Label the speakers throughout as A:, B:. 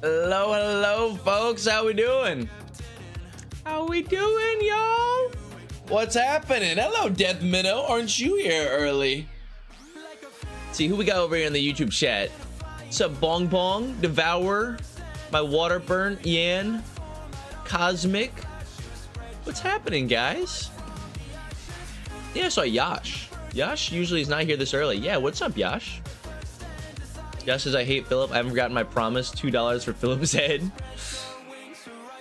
A: Hello, hello, folks. How we doing? How we doing, y'all? What's happening? Hello, Death Minnow. Aren't you here early? See who we got over here in the YouTube chat. What's up, Bong Bong, Devour, my water burn, Yan, Cosmic. What's happening, guys? Yeah, I saw Yash. Yash usually is not here this early. Yeah, what's up, Yash? Yash says, I hate Philip. I haven't forgotten my promise. $2 for Philip's head.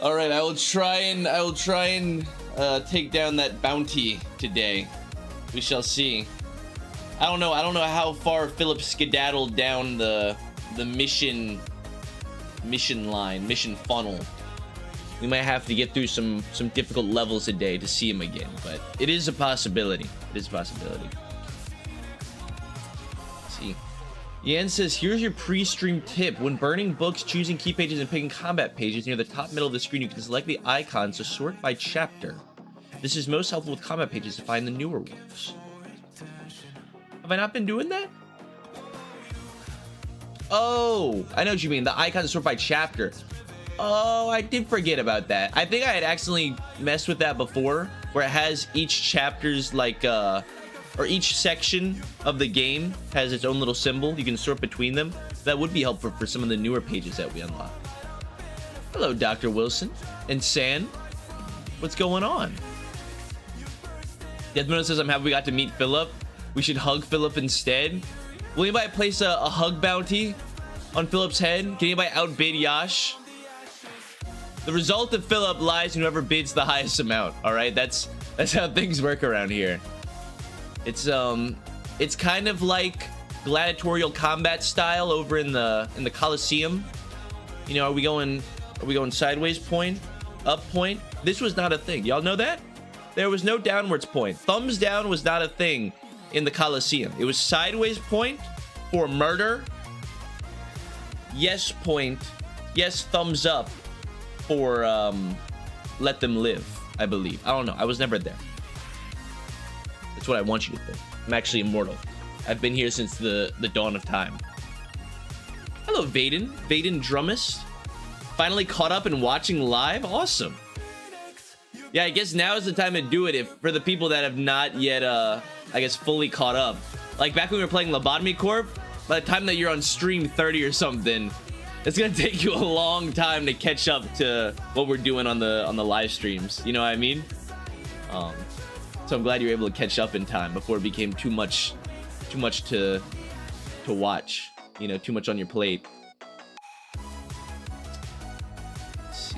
A: All right, I will try and take down that bounty today. We shall see. I don't know how far Philip skedaddled down the mission funnel. We might have to get through some difficult levels today to see him again, but it is a possibility. It is a possibility. Let's see. Yan says, here's your pre-stream tip. When burning books, choosing key pages, and picking combat pages, near the top middle of the screen, you can select the icons to sort by chapter. This is most helpful with combat pages to find the newer ones. Have I not been doing that? Oh, I know what you mean. The icons sort by chapter. Oh, I did forget about that. I think I had accidentally messed with that before, where it has each chapter's like, or each section of the game has its own little symbol. You can sort between them. That would be helpful for some of the newer pages that we unlock. Hello, Dr. Wilson and San. What's going on? Deathmono says, I'm happy we got to meet Philip. We should hug Philip instead. Will anybody place a hug bounty on Philip's head? Can anybody outbid Yash? The result of Philip lies in whoever bids the highest amount. All right, that's how things work around here. It's kind of like gladiatorial combat style over in the Coliseum. You know, are we going sideways point, up point? This was not a thing. Y'all know that? There was no downwards point. Thumbs down was not a thing in the Coliseum. It was sideways point for murder. Yes point. Yes, thumbs up for let them live, I believe. I don't know. I was never there. That's what I want you to think. I'm actually immortal. I've been here since the dawn of time. Hello, Vaden. Vaden Drummist. Finally caught up and watching live. Awesome. Yeah, I guess now is the time to do it if for the people that have not yet, I guess, fully caught up. Like back when we were playing Lobotomy Corp, by the time that you're on stream 30 or something, it's gonna take you a long time to catch up to what we're doing on the live streams. You know what I mean? So I'm glad you're able to catch up in time before it became too much to watch. You know, too much on your plate. Let's see.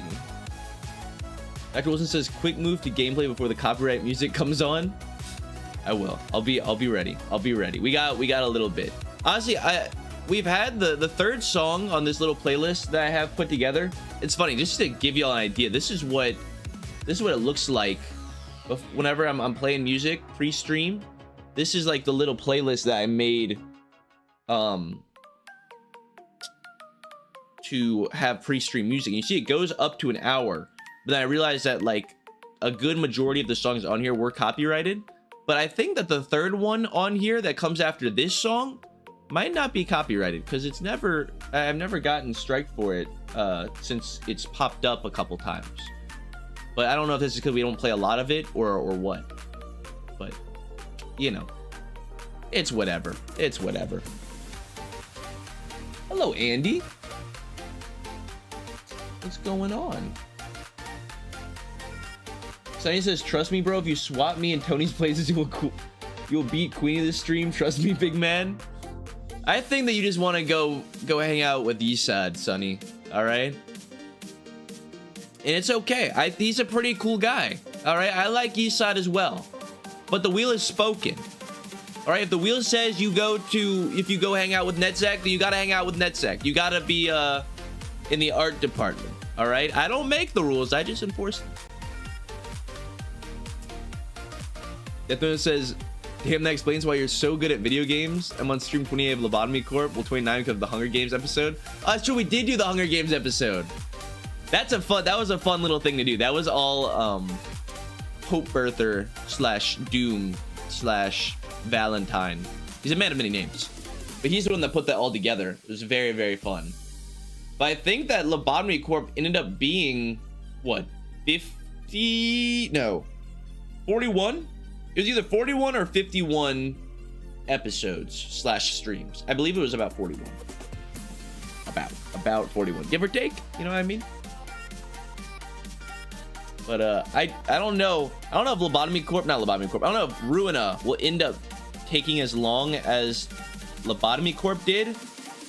A: Dr. Wilson says, quick move to gameplay before the copyright music comes on. I will. I'll be ready. I'll be ready. We got a little bit. Honestly, we've had the third song on this little playlist that I have put together. It's funny, just to give you all an idea. This is what it looks like whenever I'm playing music pre-stream. This is like the little playlist that I made to have pre-stream music. And you see it goes up to an hour, but then I realized that like a good majority of the songs on here were copyrighted. But I think that the third one on here that comes after this song might not be copyrighted, because I've never gotten strike for it since it's popped up a couple times. But I don't know if this is because we don't play a lot of it or what. But you know, it's whatever. It's whatever. Hello, Andy. What's going on? Sonny says, trust me, bro. If you swap me in Tony's places, you'll beat Queen of the stream. Trust me, big man. I think that you just want to go hang out with Esad, Sonny. All right. And it's okay. He's a pretty cool guy. All right. I like Esad as well. But the wheel is spoken. All right. If the wheel says if you go hang out with Netzek, then you got to hang out with Netzek. You got to be in the art department. All right. I don't make the rules. I just enforce them. Deathmono says, damn, that explains why you're so good at video games. I'm on stream 28 of Lobotomy Corp. Well, 29 because of the Hunger Games episode. Oh, that's true. We did do the Hunger Games episode. That was a fun little thing to do. That was all Hope Birther / Doom / Valentine. He's a man of many names, but he's the one that put that all together. It was very, very fun. But I think that Lobotomy Corp ended up being what, 50? No, 41. It was either 41 or 51 episodes slash streams. I believe it was about 41. About 41, give or take. You know what I mean? But I don't know. I don't know if Lobotomy Corp, not Lobotomy Corp. I don't know if Ruina will end up taking as long as Lobotomy Corp did.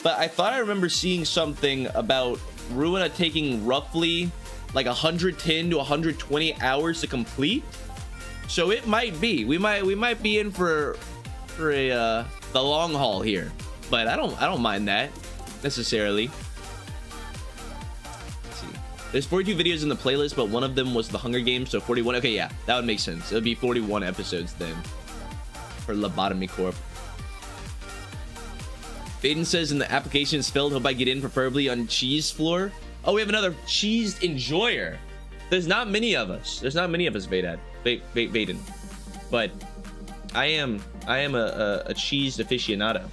A: But I thought I remember seeing something about Ruina taking roughly like 110 to 120 hours to complete. So it might be. We might be in for the long haul here. But I don't mind that necessarily. Let's see. There's 42 videos in the playlist, but one of them was the Hunger Games, so 41. Okay, yeah, that would make sense. It would be 41 episodes then for Lobotomy Corp. Baden says in the application is filled. Hope I get in, preferably on cheese floor. Oh, we have another cheese enjoyer. There's not many of us. There's not many of us, Baden. But I am a cheese aficionado.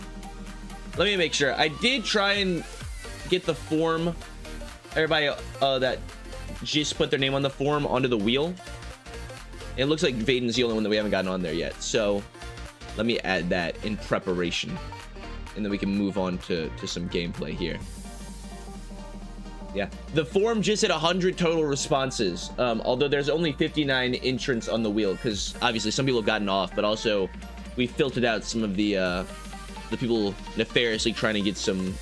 A: Let me make sure. I did try and get the form. Everybody that just put their name on the form onto the wheel. It looks like Vaden's the only one that we haven't gotten on there yet. So let me add that in preparation. And then we can move on to some gameplay here. Yeah, the form just hit 100 total responses. Although there's only 59 entrants on the wheel, because obviously some people have gotten off, but also we filtered out some of the people nefariously trying to get some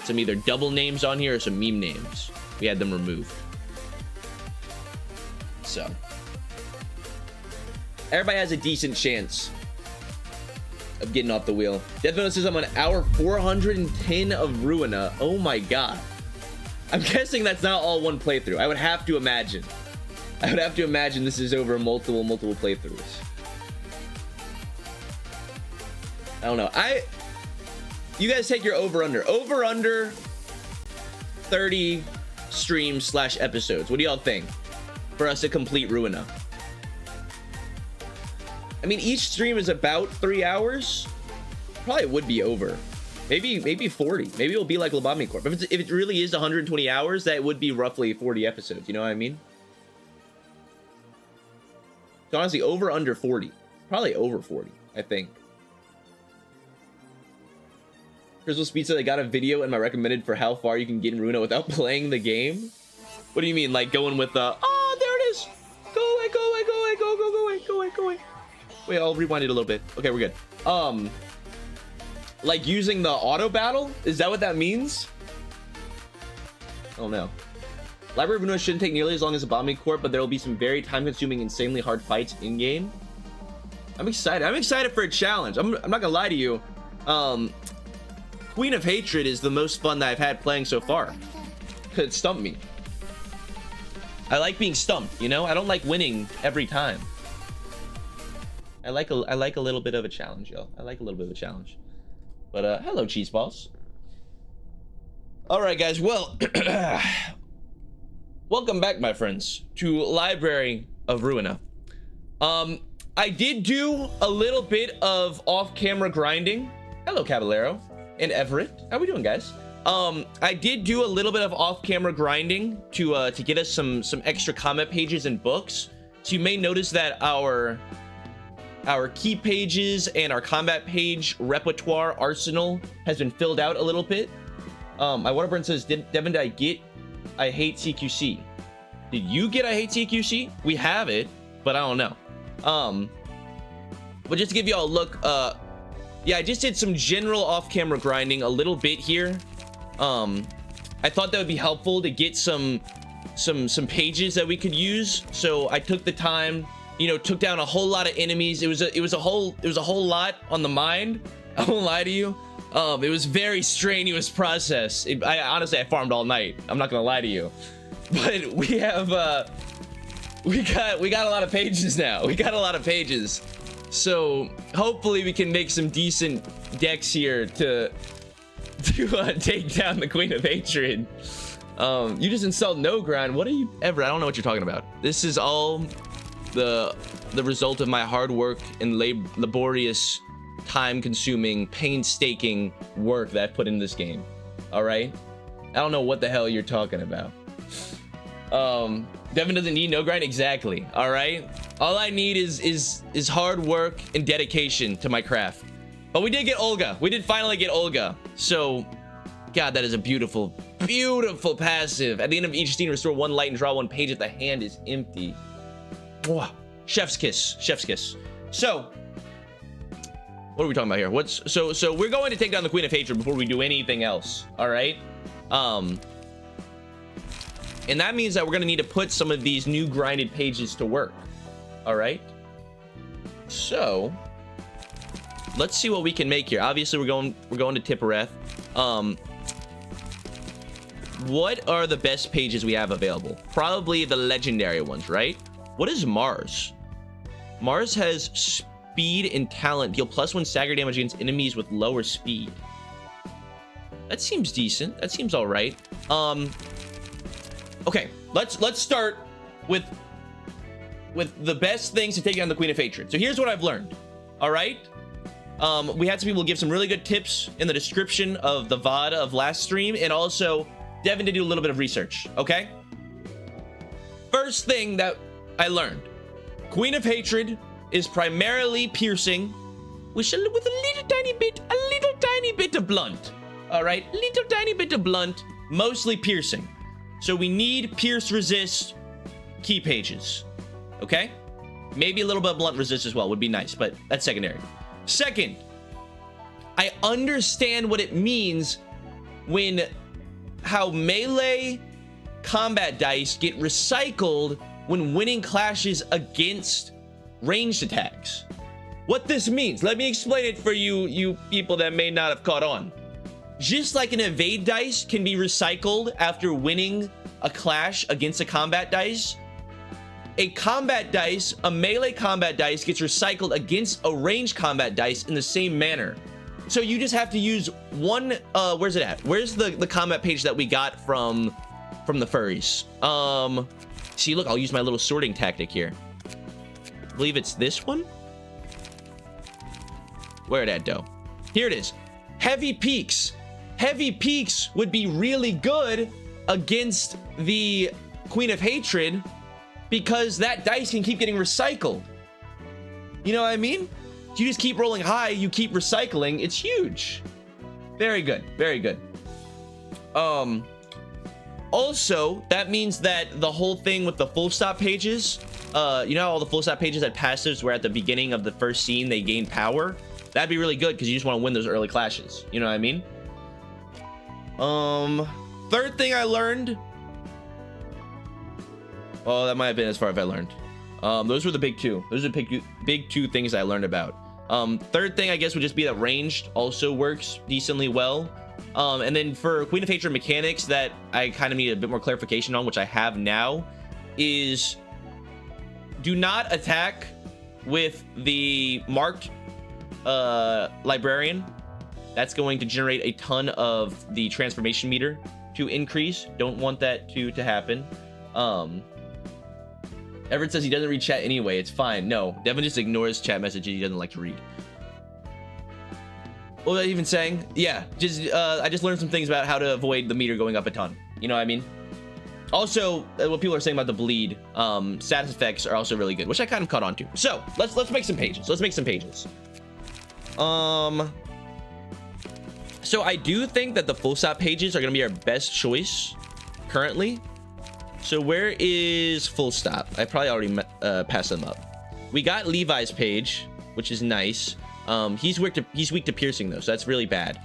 A: either double names on here or some meme names. We had them removed. So everybody has a decent chance of getting off the wheel. Death Metal says I'm on hour 410 of Ruina. Oh my god. I'm guessing that's not all one playthrough. I would have to imagine. This is over multiple playthroughs. I don't know. You guys take your over-under. Over-under 30 streams slash episodes. What do y'all think for us to complete Ruina? I mean, each stream is about 3 hours. Probably would be over. Maybe 40. Maybe it'll be like Lobotomy Corp. If it really is 120 hours, that would be roughly 40 episodes. You know what I mean? So honestly, over under 40. Probably over 40, I think. Crystal Pizza, they got a video in my recommended for how far you can get in Ruina without playing the game. What do you mean? Like going with oh, there it is. Go away, go away, go away, go away, go away, go away. Wait, I'll rewind it a little bit. Okay, we're good. Like using the auto battle? Is that what that means? Oh no. Library of Ruina shouldn't take nearly as long as Lobotomy Corp, but there will be some very time-consuming, insanely hard fights in-game. I'm excited. I'm excited for a challenge. I'm not gonna lie to you. Queen of Hatred is the most fun that I've had playing so far. It stumped me. I like being stumped, you know? I don't like winning every time. I like a little bit of a challenge, yo. I like a little bit of a challenge. But hello, cheese balls. All right, guys. Well, welcome back, my friends, to Library of Ruina. I did do a little bit of off-camera grinding. Hello, Caballero and Everett. How we doing, guys? I did do a little bit of off-camera grinding to get us some extra comment pages and books. So you may notice that our key pages and our combat page repertoire arsenal has been filled out a little bit. My Waterburn says, Devin, did I get I Hate CQC? Did you get I Hate CQC? We have it, but I don't know. But just to give you all a look, yeah, I just did some general off-camera grinding a little bit here. I thought that would be helpful to get some pages that we could use. So I took the time, you know, took down a whole lot of enemies. It was a whole lot on the mind. I won't lie to you. It was very strenuous process. Honestly, I farmed all night. I'm not gonna lie to you. But we have we got a lot of pages now. We got a lot of pages. So hopefully we can make some decent decks here to take down the Queen of Hatred. You just installed No Grind. What are you ever? I don't know what you're talking about. This is all the result of my hard work and laborious, time-consuming, painstaking work that I've put in this game. All right. I don't know what the hell you're talking about. Devin doesn't need no grind. Exactly. All right. All I need is hard work and dedication to my craft. But we did get Olga. We did finally get Olga. So, God, that is a beautiful, beautiful passive. At the end of each scene, restore 1 light and draw 1 page if the hand is empty. Wow. Chef's kiss. Chef's kiss. So, what are we talking about here? So we're going to take down the Queen of Hatred before we do anything else. All right. And that means that we're going to need to put some of these new grinded pages to work. All right. So let's see what we can make here. Obviously, we're going to Tippereth. What are the best pages we have available? Probably the legendary ones, right? What is Mars? Mars has speed and talent. Deal +1 stagger damage against enemies with lower speed. That seems decent. That seems all right. Okay, let's start with the best things to take down the Queen of Hatred. So here's what I've learned. All right. We had some people give some really good tips in the description of the VOD of last stream, and also Devin to do a little bit of research. Okay. First thing that I learned: Queen of Hatred is primarily piercing with a little tiny bit of blunt. All right, little tiny bit of blunt, mostly piercing. So we need pierce resist key pages. Okay, maybe a little bit of blunt resist as well would be nice, but that's secondary. Second, I understand what it means when how melee combat dice get recycled when winning clashes against ranged attacks. What this means, let me explain it for you people that may not have caught on. Just like an evade dice can be recycled after winning a clash against a combat dice, a combat dice, a melee combat dice gets recycled against a ranged combat dice in the same manner. So you just have to use one, where's it at? Where's the combat page that we got from the furries? See, look, I'll use my little sorting tactic here. I believe it's this one. Where it at, though? Here it is. Heavy Peaks. Heavy Peaks would be really good against the Queen of Hatred because that dice can keep getting recycled. You know what I mean? You just keep rolling high, you keep recycling. It's huge. Very good. Very good. Also, that means that the whole thing with the full stop pages, you know how all the full stop pages had passives where at the beginning of the first scene they gain power? That'd be really good because you just want to win those early clashes. You know what I mean? Third thing I learned. Oh, that might have been as far as I learned. Those were the big two. Those are the big two things I learned about. Third thing I guess would just be that ranged also works decently well. And then for Queen of Hatred mechanics that I kind of need a bit more clarification on, which I have now, is do not attack with the marked librarian. That's going to generate a ton of the transformation meter to increase. Don't want that to happen. Everett says he doesn't read chat anyway. It's fine. No, Devin just ignores chat messages he doesn't like to read. What was I even saying? Yeah, I just learned some things about how to avoid the meter going up a ton. You know what I mean? Also, what people are saying about the bleed, status effects are also really good, which I kind of caught on to. So let's make some pages. Let's make some pages. So I do think that the full stop pages are gonna be our best choice currently. So where is full stop? I probably already passed them up. We got Levi's page, which is nice. He's weak to piercing though, so that's really bad.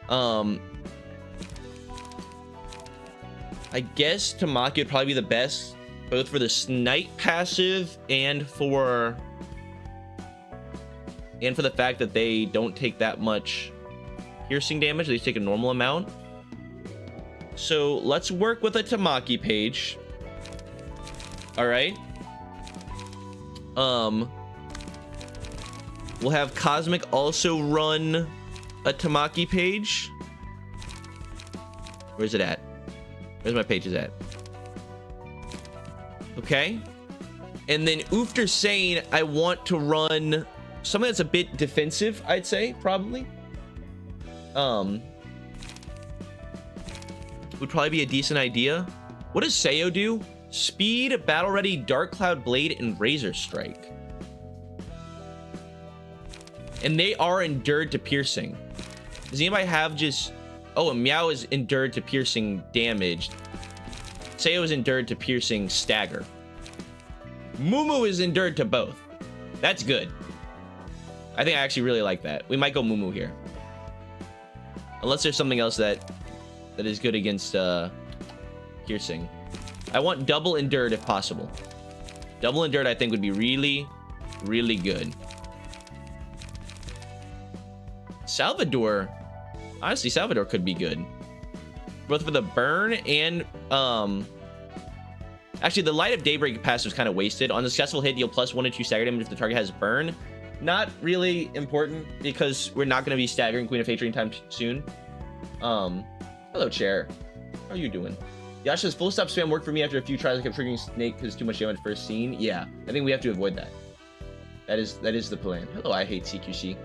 A: I guess Tamaki would probably be the best, both for the snipe passive and for the fact that they don't take that much piercing damage. They take a normal amount. So let's work with a Tamaki page. All right. We'll have Cosmic also run a Tamaki page. Where's it at? Where's my pages at? Okay. And then Ufter Sane, I want to run something that's a bit defensive, I'd say, probably. would probably be a decent idea. What does Sayo do? Speed, Battle Ready, Dark Cloud Blade, and Razor Strike. And they are endured to piercing. Does anybody have just... Oh, a Meow is endured to piercing damage. Sayo is endured to piercing stagger. Mumu is endured to both. That's good. I think I actually really like that. We might go Mumu here. Unless there's something else that is good against piercing. I want double endured if possible. Double endured I think would be really, really good. Salvador. Honestly, Salvador could be good. Both for the burn and actually the Light of Daybreak passive was kind of wasted. On the successful hit, deal +1 and 2 stagger damage if the target has burn. Not really important because we're not going to be staggering Queen of Hatred anytime soon. Hello, Chair. How are you doing? Yasha's full stop spam worked for me after a few tries. I kept triggering Snake because too much damage first scene. Yeah, I think we have to avoid that. That is the plan. Hello, I hate CQC.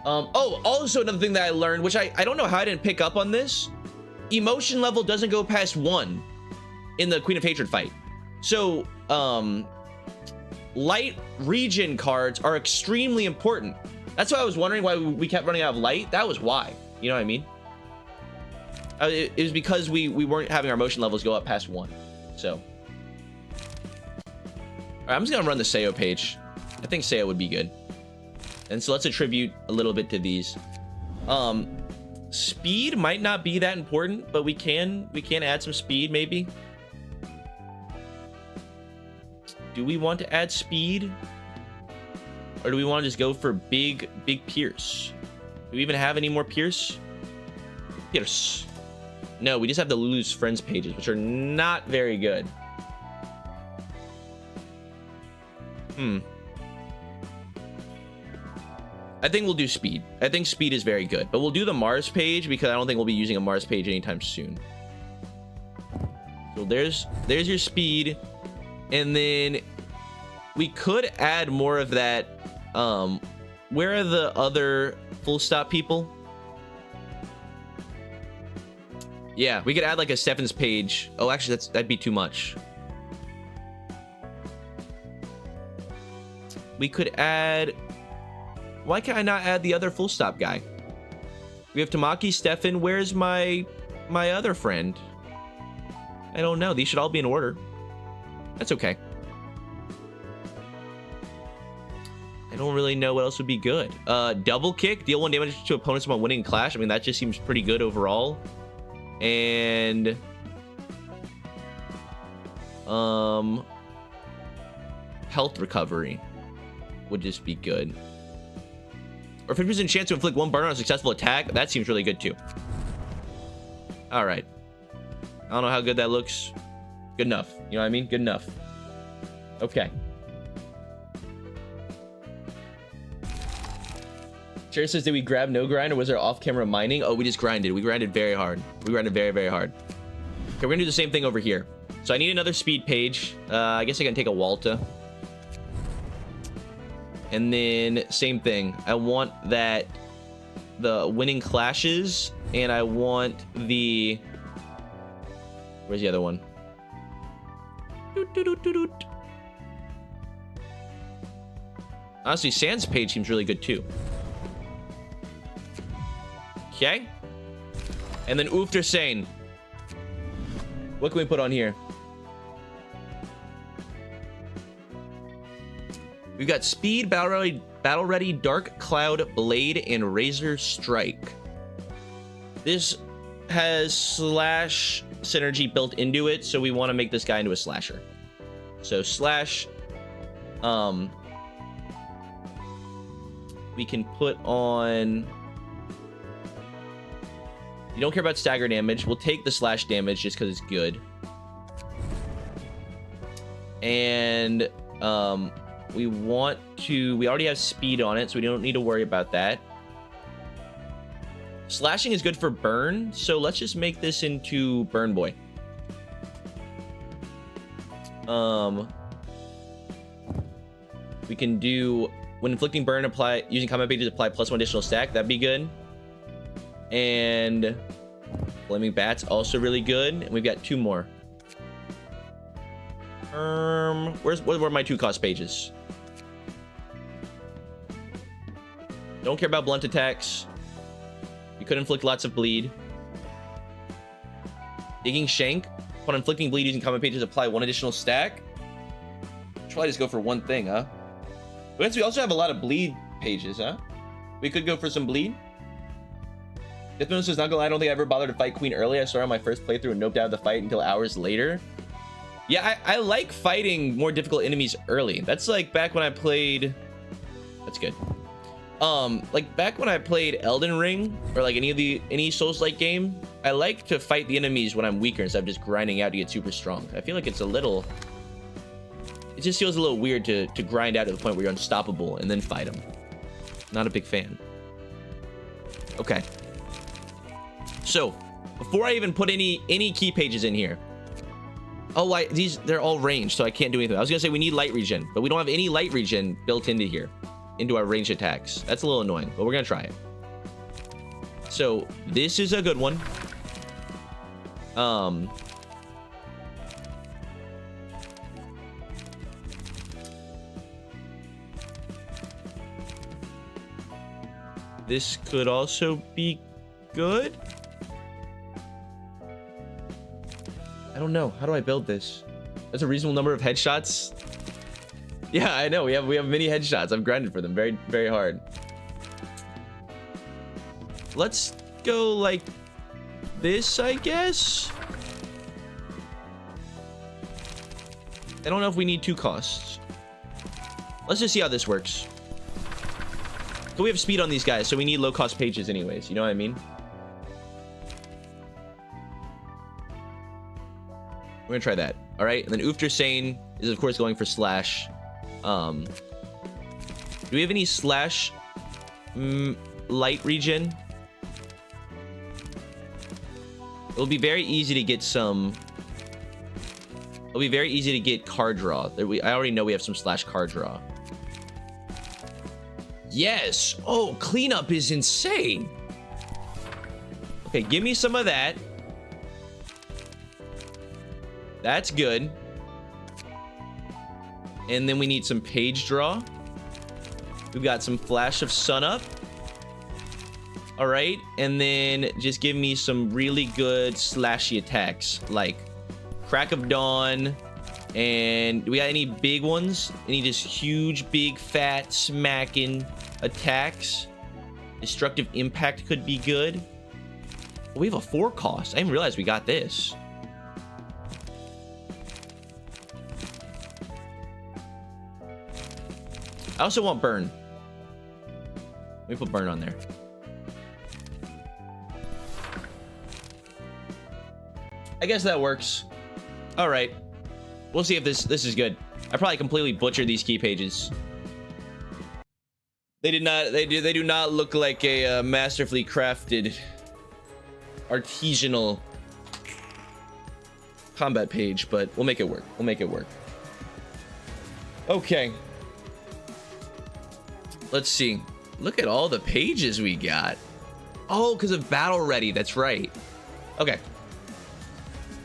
A: Oh, also another thing that I learned, which I don't know how I didn't pick up on this. Emotion level doesn't go past 1 in the Queen of Hatred fight. So, light regen cards are extremely important. That's why I was wondering why we kept running out of light. That was why. You know what I mean? It was because we weren't having our emotion levels go up past 1. So. Alright, I'm just gonna run the Sayo page. I think Sayo would be good. And so let's attribute a little bit to these. Speed might not be that important, but we can add some speed maybe. Do we want to add speed? Or do we want to just go for big Pierce? Do we even have any more Pierce? Pierce. No, we just have the Lulu's Friends pages, which are not very good. I think we'll do speed. I think speed is very good, but we'll do the Mars page because I don't think we'll be using a Mars page anytime soon. So there's your speed. And then we could add more of that. Where are the other full stop people? Yeah, we could add like a Stefan's page. Oh, actually, that'd be too much. We could add... Why can I not add the other full stop guy? We have Tamaki, Stefan. Where's my other friend? I don't know. These should all be in order. That's okay. I don't really know what else would be good. Double kick. Deal 1 damage to opponents while winning clash. I mean, that just seems pretty good overall. And... health recovery would just be good. Or 50% chance to inflict 1 burn on a successful attack. That seems really good too. All right. I don't know how good that looks. Good enough. You know what I mean? Good enough. Okay. Cherry says, did we grab no grind or was there off-camera mining? Oh, we just grinded. We grinded very hard. We grinded very, very hard. Okay, we're gonna do the same thing over here. So I need another speed page. I guess I can take a Walta. And then same thing. I want the winning clashes, and I want the... Where's the other one? Honestly, Sans page seems really good too. Okay. And then Ufter Sane. What can we put on here? We've got Speed, Battle Ready, Dark Cloud Blade, and Razor Strike. This has slash synergy built into it, so we want to make this guy into a slasher. So slash, we can put on... You don't care about stagger damage. We'll take the slash damage just because it's good. And, we want to... We already have speed on it, so we don't need to worry about that. Slashing is good for burn, so let's just make this into Burn Boy. We can do... When inflicting burn, apply... Using combat pages, apply +1 additional stack. That'd be good. And... Flaming Bats, also really good. And we've got 2 more. Where are my 2 cost pages? Don't care about blunt attacks. You could inflict lots of bleed. Digging Shank. Upon inflicting bleed using combat pages, apply 1 additional stack. Should probably just go for 1 thing, huh? We also have a lot of bleed pages, huh? We could go for some bleed. Deathmoon says, not gonna lie, I don't think I ever bothered to fight Queen early. I started on my first playthrough and noped out of the fight until hours later. Yeah, I like fighting more difficult enemies early. That's like back when I played... That's good. Like back when I played Elden Ring or like any Souls-like game, I like to fight the enemies when I'm weaker instead of just grinding out to get super strong. I feel like it's a little... It just feels a little weird to grind out to the point where you're unstoppable and then fight them. Not a big fan. Okay. So, before I even put any key pages in here. Oh, they're all ranged, so I can't do anything. I was gonna say we need light regen, but we don't have any light regen built into here, into our ranged attacks. That's a little annoying, but we're gonna try it. So, this is a good one. This could also be good. I don't know. How do I build this? That's a reasonable number of headshots. Yeah, I know. We have many headshots. I've grinded for them very, very hard. Let's go like this, I guess. I don't know if we need 2 costs. Let's just see how this works. So we have speed on these guys, so we need low cost pages anyways. You know what I mean? We're gonna try that. All right, and then Ufter Sane is of course going for slash. Do we have any slash light regen? It'll be very easy to get some. It'll be very easy to get card draw. I already know we have some slash card draw. Yes. Oh, cleanup is insane. Okay, give me some of that. That's good. And then we need some page draw. We've got some flash of sun up. All right, and then just give me some really good slashy attacks like Crack of Dawn. And do we got any big ones? Any just huge, big, fat, smacking attacks? Destructive Impact could be good. Oh, we have a 4 cost. I didn't realize we got this. I also want Burn. Let me put Burn on there. I guess that works. All right. We'll see if this is good. I probably completely butchered these key pages. They do not look like a masterfully crafted artisanal combat page, but we'll make it work. We'll make it work. Okay. Let's see. Look at all the pages we got. Oh, because of battle ready. That's right. Okay.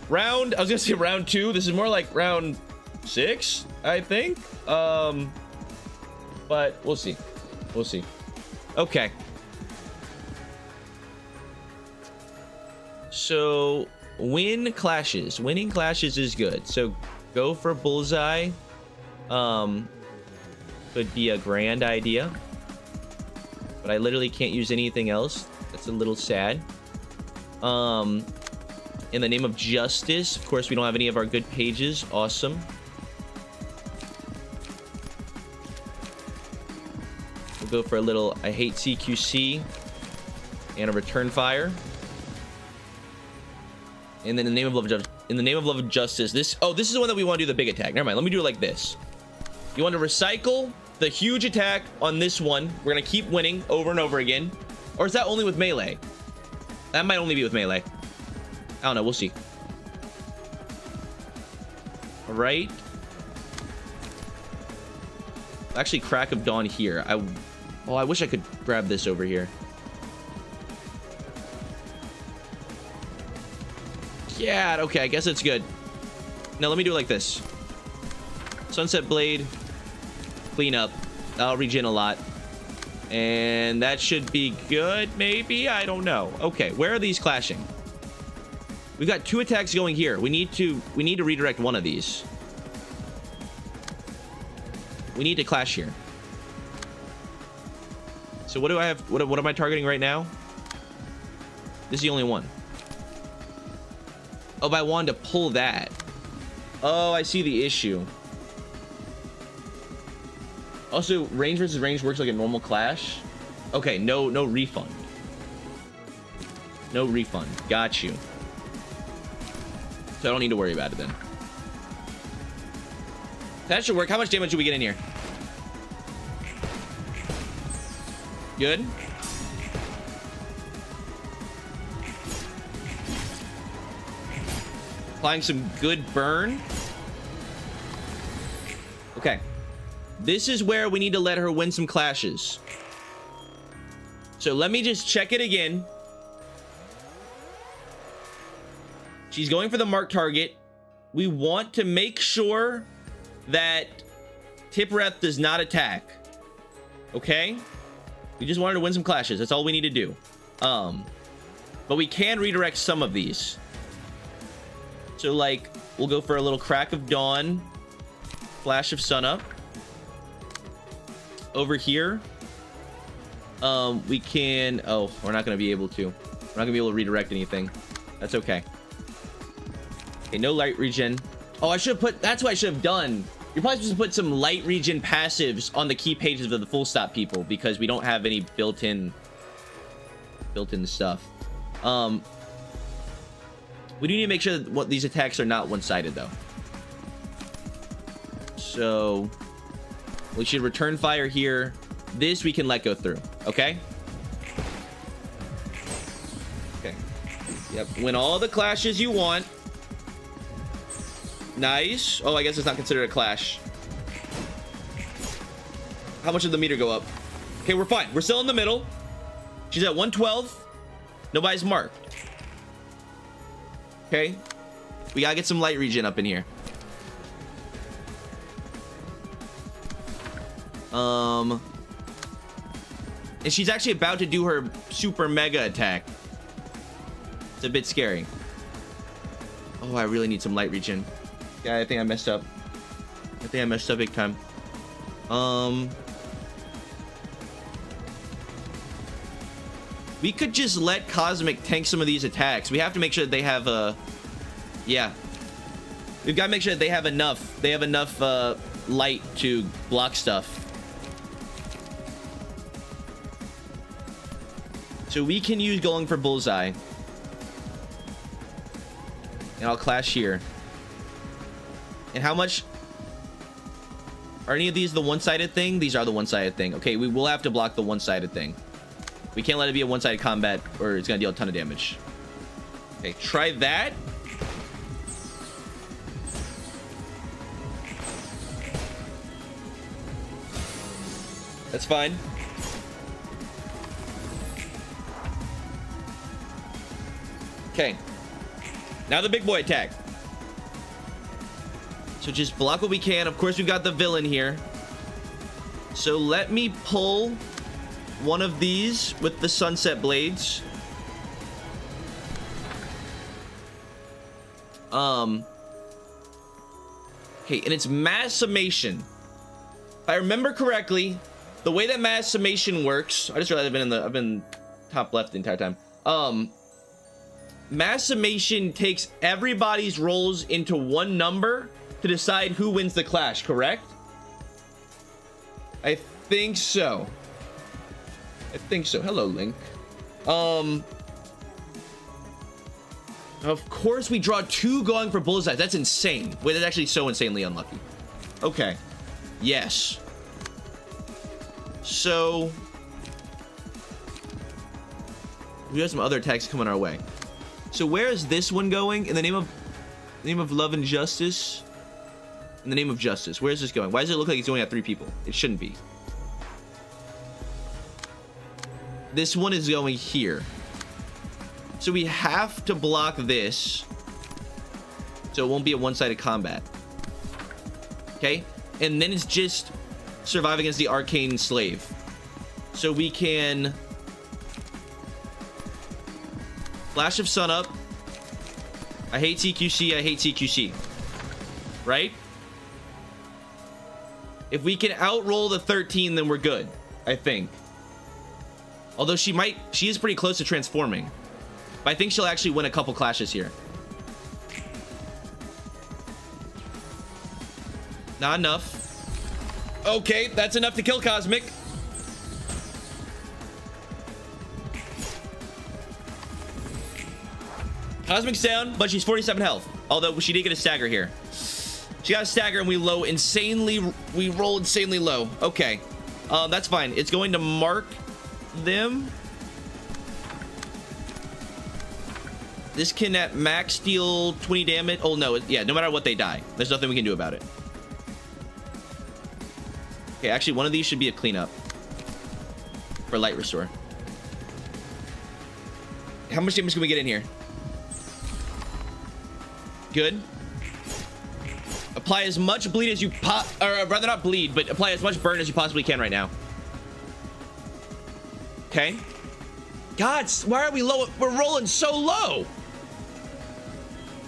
A: I was gonna say round 2. This is more like round 6, I think. But we'll see. We'll see. Okay. So winning clashes is good. So go for bullseye. Could be a grand idea. But I literally can't use anything else. That's a little sad. In the name of justice, of course, we don't have any of our good pages. Awesome. We'll go for a little I hate CQC and a return fire. And then in the name of love and justice, this is the one that we want to do the big attack. Never mind. Let me do it like this. You want to recycle the huge attack on this one. We're gonna keep winning over and over again. Or is that only with melee? That might only be with melee. I don't know. We'll see. All right. Actually, Crack of Dawn here. I wish I could grab this over here. Yeah, okay, I guess it's good. Now let me do it like this. Sunset Blade. Clean up. I'll regen a lot. And that should be good, maybe? I don't know. Okay, where are these clashing? We've got 2 attacks going here. We need to redirect one of these. We need to clash here. So what do I have? What am I targeting right now? This is the only one. Oh, but I wanted to pull that. Oh, I see the issue. Also, range versus range works like a normal clash. Okay, no refund. No refund. Got you. So I don't need to worry about it then. That should work. How much damage do we get in here? Good. Applying some good burn. Okay. This is where we need to let her win some clashes. So let me just check it again. She's going for the mark target. We want to make sure that Tipwrath does not attack. Okay? We just wanted to win some clashes. That's all we need to do. But we can redirect some of these. So, like, we'll go for a little Crack of Dawn. Flash of Sunup. Over here. We can... Oh, we're not going to be able to. We're not going to be able to redirect anything. That's okay. Okay, no light regen. Oh, I should have put... That's what I should have done. You're probably supposed to put some light regen passives on the key pages of the full stop people because we don't have any built-in stuff. We do need to make sure that what these attacks are not one-sided though. So we should return fire here. This we can let go through. Okay. Okay. Yep. Win all the clashes you want. Nice. Oh, I guess it's not considered a clash. How much did the meter go up? Okay, we're fine. We're still in the middle. She's at 112. Nobody's marked. Okay. We gotta get some light regen up in here. And she's actually about to do her super mega attack. It's a bit scary. Oh, I really need some light regen. Yeah, I think I messed up. I think I messed up big time. We could just let Cosmic tank some of these attacks. We have to make sure that they have yeah. We've got to make sure that they have enough. They have enough light to block stuff. So we can use going for Bullseye. And I'll clash here. And how much... Are any of these the one-sided thing? These are the one-sided thing. Okay, we will have to block the one-sided thing. We can't let it be a one-sided combat or it's going to deal a ton of damage. Okay, try that. That's fine. Okay. Now the big boy attack. So just block what we can. Of course, we've got the villain here. So let me pull one of these with the sunset blades. Okay, and it's mass summation. If I remember correctly, the way that mass summation works, I just realized I've been top left the entire time. Mass summation takes everybody's rolls into one number to decide who wins the clash, correct? I think so. I think so. Hello, Link. Of course we draw 2 going for Bullseye. That's insane. Wait, that's actually so insanely unlucky. Okay. Yes. So we have some other attacks coming our way. So where is this one going? In the name of love and justice? In the name of justice. Where is this going? Why does it look like it's only at 3 people? It shouldn't be. This one is going here. So we have to block this. so it won't be a one-sided combat. Okay, and then it's just survive against the arcane slave. So we can Flash of Sun up. I hate CQC, I hate CQC. Right? If we can outroll the 13, then we're good, I think. Although she is pretty close to transforming. But I think she'll actually win a couple clashes here. Not enough. Okay, that's enough to kill Cosmic. Cosmic's down, but she's 47 health. Although she did get a stagger here. She got a stagger and we roll insanely low. Okay. That's fine. It's going to mark them. This can at max deal 20 damage. Oh no, yeah, no matter what they die. There's nothing we can do about it. Okay, actually one of these should be a cleanup for light restore. How much damage can we get in here? Good. Apply as much bleed as you or rather not bleed, but apply as much burn as you possibly can right now. Okay. God, why are we low? We're rolling so low.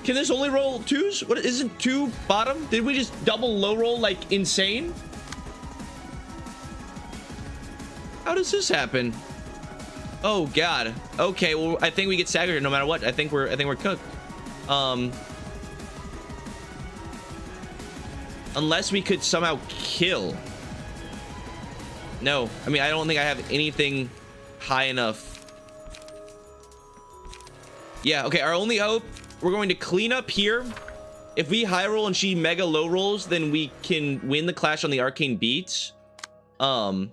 A: Can this only roll twos? What isn't two bottom? Did we just double low roll like insane? How does this happen? Oh God. Okay, well I think we get staggered no matter what. I think we're cooked. Unless we could somehow kill. No, I mean I don't think I have anything high enough. Yeah, okay, our only hope, we're going to clean up here. If we high roll and she mega low rolls, then we can win the clash on the arcane beats. And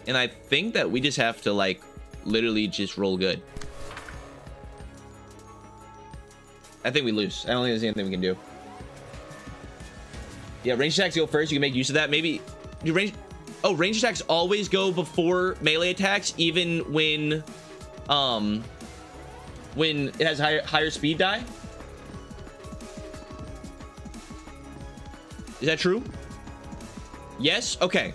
A: I think that we just have to like literally just roll good. I think we lose. I don't think there's anything we can do. Yeah, range attacks go first. You can make use of that. Maybe do range. Oh, range attacks always go before melee attacks, even when it has higher speed die. Is that true? Yes. Okay.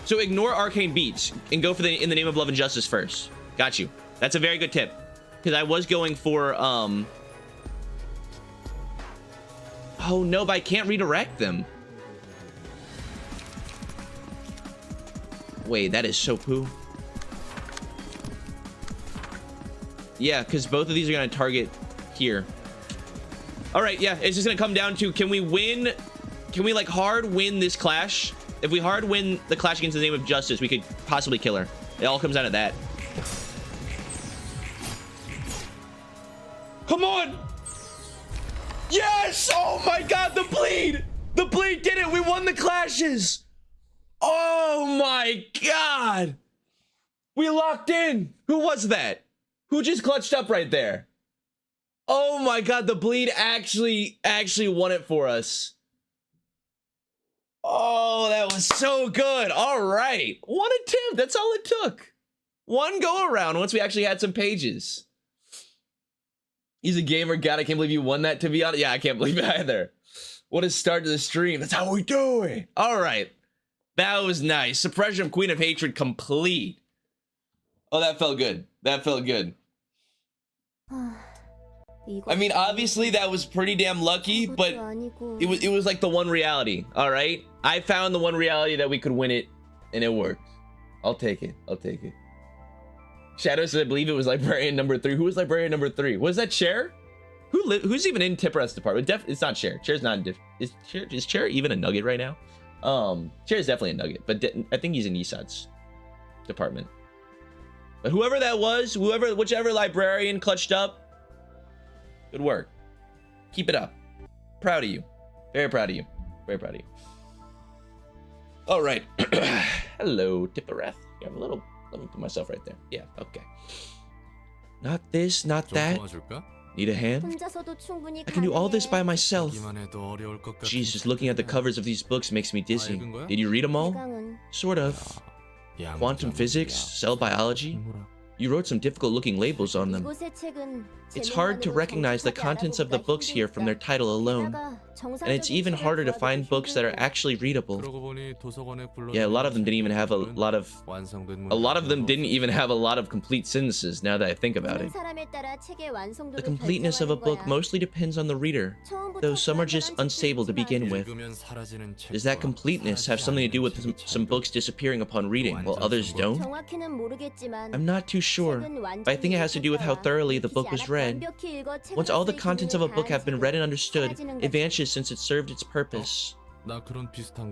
A: So ignore arcane beats and go for the in the name of love and justice first. Got you. That's a very good tip because I was going for Oh no, but I can't redirect them. Wait, that is so poo. Yeah, because both of these are gonna target here. All right, yeah, it's just gonna come down to can we win? Can we like hard win this clash? If we hard win the clash against the name of justice, we could possibly kill her. It all comes down to that. Come on! Yes! Oh my God, the bleed! The bleed did it! We won the clashes! Oh my God! We locked in! Who was that? Who just clutched up right there? Oh my God, the bleed actually won it for us. Oh, that was so good. All right. One attempt. That's all it took. One go around once we actually had some pages. He's a gamer. God, I can't believe you won that, to be honest. Yeah, I can't believe it either. What a start to the stream. That's how we do it. All right. That was nice. Suppression of Queen of Hatred complete. Oh, that felt good. That felt good. I mean, obviously that was pretty damn lucky, but it was like the one reality. All right. I found the one reality that we could win it, and it worked. I'll take it. I'll take it. Shadow said, I believe it was librarian number 3. Who was librarian number 3? Was that Cher? Who's even in Tipper's department? It's not Cher. Cher's not in is Cher even a nugget right now? Cher is definitely a nugget, but I think he's in Isad's department. But whoever that was, whichever librarian clutched up, good work. Keep it up. Proud of you. Very proud of you. Very proud of you. All right. Hello, Tippereth. Yeah, I'm a little. Let me put myself right there. Yeah, okay. Not this, not that. Need a hand? I can do all this by myself. Jeez, just looking at the covers of these books makes me dizzy. Did you read them all? Sort of. Quantum physics, cell biology. You wrote some difficult looking labels on them. It's hard to recognize the contents of the books here from their title alone. And it's even harder to find books that are actually readable. Yeah, a lot of them didn't even have a lot of them didn't even have a lot of complete sentences, now that I think about it. The completeness of a book mostly depends on the reader, though some are just unstable to begin with. Does that completeness have something to do with some books disappearing upon reading, while others don't? I'm not too sure, but I think it has to do with how thoroughly the book was read. Once all the contents of a book have been read and understood, it vanishes since it served its purpose.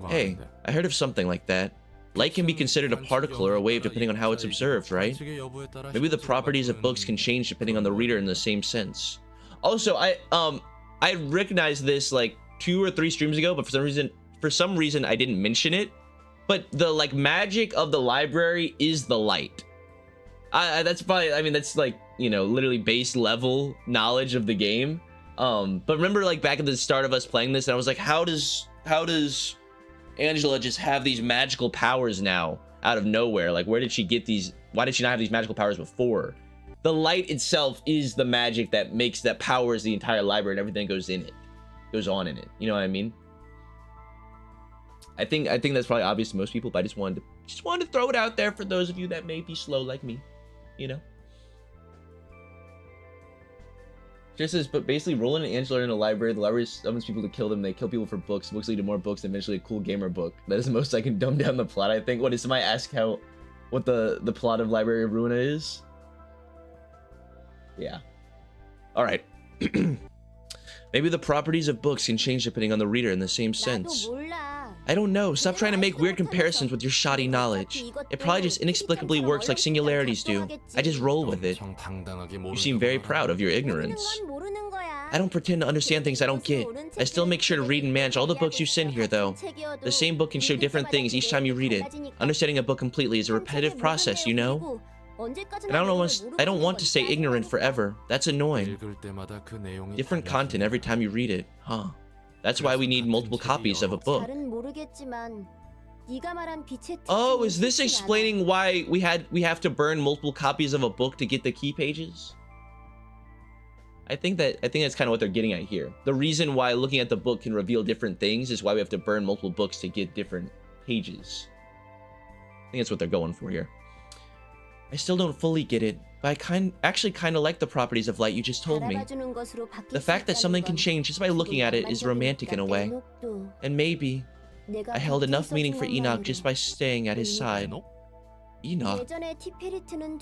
A: Hey, I heard of something like that. Light can be considered a particle or a wave depending on how it's observed, right? Maybe the properties of books can change depending on the reader in the same sense. Also, I recognized this like 2 or 3 streams ago, but for some reason I didn't mention it. But the like magic of the library is the light. That's probably, I mean, that's like, you know, literally base level knowledge of the game. But remember like back at the start of us playing this, and I was like, how does Angela just have these magical powers now out of nowhere? Like, where did she get these? Why did she not have these magical powers before? The light itself is the magic that powers the entire library, and everything goes on in it. You know what I mean? I think that's probably obvious to most people, but I just wanted to throw it out there for those of you that may be slow like me, you know. Just says, but basically, Roland and Angela are in a library. The library summons people to kill them. They kill people for books. Books lead to more books, and eventually a cool gamer book. That is the most I can dumb down the plot, I think. What, did somebody ask what the plot of Library of Ruina is? Yeah. All right. Maybe the properties of books can change depending on the reader in the same sense. I don't know. Stop trying to make weird comparisons with your shoddy knowledge. It probably just inexplicably works like singularities do. I just roll with it. You seem very proud of your ignorance. I don't pretend to understand things I don't get. I still make sure to read and manage all the books you send here, though. The same book can show different things each time you read it. Understanding a book completely is a repetitive process, you know? And I don't want to stay ignorant forever. That's annoying. Different content every time you read it, huh? That's why we need multiple copies of a book. Oh, is this explaining why we have to burn multiple copies of a book to get the key pages? I think that's kind of what they're getting at here. The reason why looking at the book can reveal different things is why we have to burn multiple books to get different pages. I think that's what they're going for here. I still don't fully get it, but I actually kind of like the properties of light you just told me. The fact that something can change just by looking at it is romantic in a way. And maybe I held enough meaning for Enoch just by staying at his side. Enoch.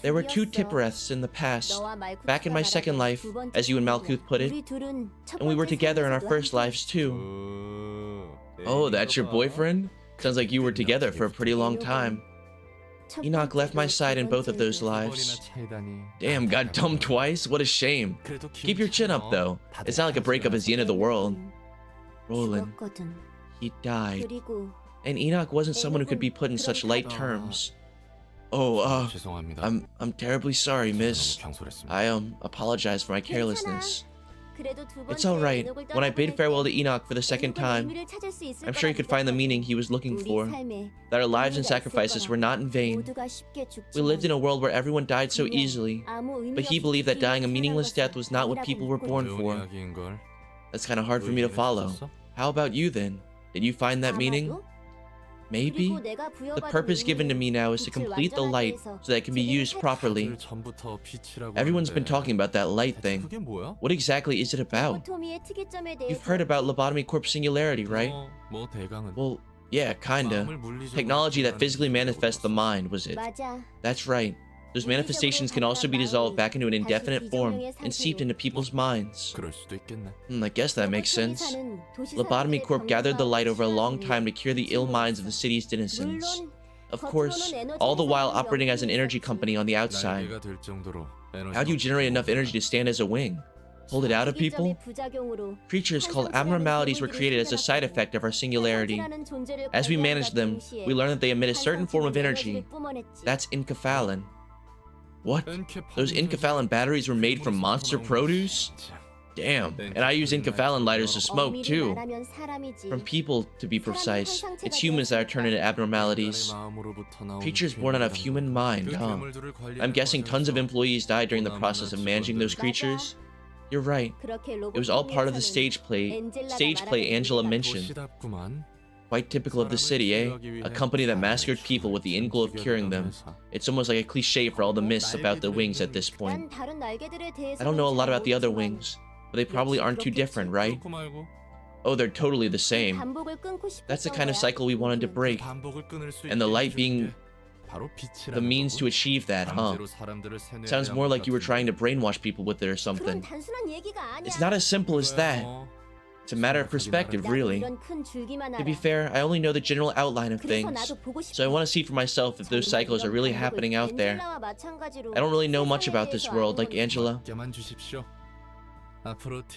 A: There were 2 Tippereths in the past, back in my second life, as you and Malkuth put it. And we were together in our first lives too. Oh, that's your boyfriend? Sounds like you were together for a pretty long time. Enoch left my side in both of those lives. Damn, got dumped twice? What a shame. Keep your chin up, though. It's not like a breakup is the end of the world. Roland. He died. And Enoch wasn't someone who could be put in such light terms. Oh, I'm terribly sorry, miss. I, apologize for my carelessness. It's alright. When I bid farewell to Enoch for the second time, I'm sure he could find the meaning he was looking for. That our lives and sacrifices were not in vain. We lived in a world where everyone died so easily, but he believed that dying a meaningless death was not what people were born for. That's kind of hard for me to follow. How about you then? Did you find that meaning? Maybe? The purpose given to me now is to complete the light so that it can be used properly. Everyone's been talking about that light thing. What exactly is it about? You've heard about Lobotomy Corp Singularity, right? Well, yeah, kinda. Technology that physically manifests the mind, was it? That's right. Those manifestations can also be dissolved back into an indefinite form and seeped into people's minds. I guess that makes sense. Lobotomy Corp gathered the light over a long time to cure the ill minds of the city's denizens. Of course, all the while operating as an energy company on the outside. How do you generate enough energy to stand as a wing? Hold it out of people? Creatures called abnormalities were created as a side effect of our singularity. As we manage them, we learn that they emit a certain form of energy. That's enkephalin. What? Those enkephalin batteries were made from monster produce? Damn, and I use Incaphalin lighters to smoke too. From people, to be precise. It's humans that are turned into abnormalities. Creatures born out of human mind, huh? I'm guessing tons of employees died during the process of managing those creatures. You're right. It was all part of the stage play Angela mentioned. Quite typical of the city, eh? A company that massacred people with the end goal of curing them. It's almost like a cliche for all the myths about the wings at this point. I don't know a lot about the other wings, but they probably aren't too different, right? Oh, they're totally the same. That's the kind of cycle we wanted to break. And the light being the means to achieve that, huh? Sounds more like you were trying to brainwash people with it or something. It's not as simple as that. It's a matter of perspective, really. To be fair, I only know the general outline of things, so I want to see for myself if those cycles are really happening out there. I don't really know much about this world, like Angela.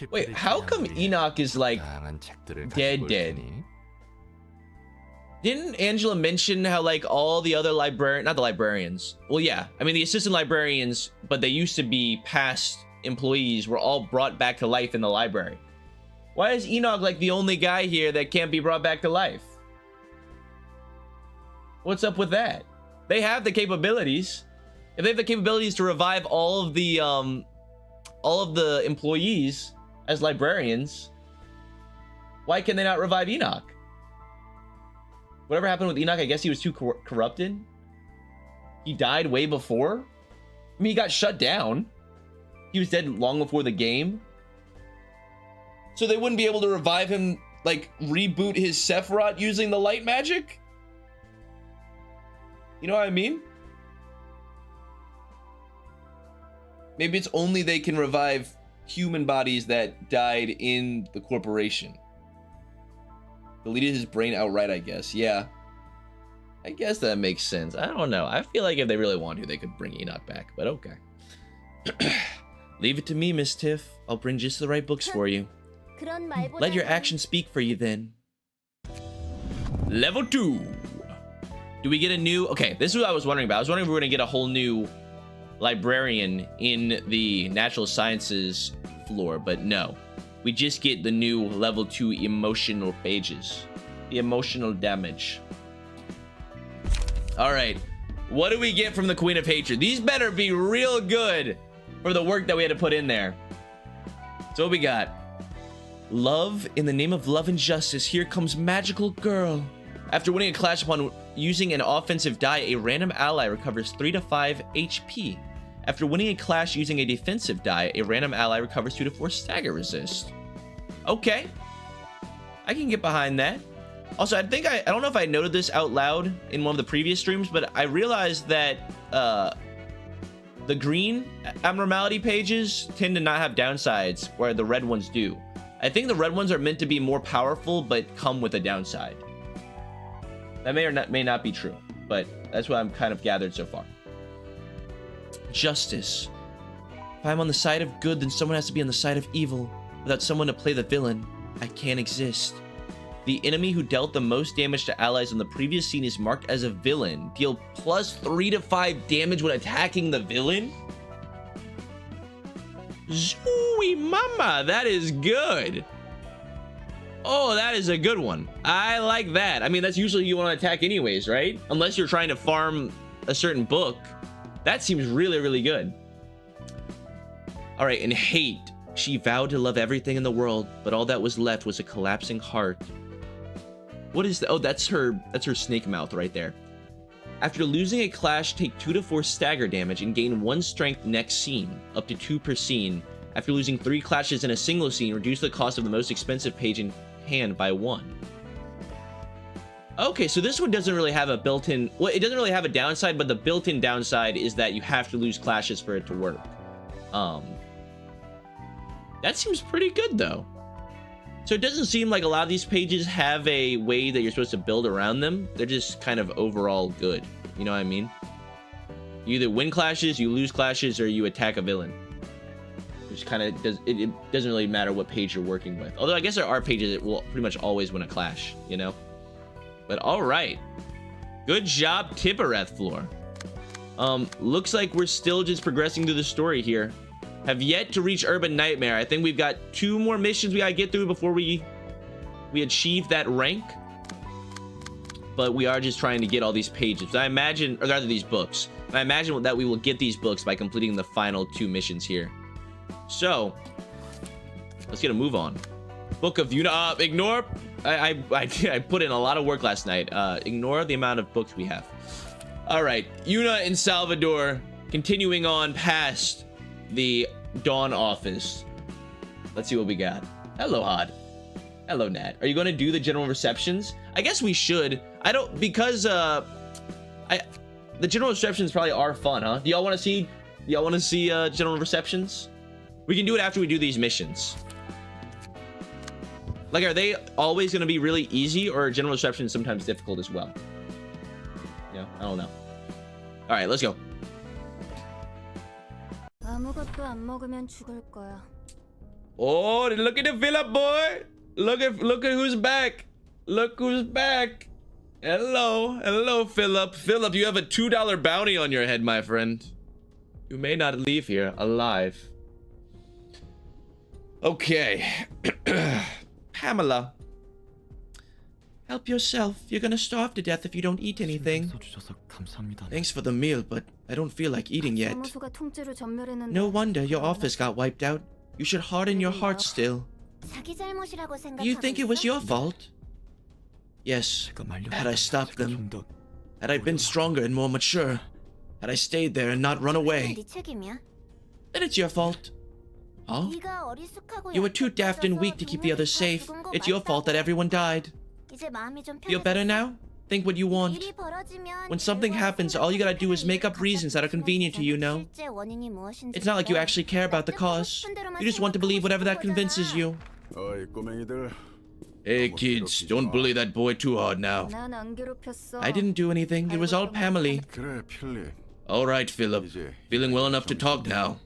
A: Wait, how come Enoch is like dead? Didn't Angela mention how like all the other not the librarians, well yeah, I mean the assistant librarians, but they used to be past employees, were all brought back to life in the library? Why is Enoch like the only guy here that can't be brought back to life? What's up with that? They have the capabilities. If they have the capabilities to revive all of the employees as librarians, why can they not revive Enoch? Whatever happened with Enoch, I guess he was too corrupted. He died way before. I mean, he got shut down. He was dead long before the game. So they wouldn't be able to revive him, like reboot his Sephiroth using the light magic? You know what I mean? Maybe it's only they can revive human bodies that died in the corporation. Deleted his brain outright, I guess. Yeah. I guess that makes sense. I don't know. I feel like if they really want to, they could bring Enoch back, but okay. Leave it to me, Miss Tiff. I'll bring just the right books for you. Let your actions speak for you then. Level 2. Do we get a new... Okay, this is what I was wondering about. I was wondering if we were going to get a whole new librarian in the natural sciences floor, but no. We just get the new level 2 emotional pages. The emotional damage. Alright. What do we get from the Queen of Hatred? These better be real good for the work that we had to put in there. So what we got? Love, in the name of love and justice, here comes magical girl. After winning a clash upon using an offensive die, a random ally recovers 3 to 5 HP. After winning a clash using a defensive die, a random ally recovers 2 to 4 stagger resist. Okay. I can get behind that. Also, I think I don't know if I noted this out loud in one of the previous streams, but I realized that the green abnormality pages tend to not have downsides, where the red ones do. I think the red ones are meant to be more powerful, but come with a downside. That may not be true, but that's what I'm kind of gathered so far. Justice. If I'm on the side of good, then someone has to be on the side of evil. Without someone to play the villain, I can't exist. The enemy who dealt the most damage to allies on the previous scene is marked as a villain. Deal plus 3 to 5 damage when attacking the villain? Zooey mama, that is good. Oh, that is a good one. I like that. I mean, that's usually who you want to attack anyways, right? Unless you're trying to farm a certain book. That seems really, really good. All right, and hate. She vowed to love everything in the world, but all that was left was a collapsing heart. What is that? Oh, that's her snake mouth right there. After losing a clash, take 2 to 4 stagger damage and gain 1 strength next scene, up to 2 per scene. After losing 3 clashes in a single scene, reduce the cost of the most expensive page in hand by 1. Okay, so this one doesn't really have a built-in... Well, it doesn't really have a downside, but the built-in downside is that you have to lose clashes for it to work. That seems pretty good, though. So it doesn't seem like a lot of these pages have a way that you're supposed to build around them. They're just kind of overall good. You know what I mean? You either win clashes, you lose clashes, or you attack a villain. Which kind of it doesn't really matter what page you're working with. Although I guess there are pages that will pretty much always win a clash, you know? But all right. Good job, Tippereth floor. Looks like we're still just progressing through the story here. Have yet to reach Urban Nightmare. I think we've got 2 more missions we gotta get through before we achieve that rank. But we are just trying to get all these pages. I imagine, or rather these books. I imagine that we will get these books by completing the final 2 missions here. So, let's get a move on. Book of Yuna. Ignore. I put in a lot of work last night. Ignore the amount of books we have. All right, Yuna in Salvador. Continuing on past the Dawn office. Let's see what we got. Hello, Hod. Hello, Nat. Are you going to do the general receptions? I guess we should. I don't, because the general receptions probably are fun, huh? Do y'all want to see general receptions? We can do it after we do these missions. Like, are they always going to be really easy, or are general receptions sometimes difficult as well? Yeah, I don't know. All right, let's go. Oh, look at the Philip boy. Look at who's back. Look who's back. Hello, Philip. Philip, you have a $2 bounty on your head, my friend. You may not leave here alive. Okay. Pamela. Help yourself. You're gonna starve to death if you don't eat anything. Thanks for the meal, but I don't feel like eating yet. No wonder your office got wiped out. You should harden your heart still. You think it was your fault? Yes, had I stopped them. Had I been stronger and more mature. Had I stayed there and not run away. Then it's your fault. Huh? You were too daft and weak to keep the others safe. It's your fault that everyone died. Feel better now? Think what you want. When something happens, all you gotta do is make up reasons that are convenient to you, no? It's not like you actually care about the cause. You just want to believe whatever that convinces you. Hey kids, don't bully that boy too hard now. I didn't do anything, it was all Pamela. Alright, Philip. Feeling well enough to talk now.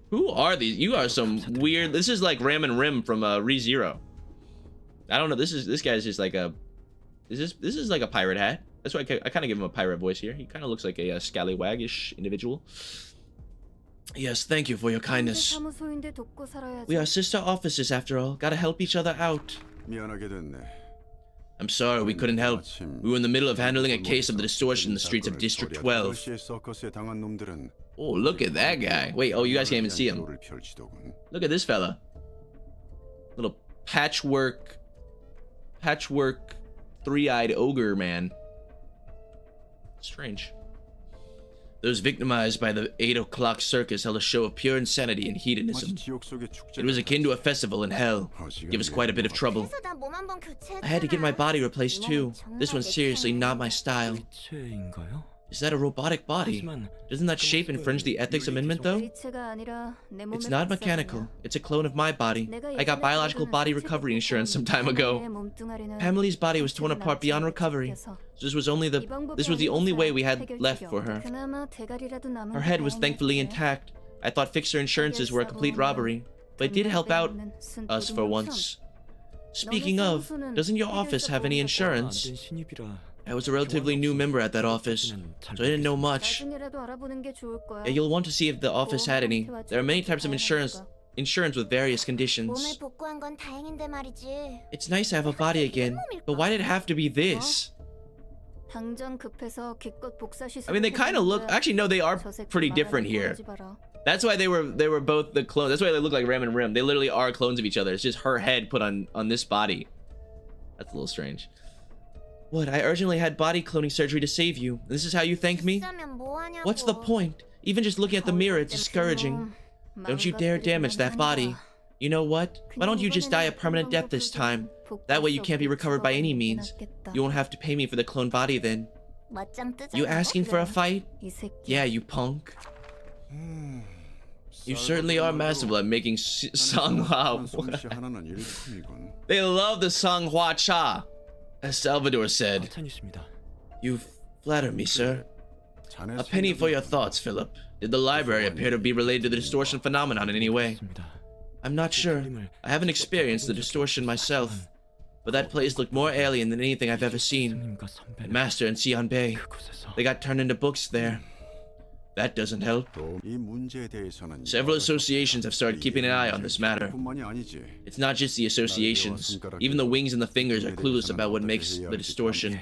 A: Who are these? You are some weird... This is like Ram and Rim from ReZero. I don't know, this guy's just like a... This is like a pirate hat. That's why I kind of give him a pirate voice here. He kind of looks like a scallywag-ish individual. Yes, thank you for your kindness. We are sister officers after all. Gotta help each other out. I'm sorry we couldn't help. We were in the middle of handling a case of the distortion in the streets of District 12. Oh, look at that guy. Wait, oh, you guys can't even see him. Look at this fella. Little patchwork, three-eyed ogre man. Strange. Those victimized by the 8 o'clock circus held a show of pure insanity and hedonism. It was akin to a festival in hell. Gave us quite a bit of trouble. I had to get my body replaced too. This one's seriously not my style. Is that a robotic body? Doesn't that shape infringe the ethics amendment though? It's not mechanical. It's a clone of my body. I got biological body recovery insurance some time ago. Pamela's body was torn apart beyond recovery. So this was the only way we had left for her. Her head was thankfully intact. I thought fixer insurances were a complete robbery, but it did help out us for once. Speaking of, doesn't your office have any insurance? I was a relatively new member at that office, so I didn't know much. Yeah, you'll want to see if the office had any. There are many types of insurance with various conditions. It's nice to have a body again, but why did it have to be this? I mean, they kind of look... Actually, no, they are pretty different here. That's why they were both the clones. That's why they look like Ram and Rim. They literally are clones of each other. It's just her head put on this body. That's a little strange. What? I urgently had body cloning surgery to save you. This is how you thank me? What's the point? Even just looking at the mirror, it's discouraging. Don't you dare damage that body. You know what? Why don't you just die a permanent death this time? That way you can't be recovered by any means. You won't have to pay me for the clone body then. You asking for a fight? Yeah, you punk. You certainly are masterful at making Sanghua. They love the Sanghua cha. As Salvador said. You flatter me, sir. A penny for your thoughts, Philip. Did the library appear to be related to the distortion phenomenon in any way? I'm not sure. I haven't experienced the distortion myself. But that place looked more alien than anything I've ever seen. And Master and Xianbei, they got turned into books there. That doesn't help. Several associations have started keeping an eye on this matter. It's not just the associations. Even the wings and the fingers are clueless about what makes the distortion.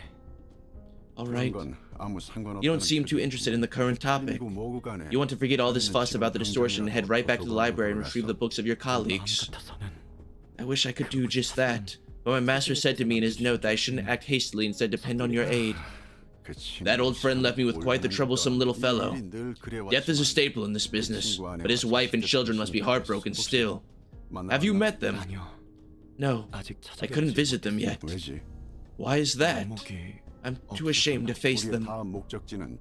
A: Alright. You don't seem too interested in the current topic. You want to forget all this fuss about the distortion and head right back to the library and retrieve the books of your colleagues. I wish I could do just that, but my master said to me in his note that I shouldn't act hastily and instead depend on your aid. That old friend left me with quite the troublesome little fellow. Death is a staple in this business, but his wife and children must be heartbroken still. Have you met them? No, I couldn't visit them yet. Why is that? I'm too ashamed to face them.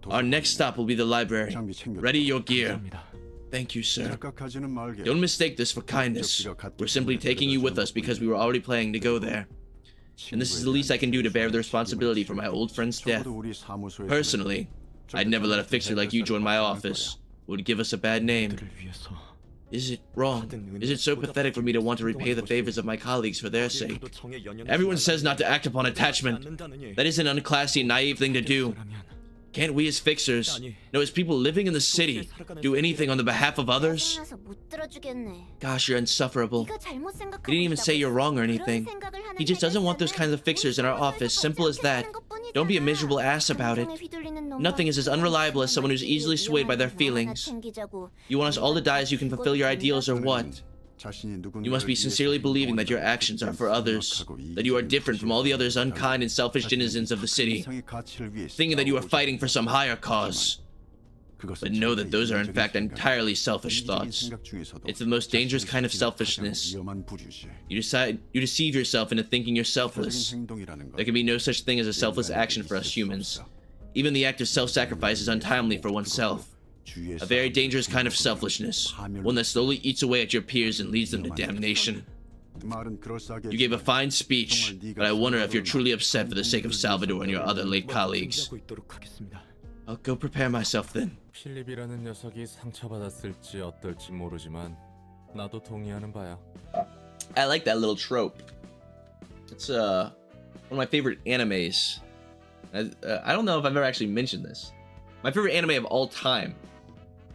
A: Our next stop will be the library. Ready your gear. Thank you, sir. Don't mistake this for kindness. We're simply taking you with us because we were already planning to go there. And this is the least I can do to bear the responsibility for my old friend's death. Personally, I'd never let a fixer like you join my office. It would give us a bad name. Is it wrong? Is it so pathetic for me to want to repay the favors of my colleagues for their sake? Everyone says not to act upon attachment. That is an unclassy and naive thing to do. Can't we as fixers, no, as people living in the city, do anything on the behalf of others? Gosh, you're insufferable. He didn't even say you're wrong or anything. He just doesn't want those kinds of fixers in our office, simple as that. Don't be a miserable ass about it. Nothing is as unreliable as someone who's easily swayed by their feelings. You want us all to die so you can fulfill your ideals or what? You must be sincerely believing that your actions are for others, that you are different from all the others unkind and selfish denizens of the city, thinking that you are fighting for some higher cause. But know that those are in fact entirely selfish thoughts. It's the most dangerous kind of selfishness. You deceive yourself into thinking you're selfless. There can be no such thing as a selfless action for us humans. Even the act of self-sacrifice is untimely for oneself. A very dangerous kind of selfishness, one that slowly eats away at your peers and leads them to damnation. You gave a fine speech, but I wonder if you're truly upset for the sake of Salvador and your other late colleagues. I'll go prepare myself then.
B: 필립이라는 녀석이 상처받았을지 어떨지 모르지만 나도 동의하는 바야.
A: I like that little trope. It's one of my favorite animes. I don't know if I've ever actually mentioned this. My favorite anime of all time,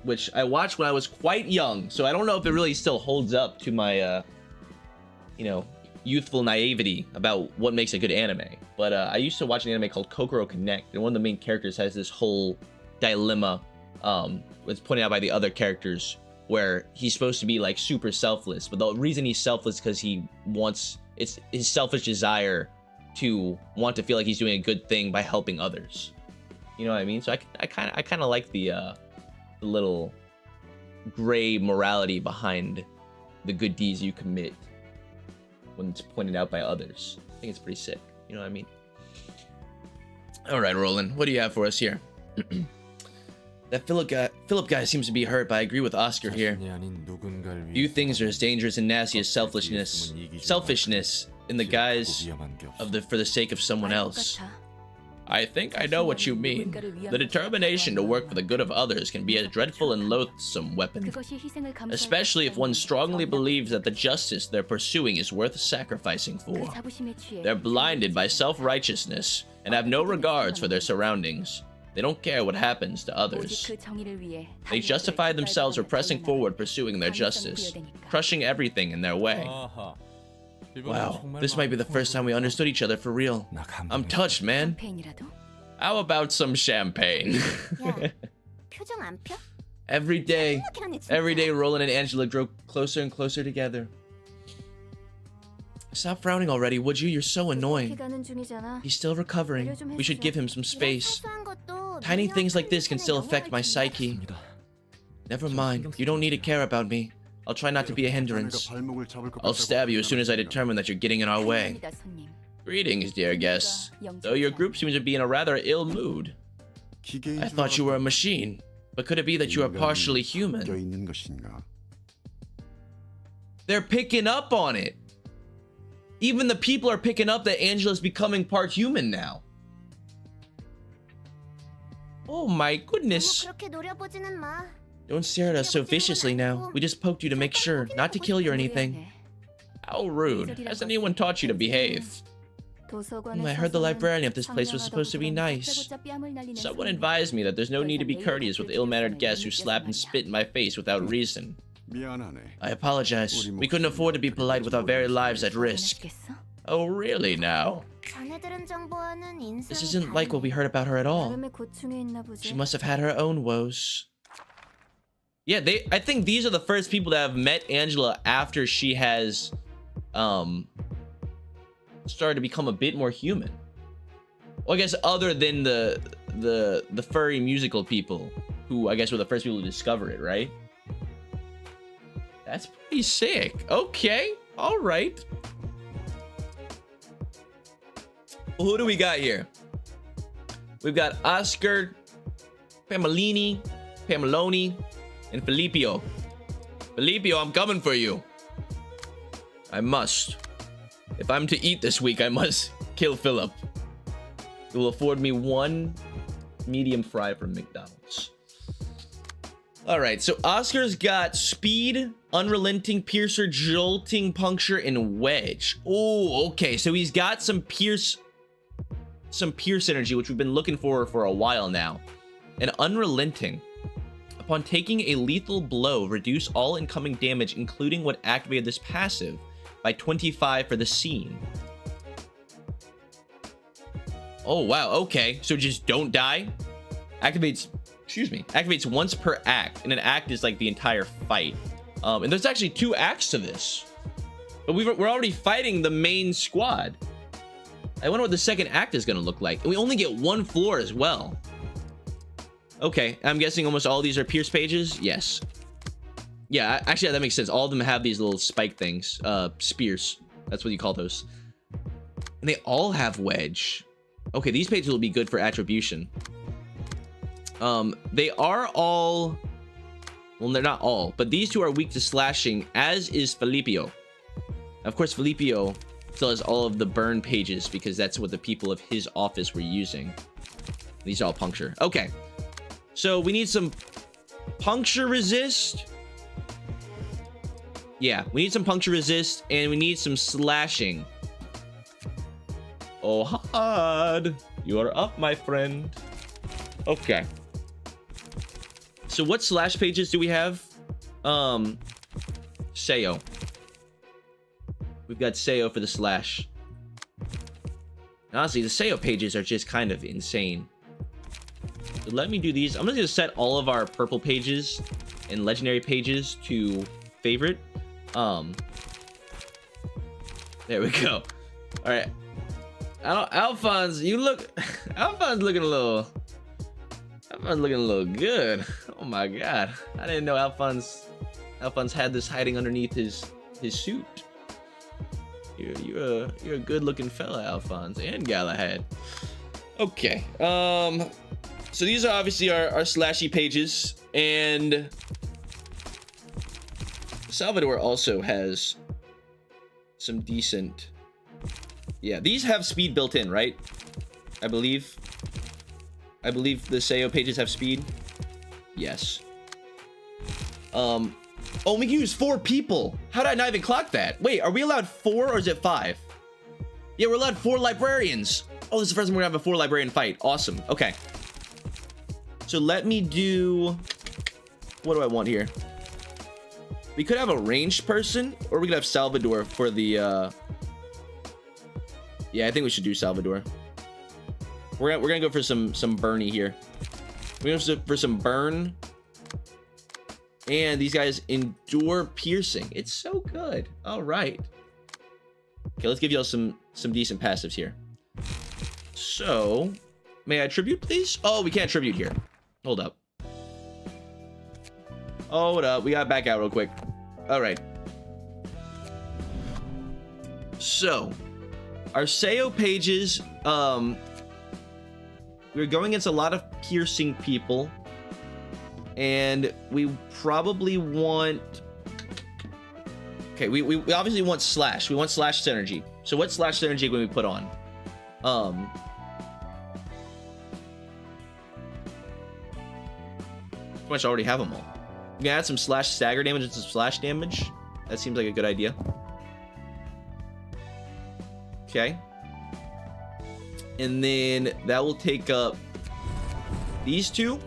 A: which I watched when I was quite young, so I don't know if it really still holds up to my, youthful naivety about what makes a good anime. But I used to watch an anime called Kokoro Connect, and one of the main characters has this whole dilemma, it's pointed out by the other characters, where he's supposed to be like super selfless, but the reason he's selfless because it's his selfish desire to want to feel like he's doing a good thing by helping others. You know what I mean? So I kind of like the little gray morality behind the good deeds you commit when it's pointed out by others. I think it's pretty sick. You know what I mean? All right, Roland, what do you have for us here? That Philip guy seems to be hurt, but I agree with Oscar here. Few things are as dangerous and nasty as selfishness in the guise of for the sake of someone else. I think I know what you mean. The determination to work for the good of others can be a dreadful and loathsome weapon, especially if one strongly believes that the justice they're pursuing is worth sacrificing for. They're blinded by self-righteousness and have no regards for their surroundings. They don't care what happens to others. They justify themselves for pressing forward, pursuing their justice, crushing everything in their way. Wow, this might be the first time we understood each other for real. I'm touched, man. How about some champagne? Every day, Roland and Angela grow closer and closer together. Stop frowning already, would you? You're so annoying. He's still recovering. We should give him some space. Tiny things like this can still affect my psyche. Never mind, you don't need to care about me. I'll try not to be a hindrance. I'll stab you as soon as I determine that you're getting in our way. Greetings, dear guests. Though your group seems to be in a rather ill mood. I thought you were a machine, but could it be that you are partially human? They're picking up on it. Even the people are picking up that Angela's becoming part human now. Oh my goodness. Don't stare at us so viciously now. We just poked you to make sure, not to kill you or anything. How rude. Has anyone taught you to behave? I heard the librarian of this place was supposed to be nice. Someone advised me that there's no need to be courteous with ill-mannered guests who slap and spit in my face without reason. I apologize. We couldn't afford to be polite with our very lives at risk. Oh, really now? This isn't like what we heard about her at all. She must have had her own woes. Yeah, I think these are the first people that have met Angela after she has started to become a bit more human. Well, I guess other than the furry musical people, who I guess were the first people to discover it, right? That's pretty sick. Okay, all right. Well, who do we got here? We've got Oscar, Pamelini, Pameloni, and Filipio. Filipio, I'm coming for you. I must. If I'm to eat this week, I must kill Philip. It will afford me one medium fry from McDonald's. All right, so Oscar's got speed, unrelenting, piercer, jolting, puncture, and wedge. Oh, okay, so he's got some pierce energy, which we've been looking for a while now. And unrelenting. Upon taking a lethal blow, reduce all incoming damage, including what activated this passive, by 25 for the scene. Oh, wow, okay. So just don't die? Activates once per act, and an act is like the entire fight. And there's actually 2 acts to this. But we're already fighting the main squad. I wonder what the second act is gonna look like. And we only get 1 floor as well. Okay, I'm guessing almost all of these are Pierce pages? Yes. Yeah, actually, that makes sense. All of them have these little spike things. Spears. That's what you call those. And they all have wedge. Okay, these pages will be good for attribution. They are all... Well, they're not all, but these 2 are weak to slashing, as is Filipio. Of course, Filipio still has all of the burn pages because that's what the people of his office were using. These are all puncture. Okay. So we need some puncture resist. Yeah, we need some puncture resist, and we need some slashing. Oh, hard. You are up, my friend. Okay. So what slash pages do we have? Seo. We've got Seo for the slash. Honestly, the Seo pages are just kind of insane. So let me do these. I'm just gonna set all of our purple pages and legendary pages to favorite. There we go. All right. Alphonse, you look. Alphonse looking a little good. Oh my god. I didn't know Alphonse had this hiding underneath his suit. You're a good looking fella, Alphonse, and Galahad. Okay. So these are obviously our slashy pages, and Salvador also has some decent. Yeah, these have speed built in, right? I believe the Seo pages have speed. Yes. Oh, we can use 4 people. How did I not even clock that? Wait, are we allowed 4 or is it 5? Yeah, we're allowed 4 librarians. Oh, this is the first time we're gonna have a 4 librarian fight. Awesome. Okay. So let me do... What do I want here? We could have a ranged person, or we could have Salvador for the... Yeah, I think we should do Salvador. We're gonna go for some Bernie here. We're gonna go for some burn. And these guys endure piercing. It's so good. All right. Okay, let's give y'all some decent passives here. So, may I tribute, please? Oh, we can't tribute here. Hold up. Hold up. We gotta back out real quick. All right. So, our Seo pages, we're going against a lot of piercing people. And we probably want... Okay, we obviously want slash. We want slash synergy. So what slash synergy can we put on? Pretty much already have them all. We can add some slash stagger damage and some slash damage. That seems like a good idea. Okay. And then that will take up these two.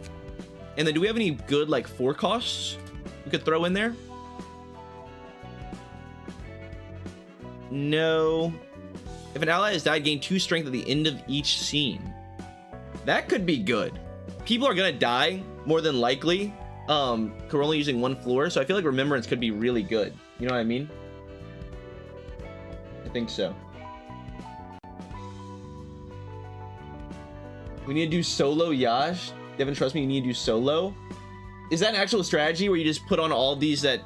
A: And then do we have any good like 4 costs we could throw in there? No. If an ally has died, gain 2 strength at the end of each scene. That could be good. People are gonna die more than likely. We're only using 1 floor, so I feel like remembrance could be really good. You know what I mean? I think so. We need to do solo Yash. Devin, trust me, you need to do solo. Is that an actual strategy where you just put on all of these that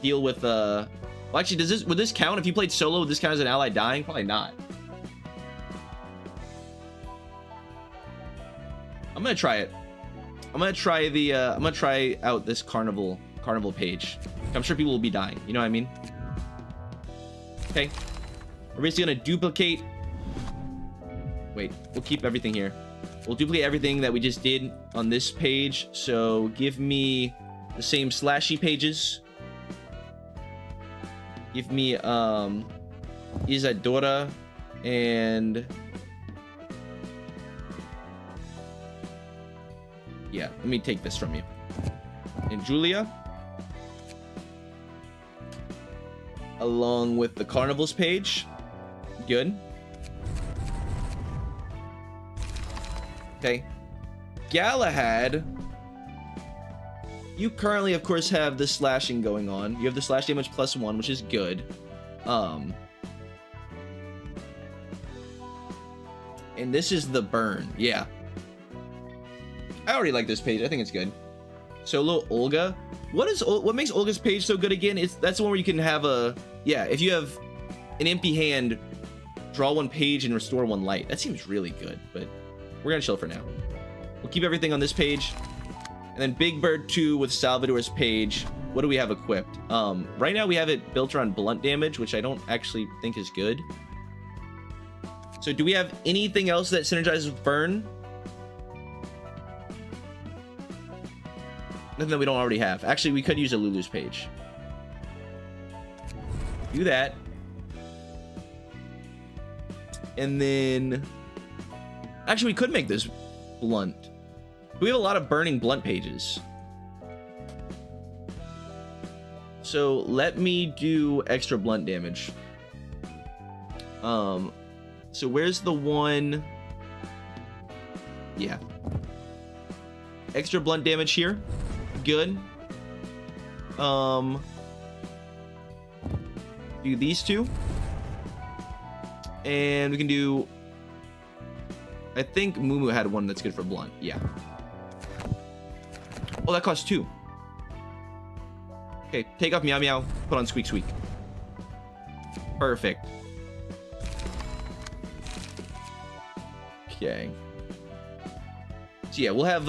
A: deal with well, actually, would this count if you played solo? Would this count as an ally dying? Probably not. I'm gonna try it. I'm gonna try the I'm gonna try out this carnival page. I'm sure people will be dying. You know what I mean? Okay. We're basically gonna duplicate. Wait, we'll keep everything here. We'll duplicate everything that we just did on this page. So give me the same slashy pages. Give me Isadora and yeah, let me take this from you. And Julia. Along with the carnivals page. Good. Okay. Galahad. You currently, of course, have the slashing going on. You have the slash damage +1, which is good. And this is the burn. Yeah. I already like this page. I think it's good. Solo Olga. What makes Olga's page so good again? That's the one where you can have a... Yeah, if you have an empty hand, draw 1 page and restore 1 light. That seems really good, but we're gonna chill for now. We'll keep everything on this page. And then Big Bird 2 with Salvador's page. What do we have equipped? Right now we have it built around blunt damage, which I don't actually think is good. So do we have anything else that synergizes with burn? Nothing that we don't already have. Actually, we could use a Lulu's page. Do that. And then... Actually, we could make this blunt. We have a lot of burning blunt pages. So let me do extra blunt damage. So where's the one? Yeah. Extra blunt damage here. Good. Do these 2. And we can do... I think Mumu had one that's good for blunt. Yeah. Oh, that costs 2. Okay, take off Meow Meow, put on Squeak Squeak. Perfect. Okay. So yeah, we'll have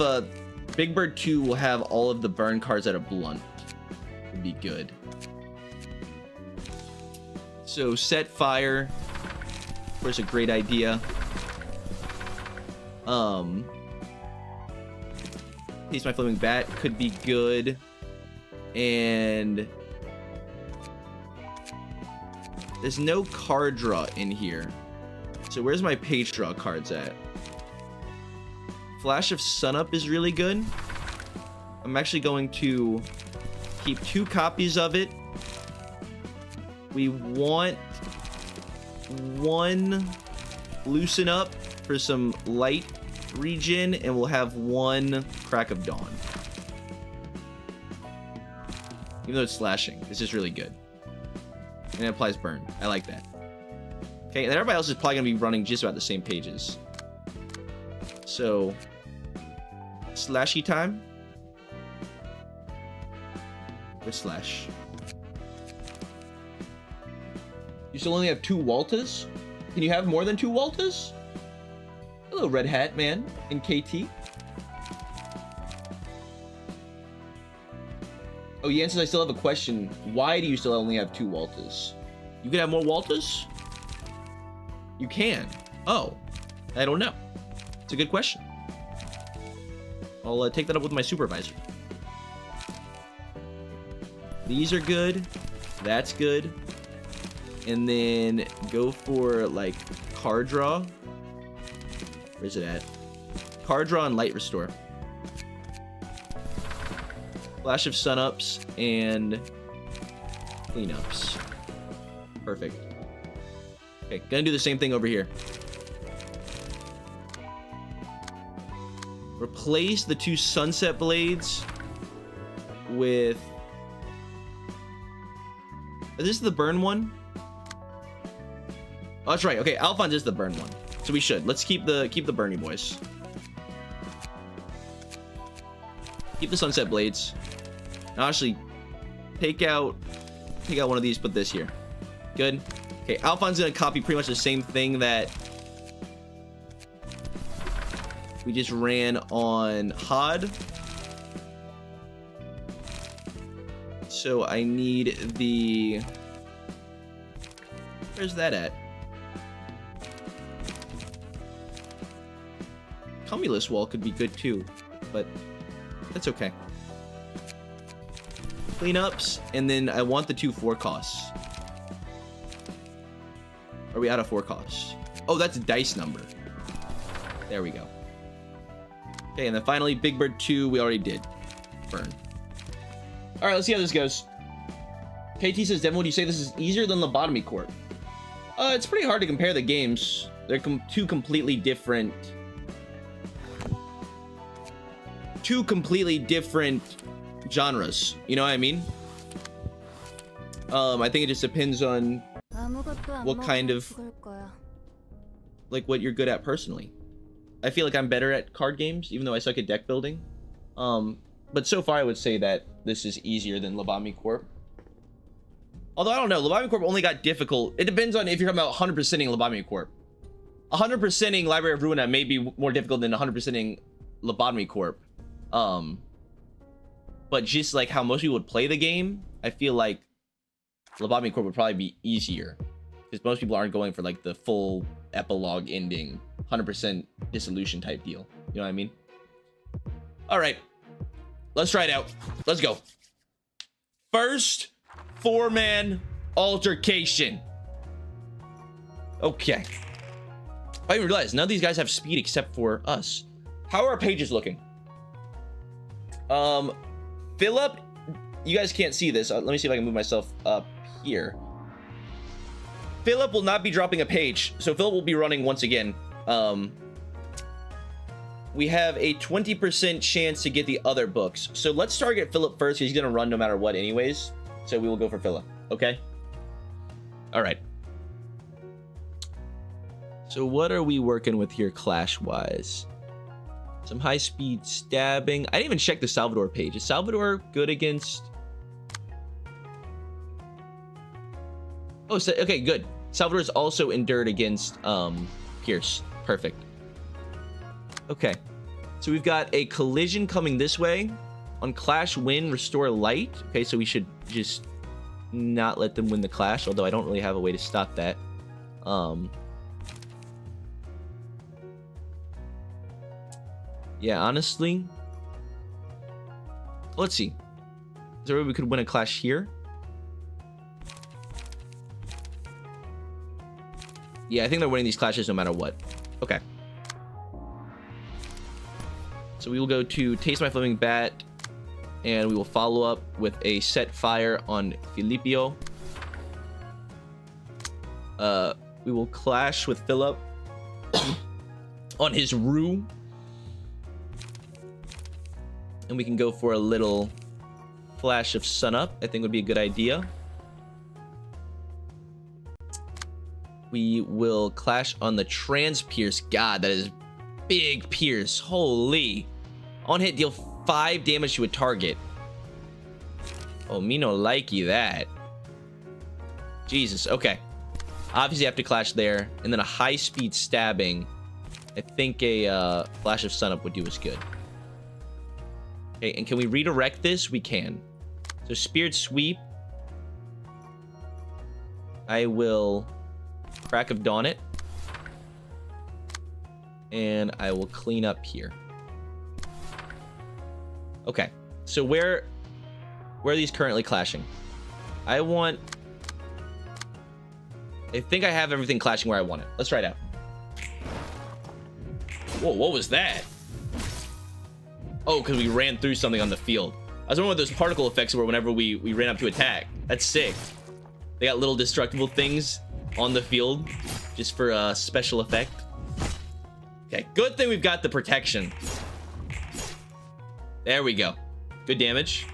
A: Big Bird 2 will have all of the burn cards that are blunt. Would be good. So set fire. Of course, a great idea. Taste My Flaming Bat could be good. And there's no card draw in here. So where's my page draw cards at? Flash of Sunup is really good. I'm actually going to keep 2 copies of it. We want 1 Loosen Up for some light regen, and we'll have 1 Crack of Dawn. Even though it's slashing, it's just really good. And it applies burn. I like that. Okay, and then everybody else is probably gonna be running just about the same pages. So, slashy time. With slash. You still only have 2 Waltas? Can you have more than 2 Waltas? Hello, Red Hat Man in KT. Oh, Yansis, I still have a question. Why do you still only have 2 Waltas? You can have more Waltas? You can. Oh, I don't know. It's a good question. I'll take that up with my supervisor. These are good. That's good. And then go for, like, card draw. Where's it at? Card draw and light restore. Flash of sunups and cleanups. Perfect. Okay, gonna do the same thing over here. Replace the 2 sunset blades with... Is this the burn one? Oh, that's right. Okay, Alphonse is the burn one. So we should. Let's keep the Bernie boys. Keep the sunset blades. Now actually take out one of these, put this here. Good. Okay, Alphonse is gonna copy pretty much the same thing that we just ran on Hod. So I need the... Where's that at? Cumulus wall could be good too, but that's okay. Cleanups, and then I want the 2 4 costs. Are we out of 4 costs? Oh, that's a dice number. There we go. Okay, and then finally, Big Bird 2, we already did. Burn. All right, let's see how this goes. KT says, Devin, would you say this is easier than Lobotomy Corp? It's pretty hard to compare the games. They're 2 completely different genres. You know what I mean? I think it just depends on what kind of, like, what you're good at personally. I feel like I'm better at card games, even though I suck at deck building. But so far I would say that this is easier than Lobotomy Corp. Although I don't know, Lobotomy Corp only got difficult. It depends on if you're talking about 100%ing Lobotomy Corp. 100%ing Library of Ruina may be more difficult than 100%ing Lobotomy Corp. But just like how most people would play the game, I feel like Lobotomy Corp would probably be easier. Because most people aren't going for like the full epilogue ending, 100% dissolution type deal. You know what I mean? All right. Let's try it out. Let's go. First 4-man altercation. Okay. I didn't realize none of these guys have speed except for us. How are our pages looking? Philip, you guys can't see this. Let me see if I can move myself up here. Philip will not be dropping a page, so Philip will be running once again. We have a 20% chance to get the other books. So let's target Philip first. He's gonna run no matter what anyways. So we will go for Philip, okay? All right. So what are we working with here clash-wise? Some high-speed stabbing. I didn't even check the Salvador page. Is Salvador good against... Oh, so, okay, good. Salvador is also endured against Pierce. Perfect. Okay. So we've got a collision coming this way. On clash win, restore light. Okay, so we should just not let them win the clash, although I don't really have a way to stop that. Yeah, honestly. Let's see. Is there a way we could win a clash here? Yeah, I think they're winning these clashes no matter what. Okay. So we will go to Taste My Flaming Bat, and we will follow up with a Set Fire on Filipio. We will clash with Philip on his Rue. And we can go for a little Flash of Sunup. I think would be a good idea. We will clash on the Trans Pierce. God, that is big Pierce. Holy. On hit, deal 5 damage to a target. Oh, me no likey that. Jesus, okay. Obviously, I have to clash there. And then a high-speed stabbing. I think a Flash of Sunup would do us good. Okay, and can we redirect this? We can. So, Spirit Sweep. I will Crack of Dawn it. And I will clean up here. Okay, so where are these currently clashing? I think I have everything clashing where I want it. Let's try it out. Whoa, what was that? Oh, because we ran through something on the field. I was wondering what those particle effects were whenever we ran up to attack. That's sick. They got little destructible things on the field just for a special effect. Okay, good thing we've got the protection. There we go. Good damage.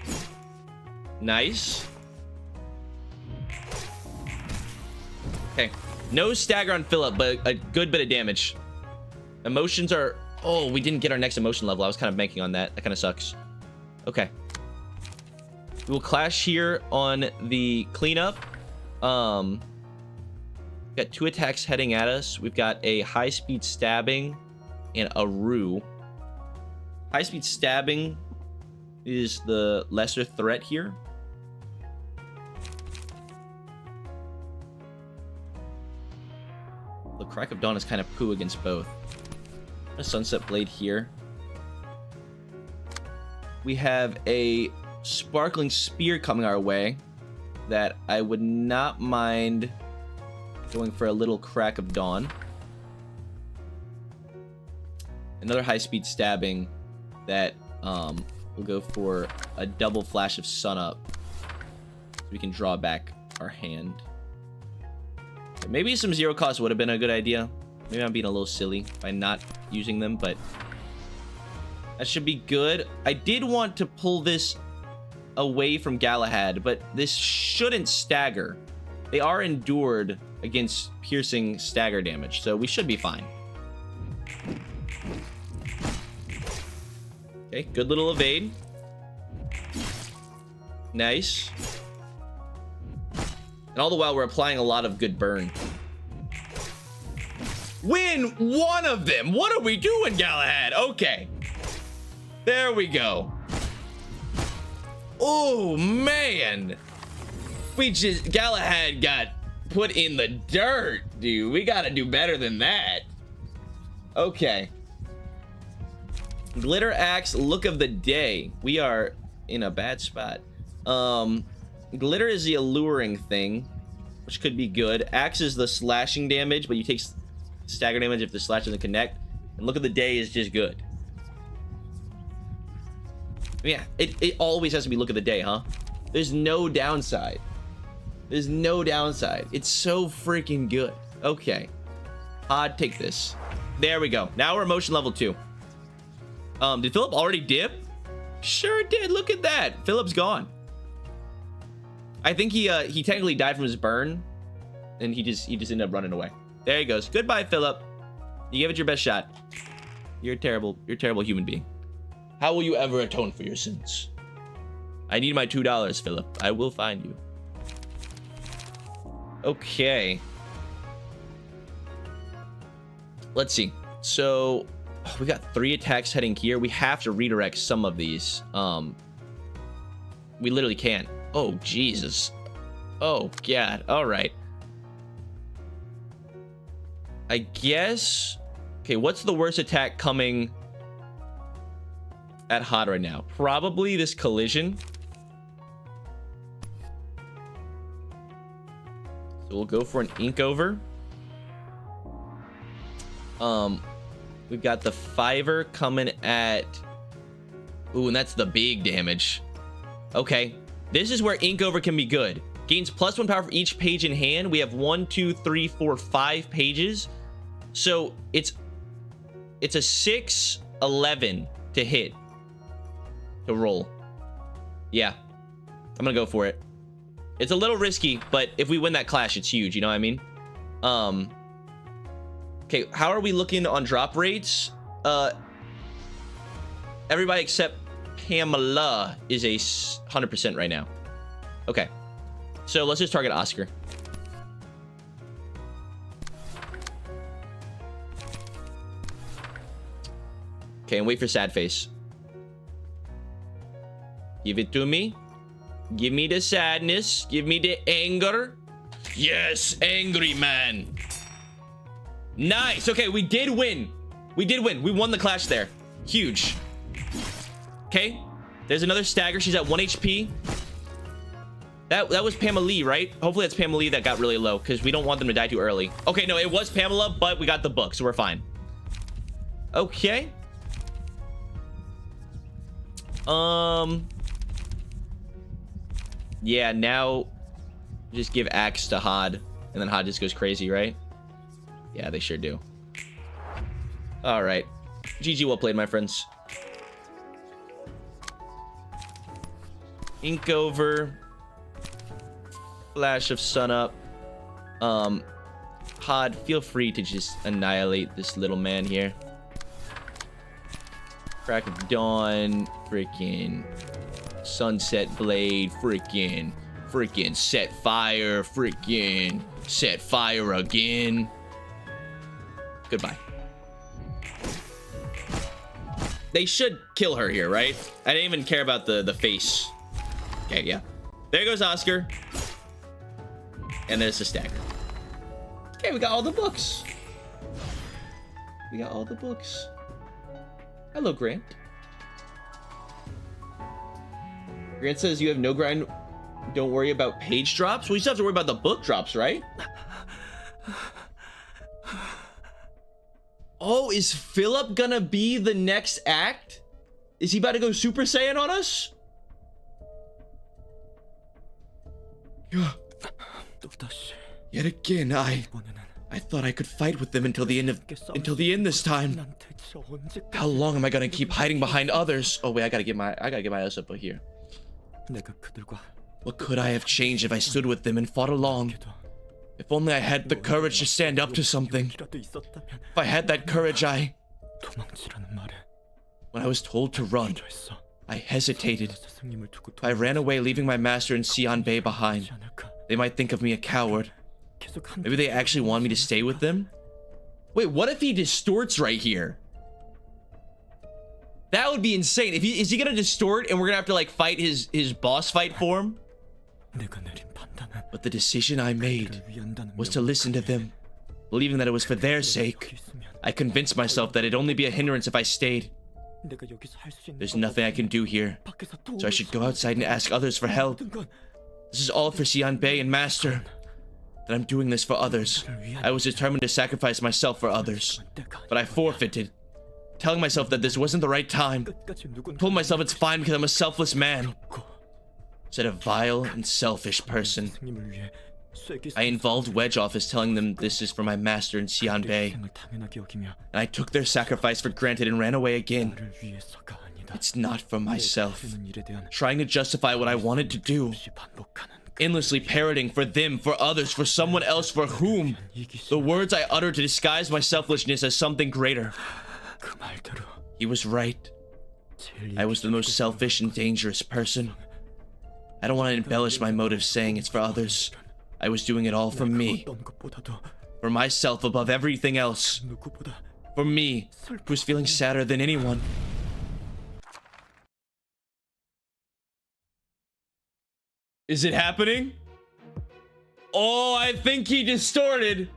A: Nice. Okay, no stagger on Philip, but a good bit of damage. Emotions are... Oh, we didn't get our next emotion level. I was kind of banking on that. That kind of sucks. Okay. We will clash here on the cleanup. Got 2 attacks heading at us. We've got a high-speed stabbing and a rue. High-speed stabbing is the lesser threat here. The Crack of Dawn is kind of poo against both. A Sunset Blade here. We have a Sparkling Spear coming our way that I would not mind going for a little Crack of Dawn. Another high-speed stabbing that we'll go for a double Flash of Sunup so we can draw back our hand. Maybe some zero cost would have been a good idea. Maybe I'm being a little silly by not using them, but that should be good. I did want to pull this away from Galahad, but this shouldn't stagger. They are endured against piercing stagger damage, so we should be fine. Okay, good little evade. Nice. And all the while, we're applying a lot of good burn. Win one of them! What are we doing, Galahad? Okay. There we go. Oh, man. Galahad got put in the dirt, dude. We gotta do better than that. Okay. Glitter Axe, look of the day. We are in a bad spot. Glitter is the alluring thing, which could be good. Axe is the slashing damage, but you take stagger damage if the slash doesn't connect. And look of the day is just good. Yeah, it always has to be look of the day, huh? There's no downside. There's no downside. It's so freaking good. Okay. I'd take this. There we go. Now we're emotion level 2. Did Philip already dip? Sure did. Look at that. Philip's gone. I think he technically died from his burn, and he just ended up running away. There he goes. Goodbye, Philip. You gave it your best shot. You're a terrible human being. How will you ever atone for your sins? I need my $2, Philip. I will find you. Okay. Let's see. So we got 3 attacks heading here. We have to redirect some of these. We literally can't. Oh, Jesus. Oh, God. All right. I guess... Okay, what's the worst attack coming at Hot right now? Probably this collision. So we'll go for an ink over. We've got the 5er coming at... Ooh, and that's the big damage. Okay. This is where ink over can be good. Gains +1 power for each page in hand. We have 1, 2, 3, 4, 5 pages. So it's a 6-11 to hit. To roll. Yeah. I'm gonna go for it. It's a little risky, but if we win that clash, it's huge. You know what I mean? Okay, how are we looking on drop rates? Everybody except Pamela is a 100% right now. Okay. So let's just target Oscar. Okay, and wait for sad face. Give it to me. Give me the sadness. Give me the anger. Yes, angry man. Nice. Okay, we did win. We did win. We won the clash there. Huge. Okay. There's another stagger. She's at 1 HP. That was Pamela, right? Hopefully that's Pamela that got really low because we don't want them to die too early. Okay, no, it was Pamela, but we got the book, so we're fine. Okay. Yeah, now just give axe to Hod, and then Hod just goes crazy, right? Yeah, they sure do. All right. GG, well played, my friends. Ink over. Flash of sun up. Hod, feel free to just annihilate this little man here. Crack of dawn. Freaking sunset blade. Freaking set fire. Freaking set fire again. Goodbye. They should kill her here, right? I didn't even care about the face. Okay, yeah. There goes Oscar. And there's a stagger. Okay, we got all the books. We got all the books. Hello, Grant. Grant says you have no grind. Don't worry about page drops. Well, you still have to worry about the book drops, right? Oh, is Philip gonna be the next act? Is he about to go Super Saiyan on us? Yet again, I thought I could fight with them until the end this time. How long am I gonna keep hiding behind others? Oh wait, I gotta get my ass up here. What could I have changed if I stood with them and fought along? If only I had the courage to stand up to something. If I had that courage, when I was told to run, I hesitated. I ran away, leaving my master and Xian Bei behind. They might think of me a coward. Maybe they actually want me to stay with them? Wait, what if he distorts right here? That would be insane. Is he gonna distort and we're gonna have to like fight his boss fight for him? But the decision I made was to listen to them, believing that it was for their sake. I convinced myself that it'd only be a hindrance if I stayed. There's nothing I can do here, so I should go outside and ask others for help. This is all for Xian Bei and Master. That I'm doing this for others. I was determined to sacrifice myself for others, but I forfeited, telling myself that this wasn't the right time. Told myself it's fine because I'm a selfless man. Said a vile and selfish person. I involved Wedge Office, telling them this is for my master and Xian Bei. And I took their sacrifice for granted and ran away again. It's not for myself. Trying to justify what I wanted to do. Endlessly parroting for them, for others, for someone else, for whom? The words I uttered to disguise my selfishness as something greater. He was right. I was the most selfish and dangerous person. I don't want to embellish my motives saying it's for others. I was doing it all for me. For myself above everything else. For me, who was feeling sadder than anyone. Is it happening? Oh, I think he distorted.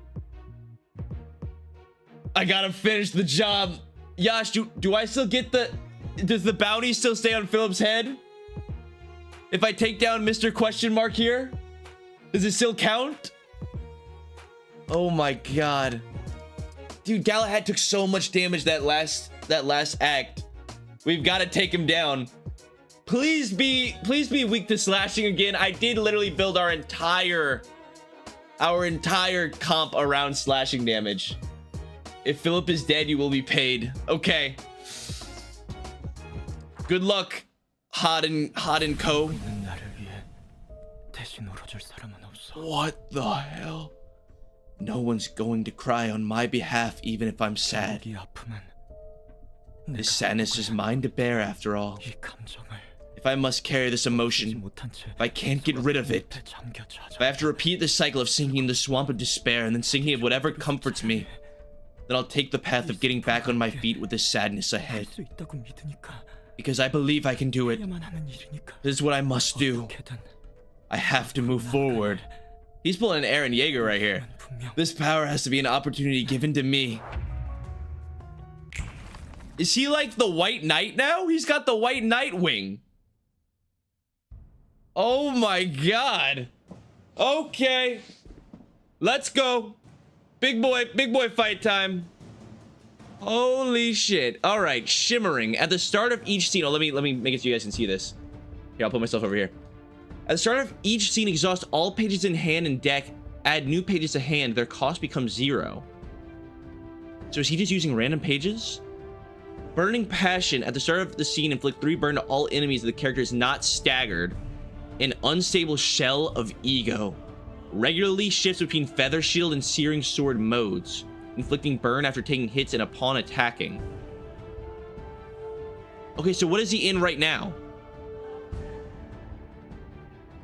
A: I gotta finish the job. Yash, do I still get does the bounty still stay on Philip's head? If I take down Mr. Question Mark here, does it still count? Oh my god. Dude, Galahad took so much damage that last act. We've got to take him down. Please be weak to slashing again. I did literally build our entire comp around slashing damage. If Philip is dead, you will be paid. Okay. Good luck, Hod and Co. What the hell? No one's going to cry on my behalf, even if I'm sad. This sadness is mine to bear, after all. If I must carry this emotion, if I can't get rid of it, if I have to repeat the cycle of sinking in the swamp of despair and then sinking of whatever comforts me, then I'll take the path of getting back on my feet with this sadness ahead. Because I believe I can do it. This is what I must do. I have to move forward. He's pulling an Eren Yeager right here. This power has to be an opportunity given to me. Is he like the White Knight now? He's got the White Knight wing. Oh my god. Okay. Let's go. Big boy fight time. Holy shit. All right, shimmering. At the start of each scene, oh, let me make it so you guys can see this. Here, I'll put myself over here. At the start of each scene, exhaust all pages in hand and deck. Add new pages to hand. Their cost becomes 0. So is he just using random pages? Burning Passion. At the start of the scene, inflict 3 burn to all enemies if the character is not staggered. An unstable shell of ego. Regularly shifts between Feather Shield and Searing Sword modes, inflicting burn after taking hits and upon attacking. Okay, so what is he in right now?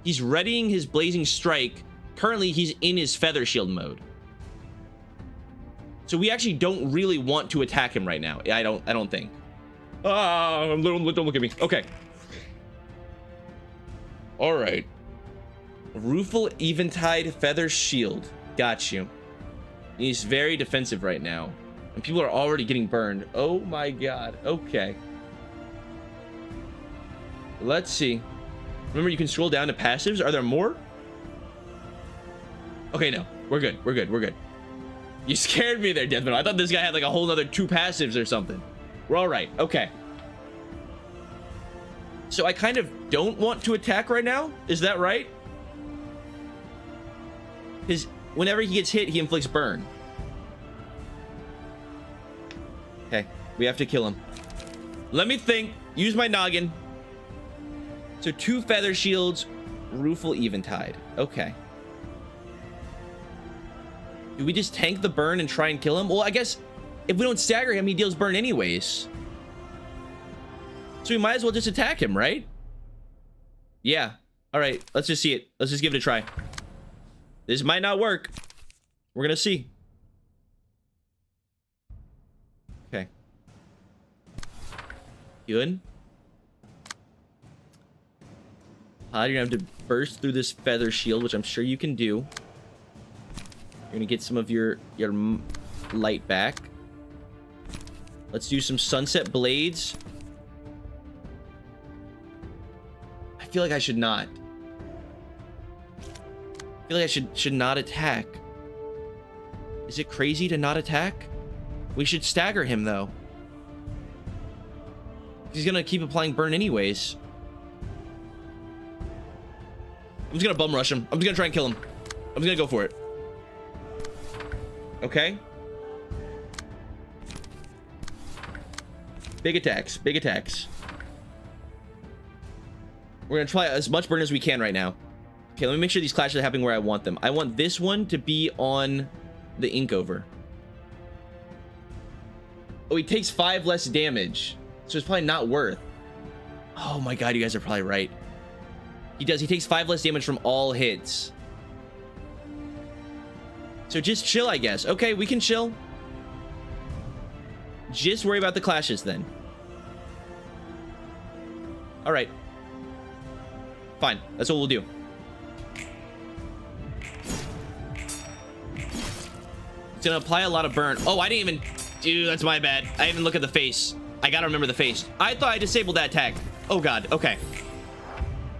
A: He's readying his Blazing Strike. Currently, he's in his Feather Shield mode. So we actually don't really want to attack him right now. I don't think. Don't look at me. Okay. All right. Rueful Eventide Feather Shield. Got you. He's very defensive right now. And people are already getting burned. Oh my god. Okay. Let's see. Remember, you can scroll down to passives. Are there more? Okay, no. We're good. We're good. We're good. You scared me there, Deathman. I thought this guy had like a whole nother 2 passives or something. We're all right. Okay. So I kind of don't want to attack right now. Is that right? Because whenever he gets hit, he inflicts burn. Okay. We have to kill him. Let me think. Use my noggin. So 2 Feather Shields. Rueful Eventide. Okay. Do we just tank the burn and try and kill him? Well, I guess if we don't stagger him, he deals burn anyways. So we might as well just attack him, right? Yeah. All right. Let's just see it. Let's just give it a try. This might not work. We're going to see. Okay. Good. You're going to have to burst through this Feather Shield, which I'm sure you can do. You're gonna get some of your light back. Let's do some Sunset Blades. I feel like I should not. I feel like I should not attack. Is it crazy to not attack? We should stagger him though. He's gonna keep applying burn anyways. I'm just gonna bum rush him. I'm just gonna try and kill him. I'm just gonna go for it. Okay. Big attacks. Big attacks. We're gonna try as much burn as we can right now. Okay, let me make sure these clashes are happening where I want them. I want this one to be on the Inkover. Oh, he takes 5 less damage. So it's probably not worth. Oh my god, you guys are probably right. He does. He takes 5 less damage from all hits. So just chill, I guess. Okay, we can chill. Just worry about the clashes then. All right. Fine. That's what we'll do. It's gonna apply a lot of burn. Oh, I didn't even... Dude, that's my bad. I didn't even look at the face. I gotta remember the face. I thought I disabled that attack. Oh god, okay.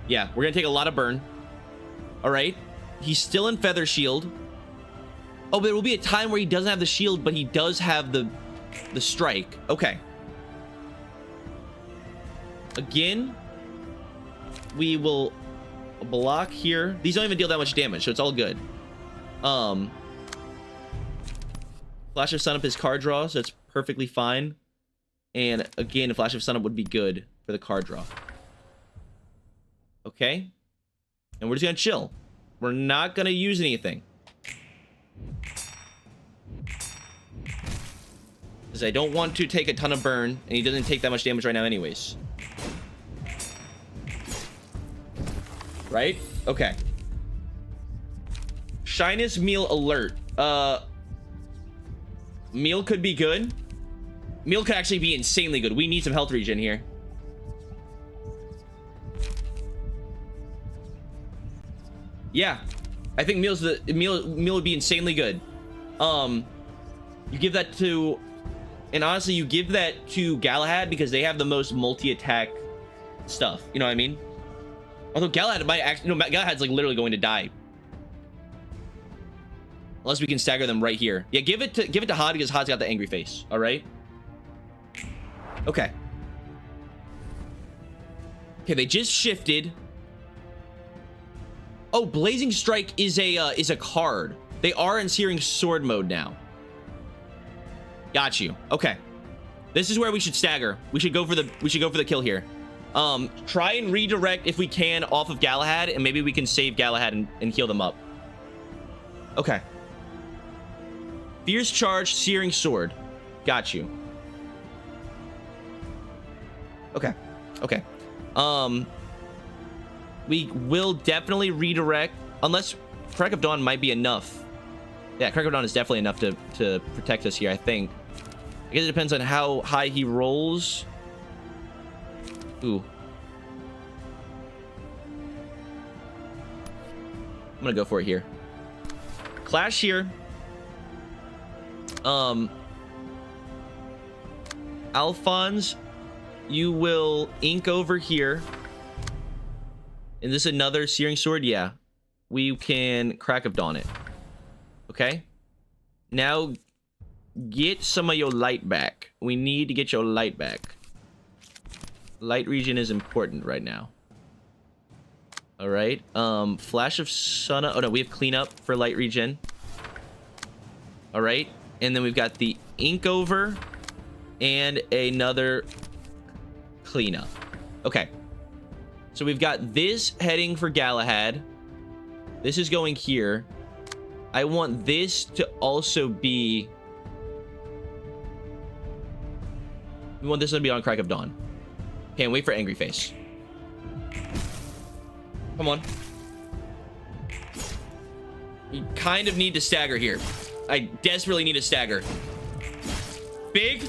A: Yeah, we're gonna take a lot of burn. All right. He's still in Feather Shield. Oh, but there will be a time where he doesn't have the shield, but he does have the strike. Okay. Again, we will block here. These don't even deal that much damage, so it's all good. Flash of Sun Up is card draw, so it's perfectly fine. And again, a Flash of Sun Up would be good for the card draw. Okay. And we're just gonna chill. We're not gonna use anything. Because I don't want to take a ton of burn, and he doesn't take that much damage right now anyways. Right? Okay. Shyness Meal Alert. Meal could be good. Meal could actually be insanely good. We need some health regen here. Yeah. I think Meal would be insanely good. You give that to... And honestly, you give that to Galahad because they have the most multi-attack stuff. You know what I mean? Although Galahad might actually... No, Galahad's like literally going to die. Unless we can stagger them right here. Yeah, give it to Hod because Hod's got the angry face. All right? Okay. Okay, they just shifted. Oh, Blazing Strike is a card. They are in Searing Sword mode now. Got you. Okay. This is where we should stagger. We should go for the kill here. Try and redirect if we can off of Galahad, and maybe we can save Galahad and heal them up. Okay. Fierce Charge, Searing Sword. Got you. Okay. Okay. We will definitely redirect, unless Crack of Dawn might be enough. Yeah, Crack of Dawn is definitely enough to protect us here, I think. I guess it depends on how high he rolls. Ooh. I'm gonna go for it here. Clash here. Alphonse, you will ink over here. And this is another Searing Sword? Yeah. We can Crack of Dawn it. Okay. Now, get some of your light back. We need to get your light back. Light region is important right now. Alright. Flash of Sun. Oh no, we have cleanup for light region. Alright. And then we've got the ink over and another cleanup. Okay. So we've got this heading for Galahad. This is going here. I want this to also be... We want this to be on Crack of Dawn. Can't wait for Angry Face. Come on. You kind of need to stagger here. I desperately need to stagger. Big.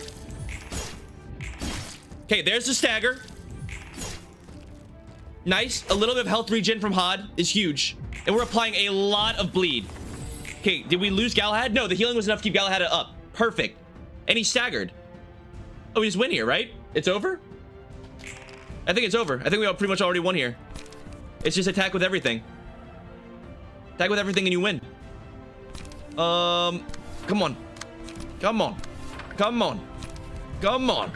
A: Okay, there's the stagger. Nice. A little bit of health regen from Hod is huge. And we're applying a lot of bleed. Okay, did we lose Galahad? No, the healing was enough to keep Galahad up. Perfect. And he staggered. Oh, we just win here, right? It's over? I think it's over. I think we all pretty much already won here. It's just attack with everything. Attack with everything and you win. Come on. Come on. Come on. Come on.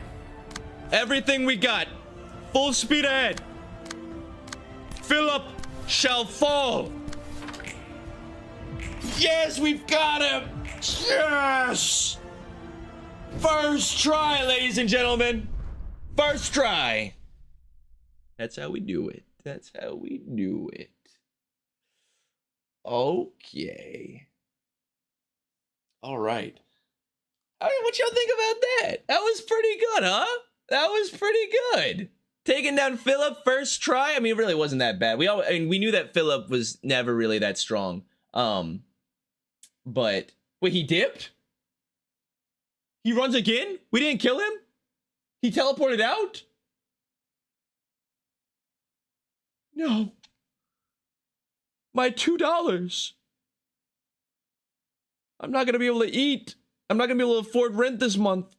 A: Everything we got. Full speed ahead. Philip shall fall. Yes, we've got him. Yes. First try, ladies and gentlemen. First try. That's how we do it. That's how we do it. Okay. All right. I mean, what y'all think about that? That was pretty good, huh? That was pretty good. Taking down Philip first try. I mean, it really wasn't that bad. We knew that Philip was never really that strong. But wait, he dipped? He runs again? We didn't kill him? He teleported out? No. My $2. I'm not gonna be able to eat. I'm not gonna be able to afford rent this month.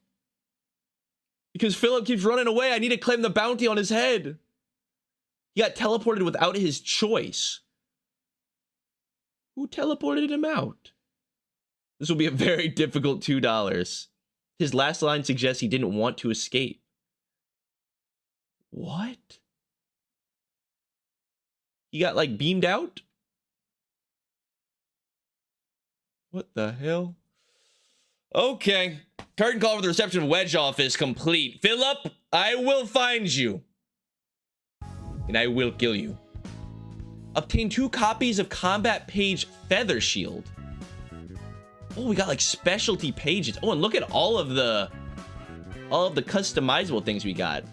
A: Because Philip keeps running away. I need to claim the bounty on his head. He got teleported without his choice. Who teleported him out? This will be a very difficult $2. His last line suggests he didn't want to escape. What? He got, like, beamed out? What the hell? Okay. Curtain call for the reception of Wedge office complete. Philip, I will find you. And I will kill you. Obtain 2 copies of Combat Page Feather Shield. Oh, we got like specialty pages. Oh, and look at all of the customizable things we got.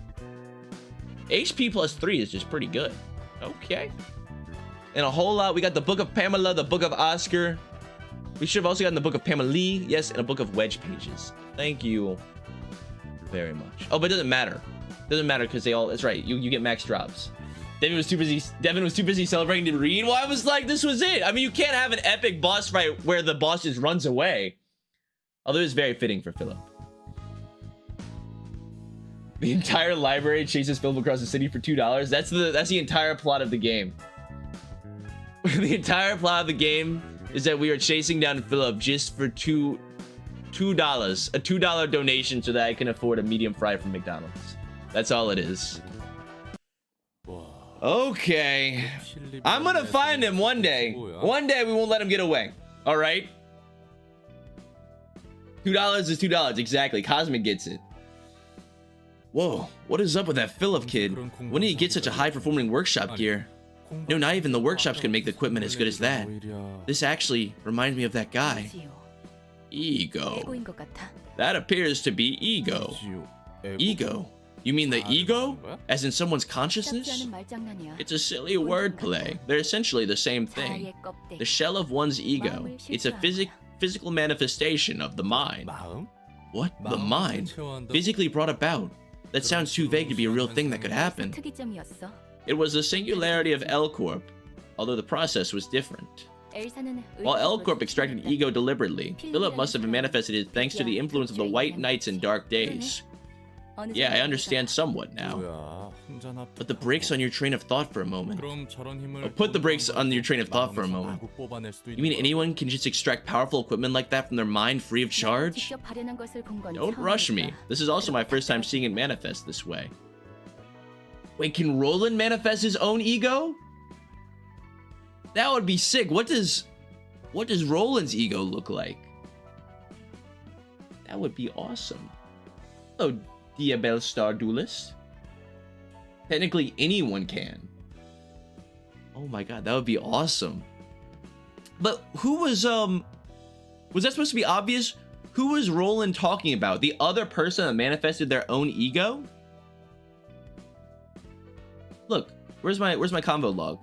A: HP +3 is just pretty good. Okay. And a whole lot. We got the Book of Pamela, the Book of Oscar. We should have also gotten the Book of Pamela Lee. Yes, and a Book of Wedge pages. Thank you very much. Oh, but it doesn't matter. It doesn't matter because they all, that's right. You get max drops. Devin was too busy celebrating to read. Well, I was like, this was it. I mean, you can't have an epic boss fight where the boss just runs away. Although it's very fitting for Philip. The entire library chases Philip across the city for $2. That's the entire plot of the game. The entire plot of the game is that we are chasing down Philip just for $2. $2. A $2 donation so that I can afford a medium fry from McDonald's. That's all it is. Okay. I'm gonna find him one day. One day we won't let him get away. All right? $2 is $2. Exactly. Cosmic gets it. Whoa. What is up with that Philip kid? When did he get such a high-performing workshop gear? No, not even the workshops can make the equipment as good as that. This actually reminds me of that guy. Ego. That appears to be ego. Ego? You mean the ego? As in someone's consciousness? It's a silly wordplay. They're essentially the same thing. The shell of one's ego. It's a physical manifestation of the mind. What? The mind? Physically brought about? That sounds too vague to be a real thing that could happen. It was the singularity of L Corp, although the process was different. While L Corp extracted ego deliberately, Philip must have manifested it thanks to the influence of the white nights and dark days. Yeah, I understand somewhat now. Put the brakes on your train of thought for a moment. Put the brakes on your train of thought for a moment. You mean anyone can just extract powerful equipment like that from their mind free of charge? Don't rush me. This is also my first time seeing it manifest this way. Wait, can Roland manifest his own ego? That would be sick. What does Roland's ego look like? That would be awesome. Oh, Diabel Star Duelist. Technically, anyone can. Oh my god, that would be awesome. But who was that supposed to be obvious? Who was Roland talking about? The other person that manifested their own ego? Look, where's my convo log?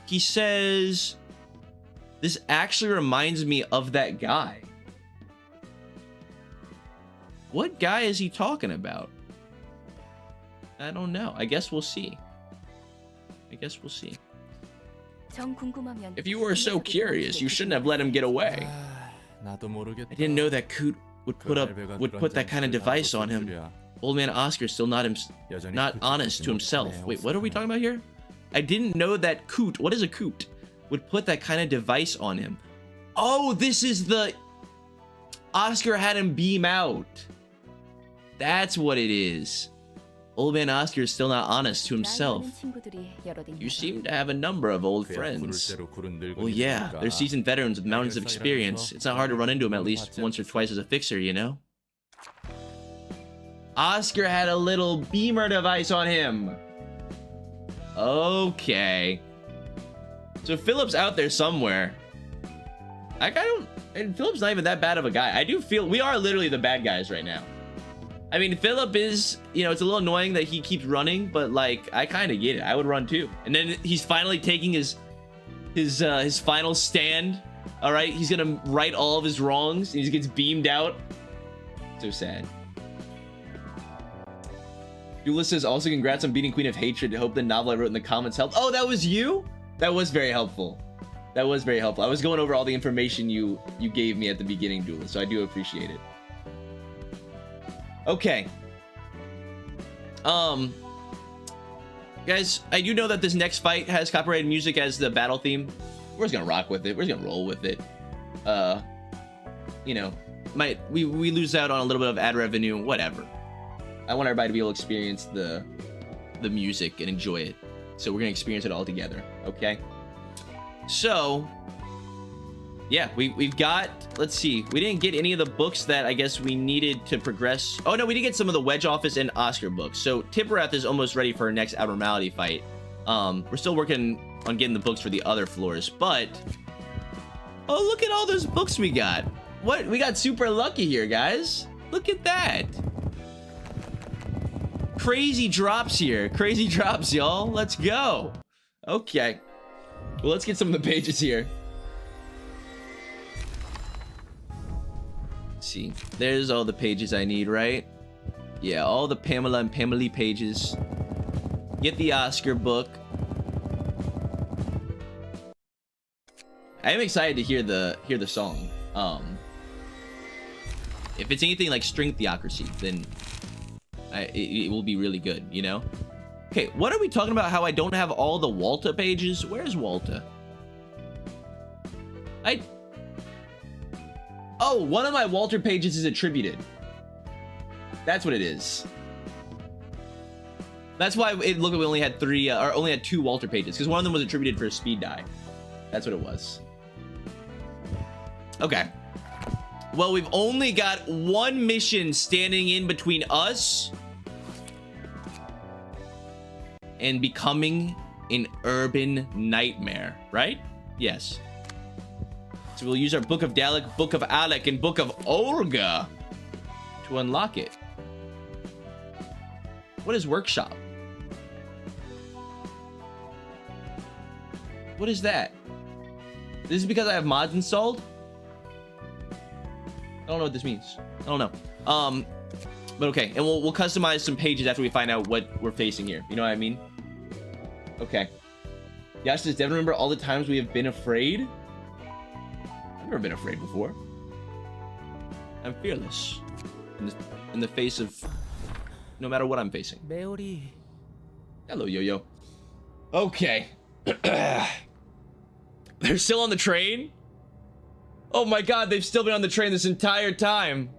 A: He says, this actually reminds me of that guy. What guy is he talking about? I don't know. I guess we'll see. If you were so curious, you shouldn't have let him get away. I didn't know that Coot would put that kind of device on him. Old man Oscar's still not honest to himself. Wait, what are we talking about here? I didn't know that Coot, what is a Coot, would put that kind of device on him. Oh, this is the... Oscar had him beam out. That's what it is. Old man Oscar is still not honest to himself. You seem to have a number of old friends. Well, yeah, they're seasoned veterans with mountains of experience. It's not hard to run into them at least once or twice as a fixer, you know? Oscar had a little beamer device on him. Okay. So Philip's out there somewhere. And Philip's not even that bad of a guy. I do feel we are literally the bad guys right now. I mean, Philip is, you know, it's a little annoying that he keeps running, but like, I kind of get it. I would run too. And then he's finally taking his final stand. All right, he's gonna right all of his wrongs. And he just gets beamed out. So sad. Duelist says also congrats on beating Queen of Hatred. I hope the novel I wrote in the comments helped. Oh, that was you? That was very helpful. That was very helpful. I was going over all the information you gave me at the beginning, Duelist, so I do appreciate it. Okay. Guys, I do know that this next fight has copyrighted music as the battle theme. We're just gonna rock with it. We're just gonna roll with it. You know, we lose out on a little bit of ad revenue, whatever. I want everybody to be able to experience the music and enjoy it. So we're gonna experience it all together, okay? So, yeah, we've got, let's see, we didn't get any of the books that I guess we needed to progress. Oh no, we did get some of the Wedge Office and Oscar books. So Tipperath is almost ready for our next abnormality fight. We're still working on getting the books for the other floors, but oh, look at all those books we got. What, we got super lucky here, guys. Look at that. Crazy drops here. Crazy drops, y'all. Let's go. Okay. Well, let's get some of the pages here. Let's see. There's all the pages I need, right? Yeah, all the Pamela and Pamela pages. Get the Oscar book. I am excited to hear the song. If it's anything like String Theocracy, then it will be really good, you know? Okay, what are we talking about? How I don't have all the Walta pages? Where's Walta? Oh, one of my Walter pages is attributed. That's what it is. That's why it looked like we only had three, or only had 2 Walter pages, because one of them was attributed for a speed die. That's what it was. Okay. Well, we've only got 1 mission standing in between us and becoming an urban nightmare, right? Yes. So we'll use our Book of Dalek, Book of Alec, and Book of Olga to unlock it. What is workshop? What is that? This is because I have mods installed? I don't know what this means. I don't know. But okay, and we'll customize some pages after we find out what we're facing here. You know what I mean? Okay. Yash does Devin remember all the times we have been afraid? I've never been afraid before. I'm fearless in the face of no matter what I'm facing. Hello, Yo-Yo. Okay. They're still on the train? Oh my god, they've still been on the train this entire time.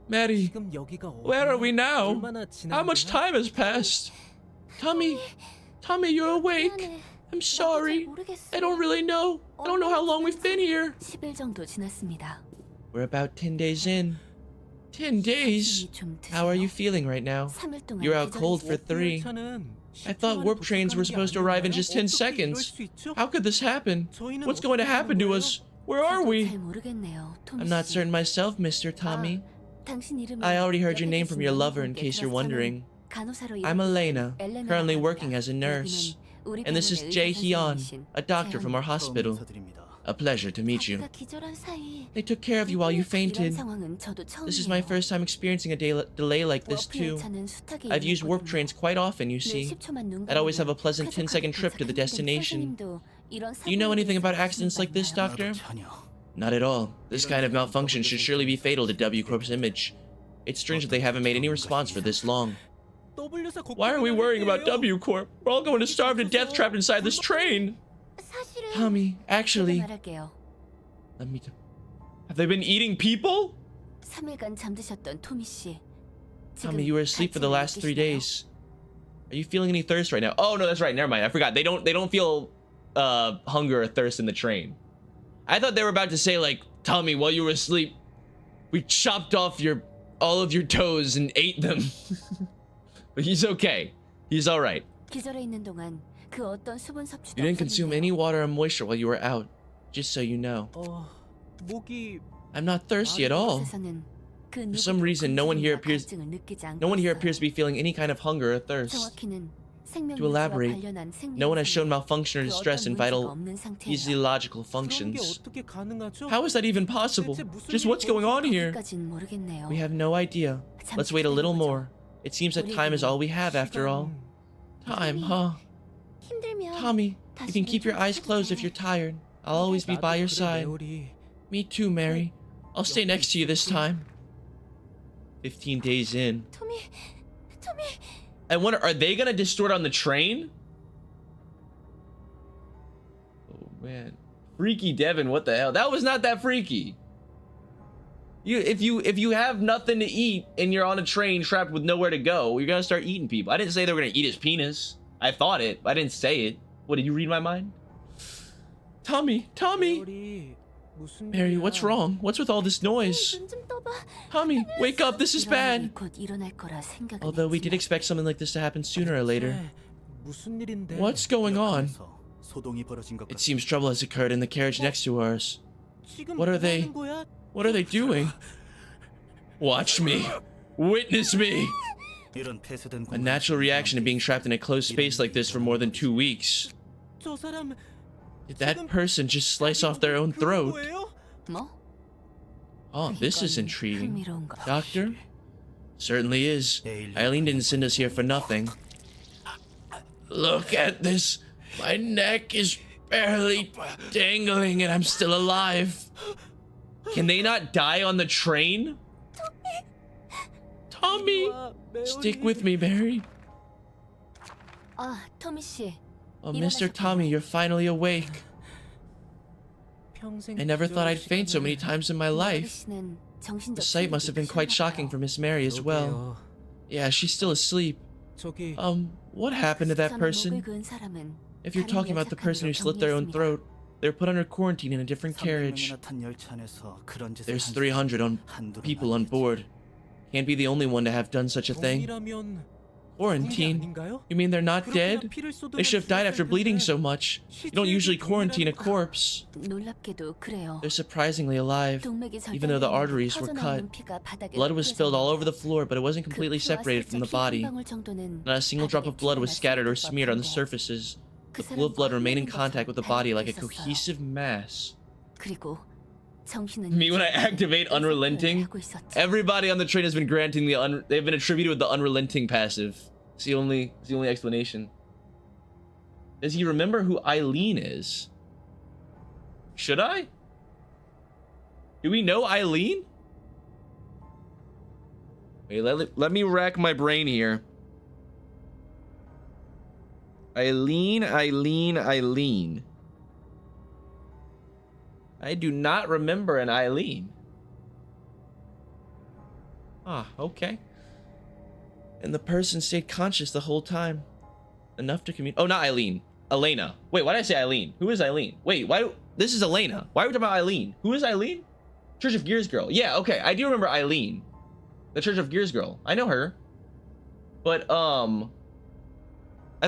A: Maddie, where are we now? How much time has passed? Tommy, you're awake. I'm sorry. I don't really know. I don't know how long we've been here. We're about 10 days in. 10 days? How are you feeling right now? You're out cold for 3. I thought warp trains were supposed to arrive in just 10 seconds. How could this happen? What's going to happen to us? Where are we? I'm not certain myself, Mr. Tommy. I already heard your name from your lover in case you're wondering. I'm Elena, currently working as a nurse. And this is Jae Hyun, a doctor from our hospital. A pleasure to meet you. They took care of you while you fainted. This is my first time experiencing a delay like this too. I've used warp trains quite often, you see. I'd always have a pleasant 10-second trip to the destination. Do you know anything about accidents like this, Doctor? Not at all. This kind of malfunction should surely be fatal to W Corp's image. It's strange that they haven't made any response for this long. Why are we worrying about W Corp? We're all going to starve to death trapped inside this train. Tommy, actually... Have they been eating people? Tommy, you were asleep for the last 3 days. Are you feeling any thirst right now? Oh, no, that's right. Never mind. I forgot. They don't feel hunger or thirst in the train. I thought they were about to say, like, Tommy, while you were asleep, we chopped off all of your toes and ate them. But he's okay. He's all right. You didn't consume any water or moisture while you were out, just so you know. I'm not thirsty at all. For some reason, no one here appears to be feeling any kind of hunger or thirst. To elaborate, no one has shown malfunction or distress in vital physiological functions. How is that even possible? Just what's going on here? We have no idea. Let's wait a little more. It seems that time is all we have after all. Time, huh? Tommy, you can keep your eyes closed if you're tired. I'll always be by your side. Me too, Mary. I'll stay next to you this time. 15 days in. Tommy. I wonder, are they gonna distort on the train? Oh man. Freaky Devin, what the hell? That was not that freaky. If you have nothing to eat and you're on a train trapped with nowhere to go, you're gonna start eating people. I didn't say they were gonna eat his penis. I thought it, but I didn't say it. What, did you read my mind? Tommy! Mary, what's wrong? What's with all this noise? Tommy, wake up, this is bad! Although we did expect something like this to happen sooner or later. What's going on? It seems trouble has occurred in the carriage next to ours. What are they doing? Watch me. Witness me. A natural reaction to being trapped in a closed space like this for more than 2 weeks. Did that person just slice off their own throat? Oh, this is intriguing. Doctor? Certainly is. Eileen didn't send us here for nothing. Look at this. My neck is barely dangling and I'm still alive. Can they not die on the train? Tommy! Stick with me, Mary. Oh, Mr. Tommy, you're finally awake.
B: 평생
A: I never thought I'd faint so many
B: 시간을
A: times in my
C: 마르
A: life.
C: 씨는 정신적
A: The sight must have been quite shocking for Miss Mary as well. Yeah, she's still asleep.
B: 저기
A: What happened to that
C: 목을
A: person?
C: 그은 사람은
A: If you're
C: 다른
A: talking about the person who slit their own
C: 격리했습니다.
A: throat, they were put under quarantine in a different carriage.
D: 300명이나 탄 열차 안에서 그런 짓을
A: There's
D: 한
A: 300
D: 한둘은
A: people on
D: 아니겠지.
A: board. Can't be the only one to have done such a thing.
B: 동이라면
A: Quarantine?
B: 아닌가요?
A: You mean they're not
B: 그렇게나
A: dead?
B: 피를 쏟으면
A: They should have died after bleeding so much. You don't usually
B: 시체에게
A: quarantine a
B: 동이라는
A: corpse.
C: 놀랍게도 그래요.
A: They're surprisingly alive.
C: 동맥이
A: even though the
C: 절단되면
A: arteries were cut.
C: 퍼져나오는 피가 바닥에
A: Blood was spilled all over the
C: 흘러서
A: floor, but it wasn't
C: 그
A: completely
C: 피와
A: separated from the
C: 살짝
A: body.
C: 피 한 방울 정도는
A: Not a single drop of
C: 바닥에
A: blood was
C: 피가
A: scattered or
C: 났을
A: smeared on the
C: 법한데
A: surfaces.
C: 그
A: The pool of blood
C: 사람과
A: remained in
C: 흘리는
A: contact with the body like a
C: 것처럼
A: cohesive mass.
C: 그리고 정신은
A: Me when I activate unrelenting,
C: 하고 있었죠.
A: everybody on the train has been granting they've been attributed with the unrelenting passive. It's the only explanation. Does he remember who Eileen is? Should I? Do we know Eileen? Wait, let me rack my brain here. Eileen. I do not remember an Eileen. Ah, okay. And the person stayed conscious the whole time. Enough to communicate. Oh, not Eileen. Elena. Wait, why did I say Eileen? Who is Eileen? Wait, this is Elena. Why are we talking about Eileen? Who is Eileen? Church of Gears girl. Yeah, okay. I do remember Eileen. The Church of Gears girl. I know her. But, I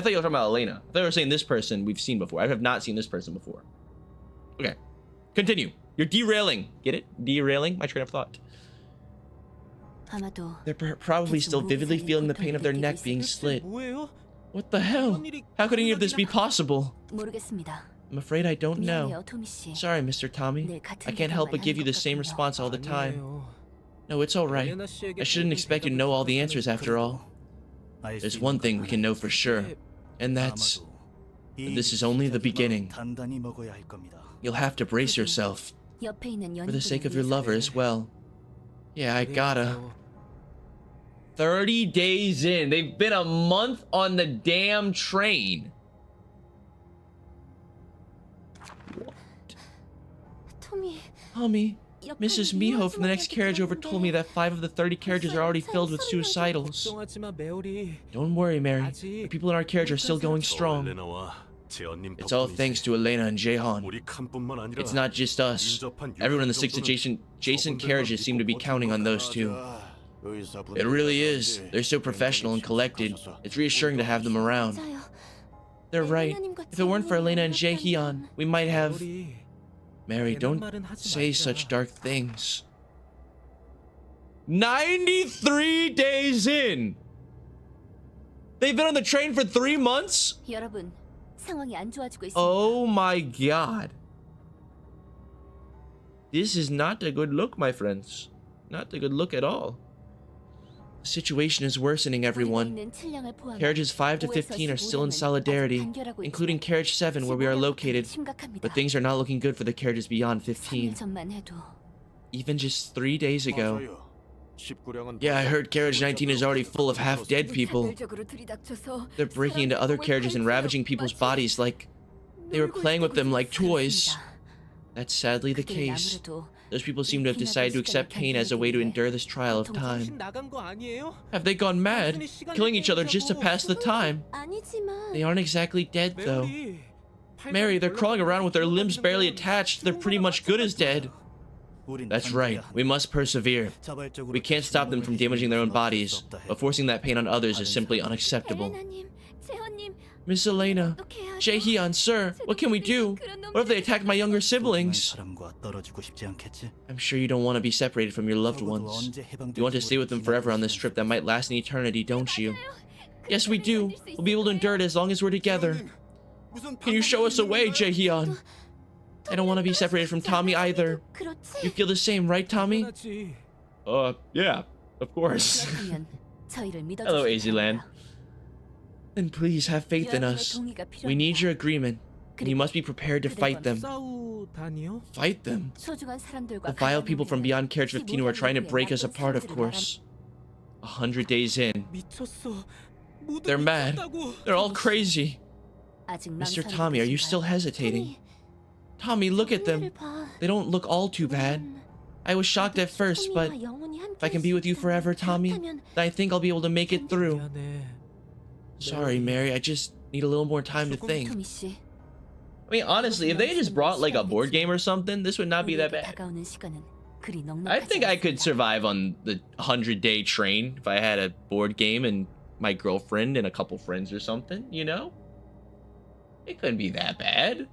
A: thought you were talking about Elena. I thought you were saying this person we've seen before. I have not seen this person before. Okay. Continue. You're derailing. Get it? Derailing my train of thought.
C: 아마도
A: They're probably still vividly feeling the pain of their neck being slit. What the hell? How could any of this be possible?
C: 모르겠습니다.
A: I'm afraid I don't know.
C: 미안해요, 토미 씨.
A: Sorry, Mr. Tommy. I can't help but give you the same response all the time. No, it's alright. I shouldn't expect you to know all the answers after all. There's one thing we can know for sure, and that's that this is only the beginning.
D: 단단히 먹어야 할 겁니다.
A: You'll have to brace yourself,
C: 옆에 있는
A: for the sake of your
C: 연인분을
A: lover as well. Yeah, I gotta. 30 days in. They've been a month on the damn train.
C: 토미,
A: Tommy,
C: 옆에
A: Mrs.
C: 있는
A: Miho from the next carriage over told me
C: 들었는데
A: that 5 of the 30 carriages are already filled with suicidals.
B: 걱정하지 마, 메오리.
A: Don't worry, Mary. The people in our carriage are still going strong. It's all thanks to Elena and Jaehan. It's not just us. Everyone in the 6 adjacent carriages seem to be counting on those two. It really is. They're so professional and collected. It's reassuring to have them around.
C: 맞아요.
A: They're right. If it weren't for Elena and Jaehyun, we might have...
B: 메오리,
A: Mary, don't say such dark things. 93 days in! They've been on the train for 3 months?
C: 여러분, 상황이 안 좋아지고 있습니다.
A: Oh my god. This is not a good look, my friends. Not a good look at all. The situation is worsening, everyone. Carriages 5 to 15 are still in solidarity, including carriage 7 where we are located, but things are not looking good for the carriages beyond 15. Even just 3 days ago. Yeah, I heard carriage 19 is already full of half-dead people. They're breaking into other carriages and ravaging people's bodies like they were playing with them like toys. That's sadly the case. Those people seem to have decided to accept pain as a way to endure this trial of time.
B: 나간 거 아니에요?
A: Have they gone mad? Killing each other just to pass the time? They aren't exactly dead, though.
B: 메오리,
A: Mary, they're crawling around with their limbs barely attached. They're pretty much good as dead. That's right. We must persevere. We can't stop them from damaging their own bodies, but forcing that pain on others is simply unacceptable. Miss Elena, Jaehyun, sir, what can we do? What if they attack my younger siblings? I'm sure you don't want to be separated from your loved ones. You want to stay with them forever on this trip that might last an eternity, don't you? Yes, we do. We'll be able to endure it as long as we're together. Can you show us a way, Jaehyun? I don't want to be separated from Tommy either. You feel the same, right, Tommy?
B: 당연하지.
A: Yeah, of course. Hello, AZland. Then please have faith in us. We need your agreement, and you must be prepared to fight them.
B: 싸우다니요?
A: Fight them? The vile people from beyond Carriage 15 who are trying to break us apart, of course. 100 days in.
B: 미쳤어. 모두
A: They're mad.
B: 미쳤다고.
A: They're all crazy. Mr. Tommy, are you still hesitating? Tommy, look at them. They don't look all too bad. I was shocked at first, but if I can be with you forever, Tommy, then I think I'll be able to make it through. Sorry, Mary, I just need a little more time to think.
C: 토미 씨,
A: I mean, honestly, if they just brought like a board game or something, this would not be that
C: 우리에게
A: bad.
C: 다가오는 시간은 그리
A: I
C: 넉넉하지
A: think I could
C: 않습니다.
A: survive on the 100-day train if I had a board game and my girlfriend and a couple friends or something, you know? It couldn't be that bad.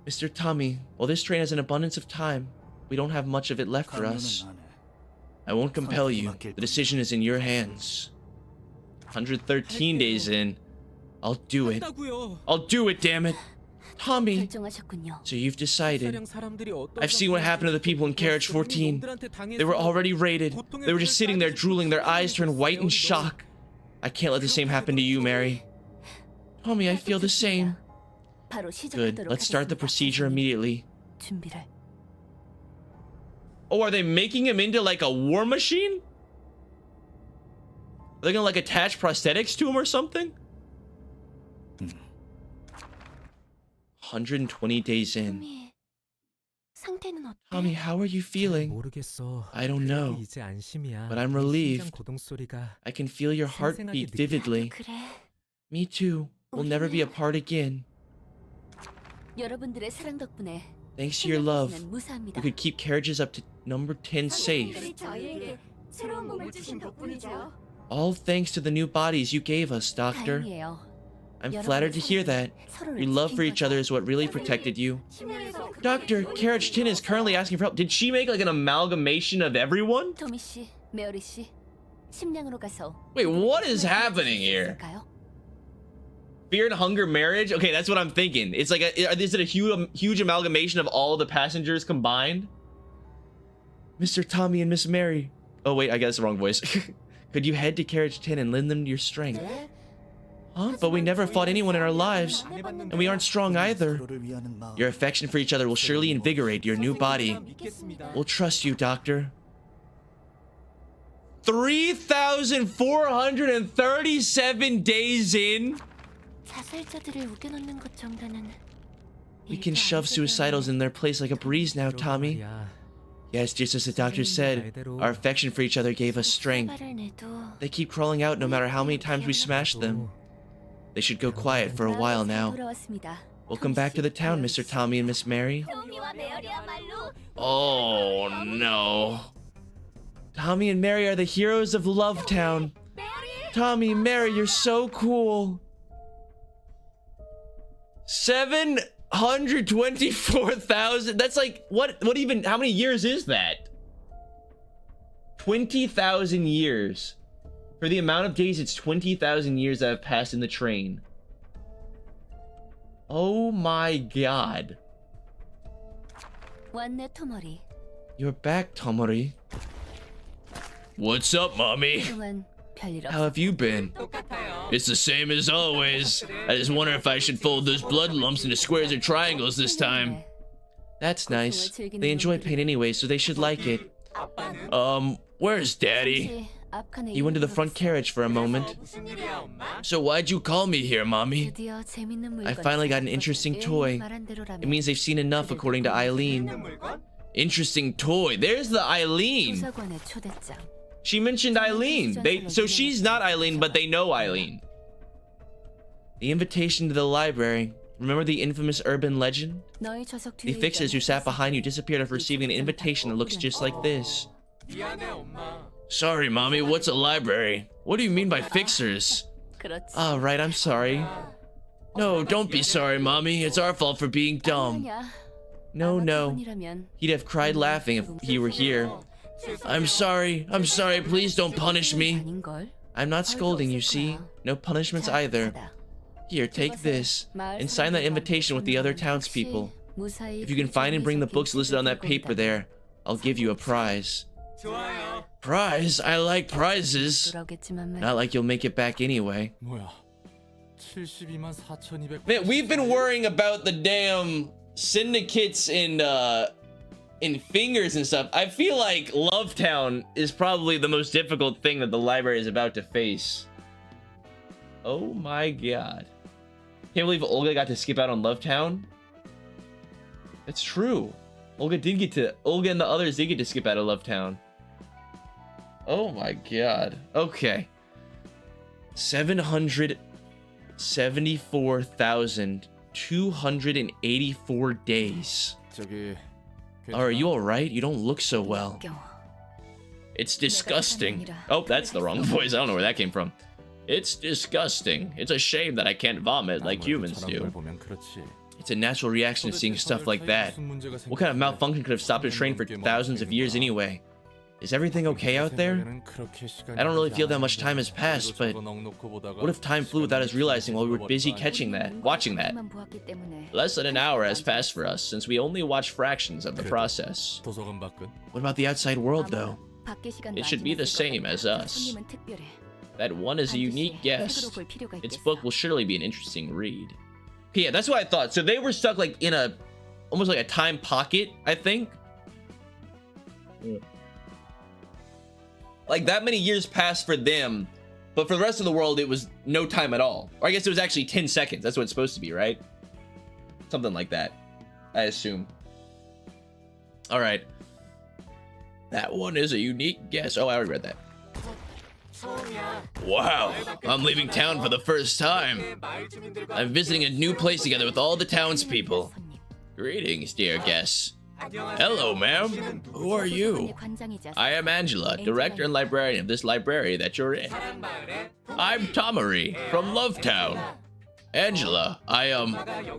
A: Mr. Tommy, while this train has an abundance of time, we don't have much of it left for us.
D: 강요는 안 해.
A: I won't compel you. The decision is in your hands. 113 days in. I'll do it. I'll do it, damn it. Tommy,
C: 결정하셨군요.
A: so you've decided. I've seen what happened to the people in carriage 14. They were already raided. They were just sitting there drooling, their eyes turned white in shock. I can't let the same happen to you, Mary. Tommy, I feel the same.
C: 바로
A: Good.
C: 시작하도록
A: Let's start the
C: 하겠습니다.
A: procedure immediately.
C: 준비를.
A: Oh, are they making him into like a war machine? Are they gonna like attach prosthetics to him or something? 120 days in.
C: 토미, 상태는 어때?
A: Tommy, how are you feeling? I don't know, but I'm relieved. I can feel your heartbeat vividly.
C: 그래.
A: Me too. We'll never be apart again.
C: 여러분들의 사랑 덕분에
A: Thanks to your love,
C: 생각하시는 무사합니다.
A: we could keep carriages up to number 10 safe.
C: 저희에게 새로운 몸을 주신 덕분이죠.
A: All thanks to the new bodies you gave us, Doctor.
C: 다행이에요.
A: I'm flattered to hear that.
C: 서로를
A: Your love for
C: 지킨
A: each other
C: 거죠.
A: is what really protected you.
C: 심령에서
A: Doctor, Carriage 10 is currently asking for help. Did she make like an amalgamation of everyone?
C: 토미 씨, 메어리 씨, 심령으로 가서.
A: Wait, what is happening here?
C: 있을까요?
A: Fear and hunger marriage? Okay, that's what I'm thinking. It's like, is it a huge amalgamation of all the passengers combined? Mr. Tommy and Miss Mary. Oh wait, I guess the wrong voice. Could you head to Carriage 10 and lend them your strength? Huh? But we never fought anyone in our lives, and we aren't strong either.
D: 서로를 위하는 마음.
A: Your affection for each other will surely invigorate your new body. We'll trust you, Doctor. 3,437 days in?
C: 자살자들을 우겨넣는 것 정도는.
A: We can shove suicidals in their place like a breeze now, Tommy. Yes, just as the doctor said, our affection for each other gave us strength.
C: 발을 내도
A: They keep crawling out no matter how many times we smash them. They should go quiet for a while now.
C: 돌아왔습니다.
A: Welcome back to the town, Mr. Tommy and Miss Mary.
C: 토미와 메어리야말로
A: Oh no. Tommy and Mary are the heroes of Love Town. Tommy, Mary, you're so cool. 724,000. That's like what even how many years is that? 20,000 years. For the amount of days, it's 20,000 years that have passed in the train. Oh my god.
C: 왔네 토머리.
A: You're back, Tomori. What's up, mommy?
C: 그동안 별일
A: How
C: 없어.
A: have you been? It's the same as always. I just wonder if I should fold those blood lumps into squares or triangles this time. That's nice. They enjoy pain anyway, so they should like it. Where's Daddy? He went to the front carriage for a moment. So why'd you call me here, Mommy?
C: 드디어 재밌는 물건.
A: I finally got an interesting toy.
C: 말한 대로라면
A: It means they've seen enough, according to Eileen. Interesting toy. There's the Eileen.
C: 도서관의 초대장.
A: She mentioned Eileen. So she's not Eileen, but they know Eileen. The invitation to the library. Remember the infamous urban legend?
C: 너희 좌석
A: The
C: 뒤에
A: fixers who sat behind you disappeared after receiving an invitation that looks just like this. Sorry, Mommy, what's a library? What do you mean by fixers?
C: 그렇지.
A: Ah, right, I'm sorry. No, don't be sorry, Mommy. It's our fault for being dumb.
C: 아니야.
A: No, no.
C: 아마존이라면
A: He'd have cried laughing if he were here. I'm sorry, please don't punish me.
C: 아닌걸?
A: I'm not scolding, you see. No punishments either.
C: 받아.
A: Here, take this, and sign that invitation with the other townspeople. If you can find and bring the books listed on that paper there, I'll give you a prize. Prize? I like prizes.
C: 돌아오겠지만 말이야.
A: Not like you'll make it back anyway.
B: 뭐야? 72만 4,200.
A: Man, we've been worrying about the damn syndicates in fingers and stuff. I feel like Love Town is probably the most difficult thing that the library is about to face. Oh my god. Can't believe Olga got to skip out on Love Town. It's true. Olga and the others did get to skip out of Love Town. Oh my god. Okay. 774,284 days.
B: 저기
A: Are you alright? You don't look so well. It's disgusting. Oh, that's the wrong voice. I don't know where that came from. It's disgusting. It's a shame that I can't vomit like humans do. It's a natural reaction to seeing stuff like that. What kind of malfunction could have stopped a train for thousands of years anyway? Is everything okay out there? I don't really feel that much time has passed, but what if time flew without us realizing while we were busy watching that? Less than an hour has passed for us, since we only watched fractions of the process. What about the outside world, though? It should be the same as us. That one is a unique guest. Its book will surely be an interesting read. Yeah, that's what I thought. So they were stuck like in a, almost like a time pocket, I think. Like that many years passed for them, but for the rest of the world, it was no time at all. Or I guess it was actually 10 seconds. That's what it's supposed to be, right? Something like that, I assume. All right. That one is a unique guess. Oh, I already read that. Wow, I'm leaving town for the first time. I'm visiting a new place together with all the townspeople. Greetings, dear guests. Hello, ma'am. Who are you? I am Angela, director and librarian of this library that you're in. I'm Tamari from Lovetown. Angela,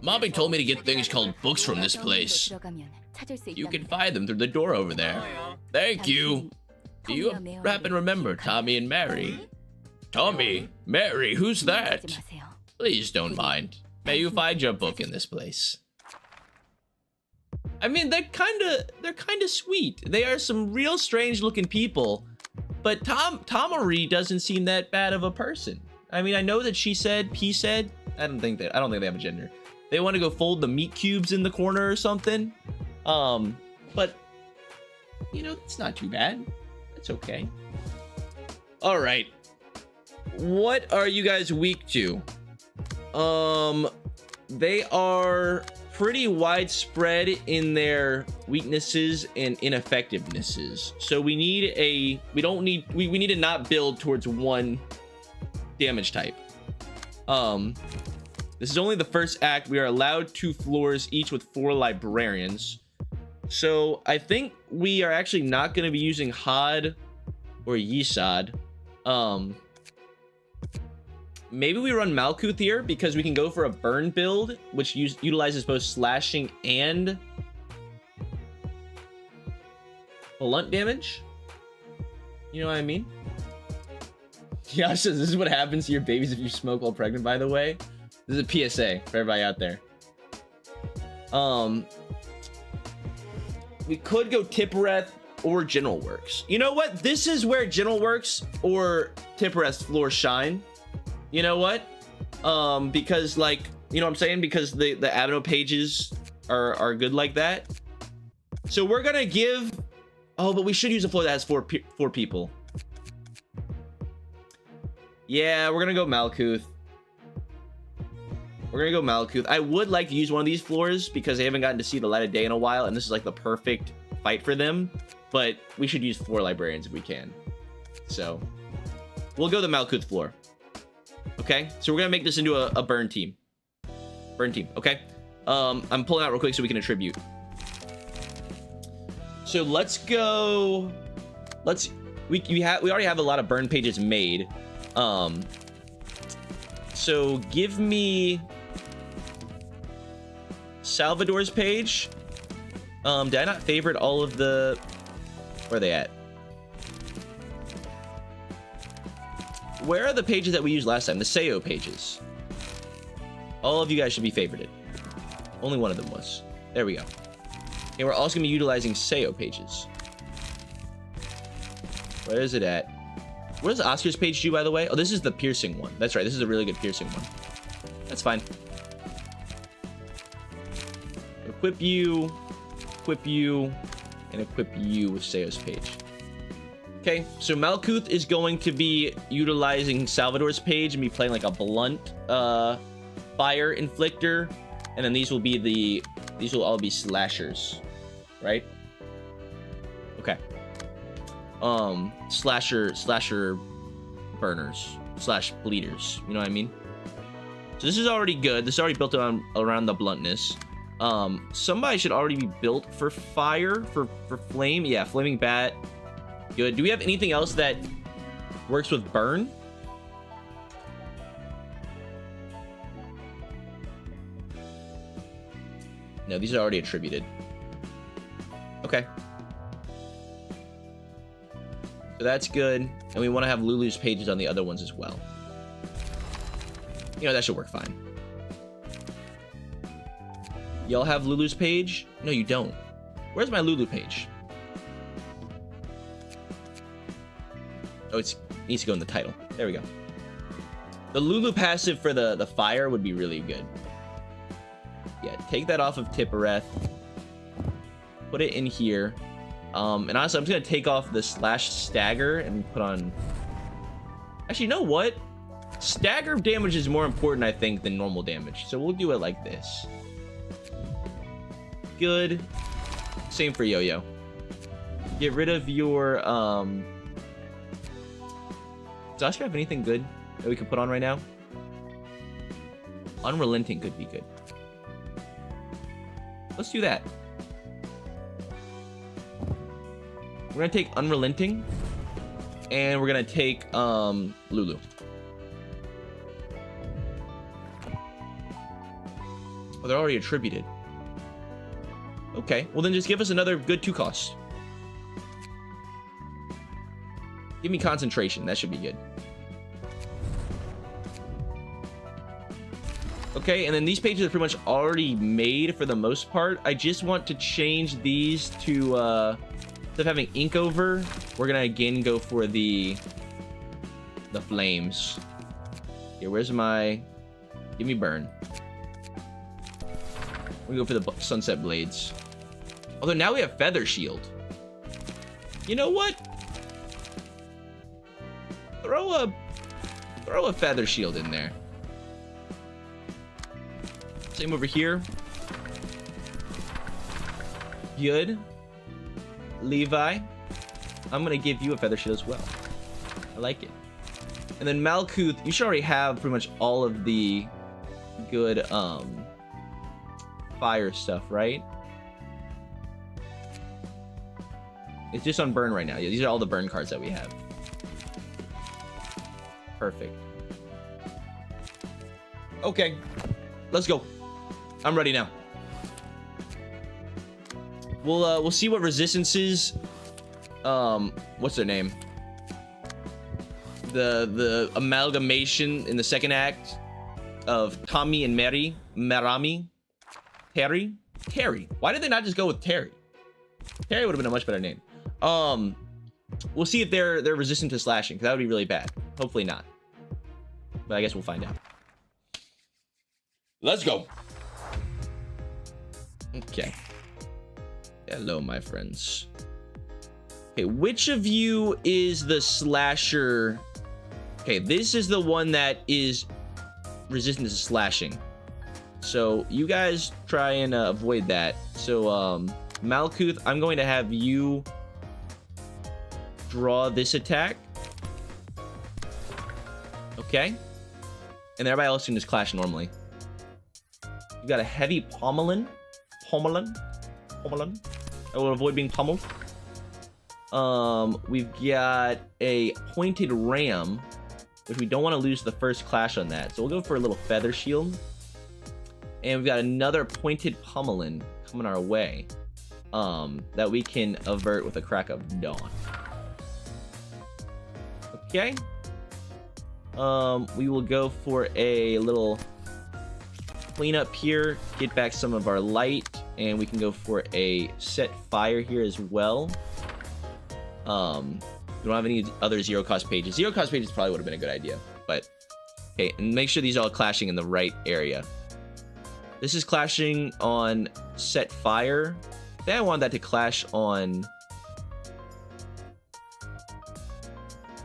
A: Mommy told me to get things called books from this place. You can find them through the door over there. Thank you. Do you happen to remember Tommy and Mary? Tommy? Mary? Who's that? Please don't mind. May you find your book in this place. I mean, they're kind of sweet. They are some real strange looking people, but Tamari doesn't seem that bad of a person. I mean, I know that he said, I don't think they have a gender. They want to go fold the meat cubes in the corner or something. But you know, it's not too bad. It's okay. All right. What are you guys weak to? They are pretty widespread in their weaknesses and ineffectivenesses. So we need we need to not build towards one damage type. This is only the first act. We are allowed 2 floors, each with 4 librarians. So I think we are actually not going to be using Had or Yisad. Maybe we run Malkuth here because we can go for a burn build, which utilizes both slashing and blunt damage. You know what I mean? Yeah, this is what happens to your babies if you smoke while pregnant, by the way. This is a PSA for everybody out there. We could go Tippereth or General Works. You know what? This is where General Works or Tippereth's floor shine. You know what? Because like, you know what I'm saying? Because the Abno pages are good like that. So we're gonna give, oh, but we should use a floor that has four people. Yeah, we're gonna go Malkuth. We're gonna go Malkuth. I would like to use one of these floors because they haven't gotten to see the light of day in a while, and this is like the perfect fight for them. But we should use 4 librarians if we can. So we'll go the Malkuth floor. Okay, so we're gonna make this into a burn team. Burn team. Okay. I'm pulling out real quick so we can attribute. So let's go. We already have a lot of burn pages made. So give me Salvador's page. Did I not favorite all of the? Where are they at? Where are the pages that we used last time? The Seo pages. All of you guys should be favorited. Only one of them was. There we go. And we're also gonna be utilizing Seo pages. Where is it at? What does Oscar's page do, by the way? Oh, this is the piercing one. That's right. This is a really good piercing one. That's fine. Equip you, and equip you with Seo's page. Okay, so Malkuth is going to be utilizing Salvador's page and be playing like a blunt fire inflictor, and then these will be the These will all be slashers, right? Okay. Slasher burners slash bleeders. You know what I mean? So this is already good. This is already built around the bluntness. Somebody should already be built for fire, for flame. Yeah, flaming bat. Good. Do we have anything else that works with burn? No, these are already attributed. Okay. So that's good. And we want to have Lulu's pages on the other ones as well. You know, that should work fine. Y'all have Lulu's page? No, you don't. Where's my Lulu page? Oh, it needs to go in the title. There we go. The Lulu passive for the fire would be really good. Yeah, take that off of Tippereth. Put it in here. And honestly, I'm just gonna take off the slash stagger and put on... Actually, you know what? Stagger damage is more important, I think, than normal damage. So we'll do it like this. Good. Same for Yo-Yo. Get rid of your... Does Oscar have anything good that we could put on right now? Unrelenting could be good. Let's do that. We're gonna take Unrelenting, and we're gonna take Lulu. Oh, they're already attributed. Okay, well then just give us another good 2 cost. Give me concentration. That should be good. Okay, and then these pages are pretty much already made for the most part. I just want to change these to, instead of having ink over, we're gonna again go for the flames. Here, where's my... Give me burn. We go for the sunset blades. Although now we have feather shield. You know what? Throw a feather shield in there. Same over here. Good. Levi, I'm gonna give you a feather shield as well. I like it. And then Malkuth, you should already have pretty much all of the good fire stuff, right? It's just on burn right now. Yeah, these are all the burn cards that we have. Perfect. Okay, let's go. I'm ready now. We'll see what resistances. What's their name? The amalgamation in the second act of Tommy and Mary, Terry. Why did they not just go with Terry? Terry would have been a much better name. We'll see if they're resistant to slashing, because that would be really bad. Hopefully not. But I guess we'll find out. Let's go. Okay. Hello, my friends. Okay, which of you is the slasher? Okay, this is the one that is resistant to slashing. So you guys try and avoid that. So Malkuth, I'm going to have you draw this attack. Okay. And everybody else can just clash normally. You got a heavy pommelin. I will avoid being pummeled. We've got a pointed ram, which we don't want to lose the first clash on that. So we'll go for a little feather shield. And we've got another pointed pommelin coming our way, that we can avert with a crack of dawn. Okay. We will go for a little clean up here, get back some of our light, and we can go for a set fire here as well. We don't have any other zero cost pages. Zero cost pages probably would have been a good idea, but okay. And make sure these are all clashing in the right area. This is clashing on set fire. I think I want that to clash on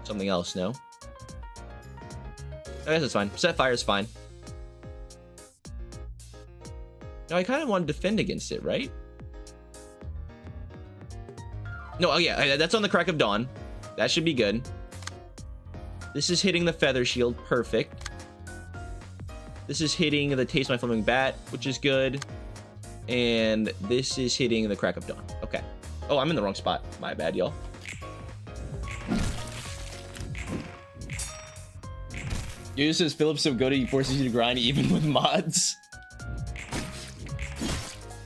A: something else. No, I guess it's fine. Set fire is fine. No, I kind of want to defend against it, right? No, oh yeah, that's on the Crack of Dawn. That should be good. This is hitting the Feather Shield. Perfect. This is hitting the Taste My Flaming Bat, which is good. And this is hitting the Crack of Dawn. Okay. Oh, I'm in the wrong spot. My bad, y'all. Dude, this says Philip so good he forces you to grind even with mods.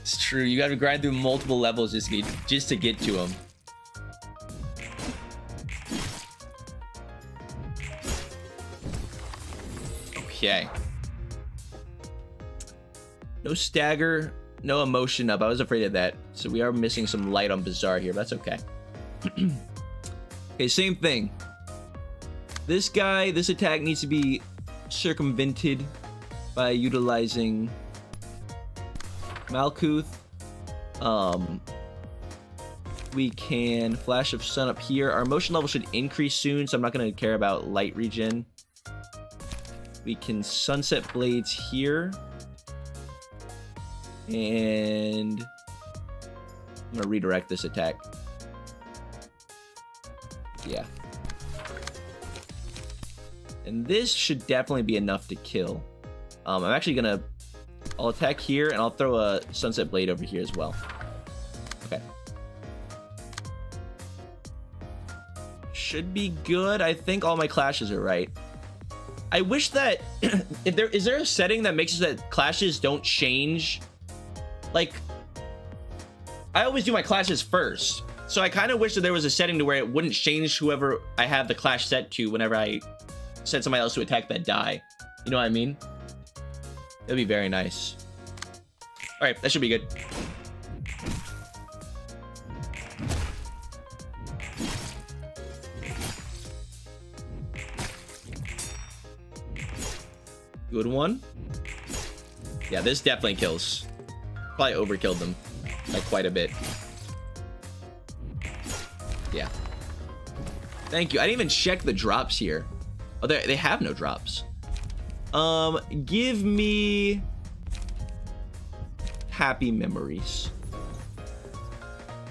A: It's true. You gotta grind through multiple levels just to get to him. Okay. No stagger, no emotion up. I was afraid of that. So we are missing some light on Bizarre here, but that's okay. Okay, same thing. This guy, this attack needs to be circumvented by utilizing Malkuth. We can Flash of Sun up here. Our emotion level should increase soon, so I'm not going to care about light regen. We can Sunset Blades here. And I'm going to redirect this attack. Yeah. And this should definitely be enough to kill. I'm actually gonna... I'll attack here, and I'll throw a Sunset Blade over here as well. Okay. Should be good. I think all my clashes are right. I wish that... is there a setting that makes it that clashes don't change? Like... I always do my clashes first. So I kind of wish that there was a setting to where it wouldn't change whoever I have the clash set to whenever I set somebody else to attack that die. You know what I mean? That'd be very nice. All right, that should be good. Good one. Yeah, this definitely kills. Probably overkilled them by quite a bit. Yeah. Thank you. I didn't even check the drops here. Oh, they have no drops. Give me Happy Memories.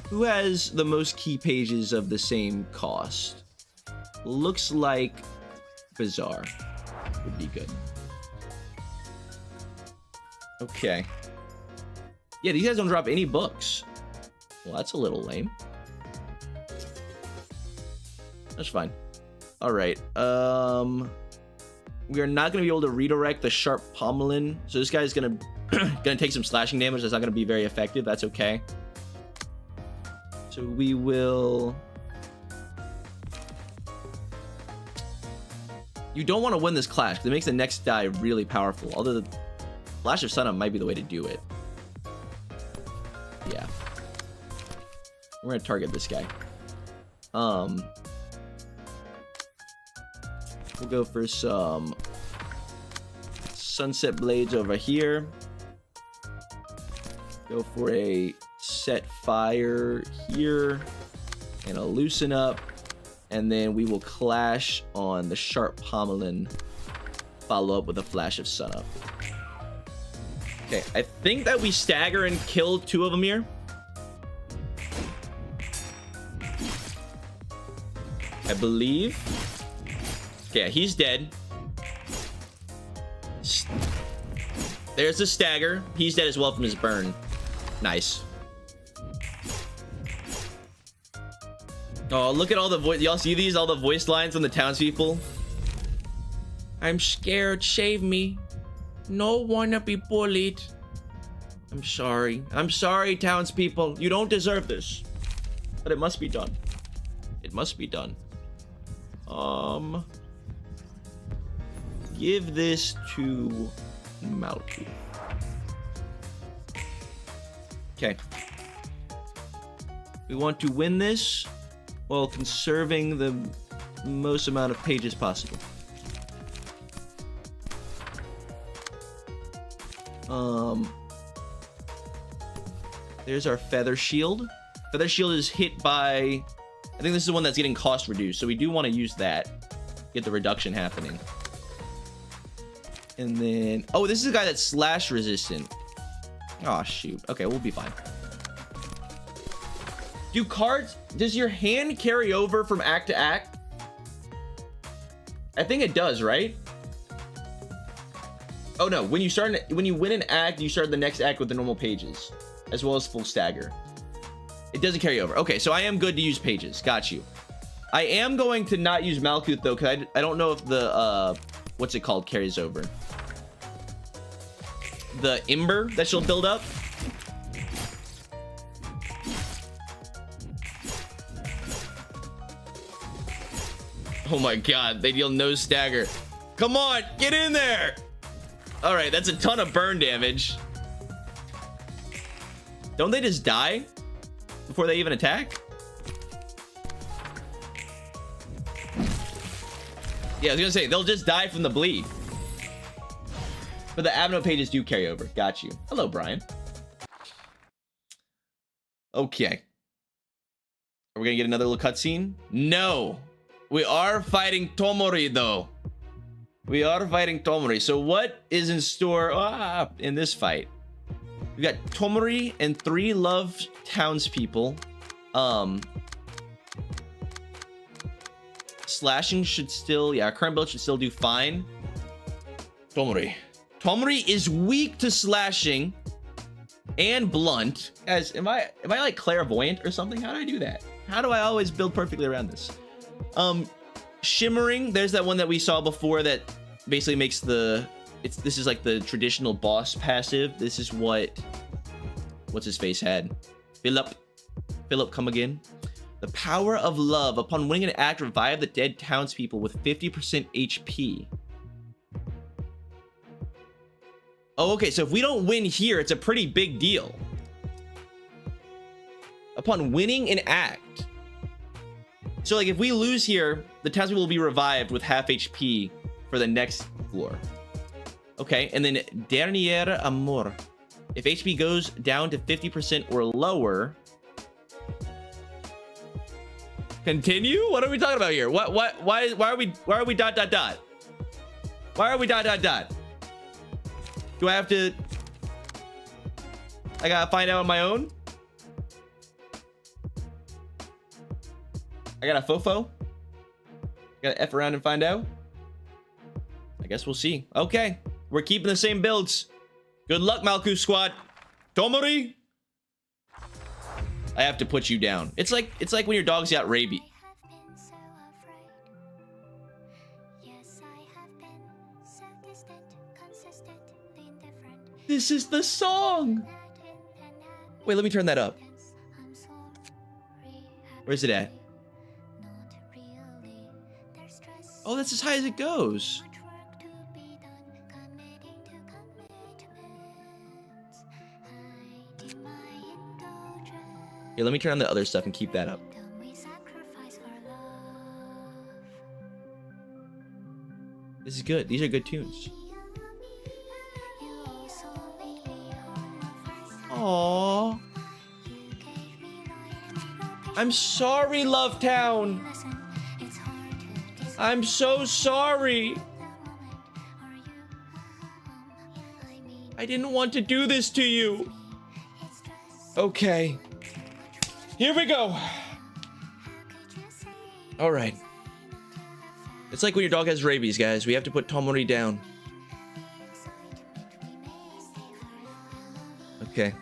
A: Who has the most key pages of the same cost? Looks like Bizarre would be good. Okay. Yeah, these guys don't drop any books. Well, that's a little lame. That's fine. All right. We are not going to be able to redirect the Sharp Pommelin. So this guy's going to take some slashing damage. That's not going to be very effective. That's okay. So we will... You don't want to win this clash because it makes the next die really powerful. Although the Flash of Sun might be the way to do it. Yeah. We're going to target this guy. We'll go for some Sunset Blades over here. Go for a Set Fire here. And a Loosen Up. And then we will clash on the Sharp Pommelin. Follow up with a Flash of Sun Up. Okay, I think that we stagger and kill two of them here. I believe. Okay, he's dead. There's the stagger. He's dead as well from his burn. Nice. Oh, look at all the voice. Y'all see these? All the voice lines from the townspeople. I'm scared. Save me. No wanna be bullied. I'm sorry. I'm sorry, townspeople. You don't deserve this. But it must be done. It must be done. Give this to Malkuth. Okay. We want to win this while conserving the most amount of pages possible. There's our Feather Shield. Feather Shield is hit by... I think this is the one that's getting cost reduced, so we do want to use that. Get the reduction happening. And then... Oh, this is a guy that's slash resistant. Oh, shoot. Okay, we'll be fine. Do cards... Does your hand carry over from act to act? I think it does, right? Oh, no. When you win an act, you start the next act with the normal pages, as well as full stagger. It doesn't carry over. Okay, so I am good to use pages. Got you. I am going to not use Malkuth, though, because I don't know if the... what's it called? Carries over. The Ember that she'll build up. Oh my god, they deal no stagger. Come on, get in there! Alright, that's a ton of burn damage. Don't they just die before they even attack? Yeah, I was gonna say, they'll just die from the bleed. But the Abno pages do carry over. Got you. Hello, Brian. Okay. Are we gonna get another little cutscene? No. We are fighting Tomori, though. We are fighting Tomori. So what is in store in this fight? We got Tomori and 3 love townspeople. Slashing should still, yeah, our current build should still do fine. Tomori is weak to slashing and blunt. Guys, am I like clairvoyant or something? How do I do that? How do I always build perfectly around this? Shimmering, there's that one that we saw before that basically makes this is like the traditional boss passive. This is what's his face had. Philip, come again. The power of love. Upon winning an act, revive the dead townspeople with 50% HP. Oh, okay, so if we don't win here, it's a pretty big deal. Upon winning an act. So, like, if we lose here, the townspeople will be revived with half HP for the next floor. Okay, and then Dernier Amor. If HP goes down to 50% or lower... Continue? What are we talking about here? Why are we dot dot dot? Why are we dot dot dot? Do I have to... I gotta find out on my own? I got a fofo? Gotta F around and find out? I guess we'll see. Okay. We're keeping the same builds. Good luck, Malkuth squad. Tomori! I have to put you down. It's like when your dog's got rabies. This is the song. Wait, let me turn that up. Where's it at? Oh, that's as high as it goes. Here, let me turn on the other stuff and keep that up. This is good. These are good tunes. Aww. I'm sorry, Love Town. I'm so sorry. I didn't want to do this to you. Okay. Here we go. All right. It's like when your dog has rabies, guys. We have to put Tomori down. Okay.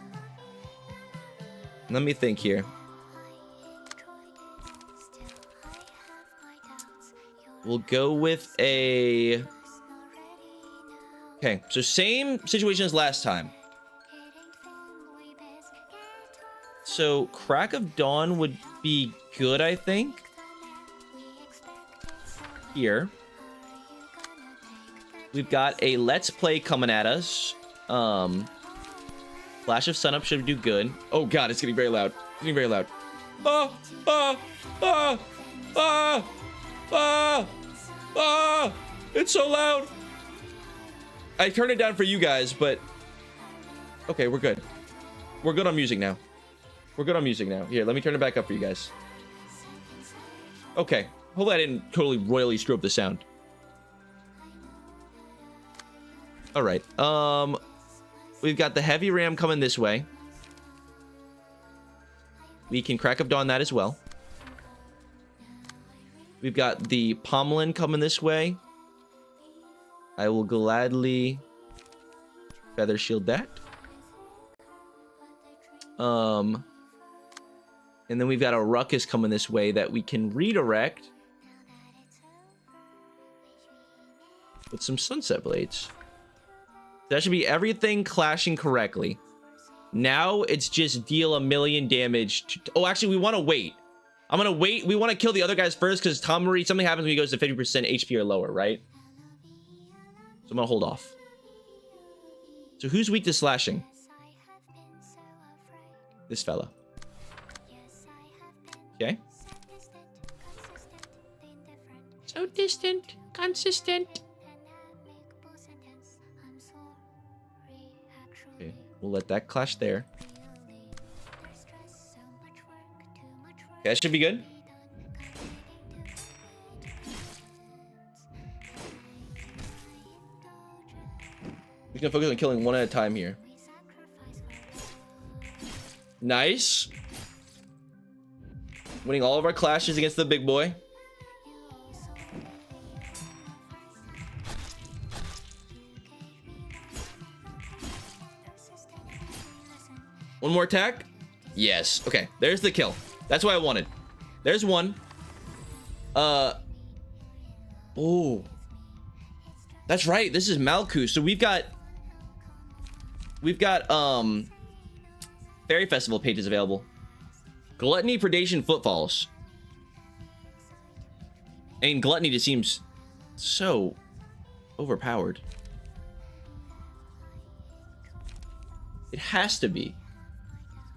A: Let me think here. We'll go with a... Okay, so same situation as last time. So, Crack of Dawn would be good, I think. Here. We've got a Let's Play coming at us. Flash of Sunup should do good. Oh god, it's getting very loud. It's getting very loud. It's so loud. I turned it down for you guys, but... Okay, we're good. We're good on music now. We're good on music now. Here, let me turn it back up for you guys. Okay. Hopefully I didn't totally royally screw up the sound. Alright. we've got the heavy ram coming this way. We can crack up on that as well. We've got the pommelin coming this way. I will gladly feather shield that. And then we've got a ruckus coming this way that we can redirect with some sunset blades. That should be everything clashing correctly. Now it's just deal 1,000,000 damage to... Oh, actually, we want to wait. I'm going to wait. We want to kill the other guys first because Tom Marie, something happens when he goes to 50% HP or lower, right? So I'm going to hold off. So who's weak to slashing? This fella. Okay. So distant, consistent. Okay, we'll let that clash there. Okay, that should be good. We're gonna focus on killing one at a time here. Nice. Winning all of our clashes against the big boy. One more attack. Yes. Okay. There's the kill. That's what I wanted. There's one. Oh. That's right. This is Malkuth. So we've got Fairy Festival pages available. Gluttony, Predation, Footfalls. I mean, Gluttony just seems so overpowered. It has to be.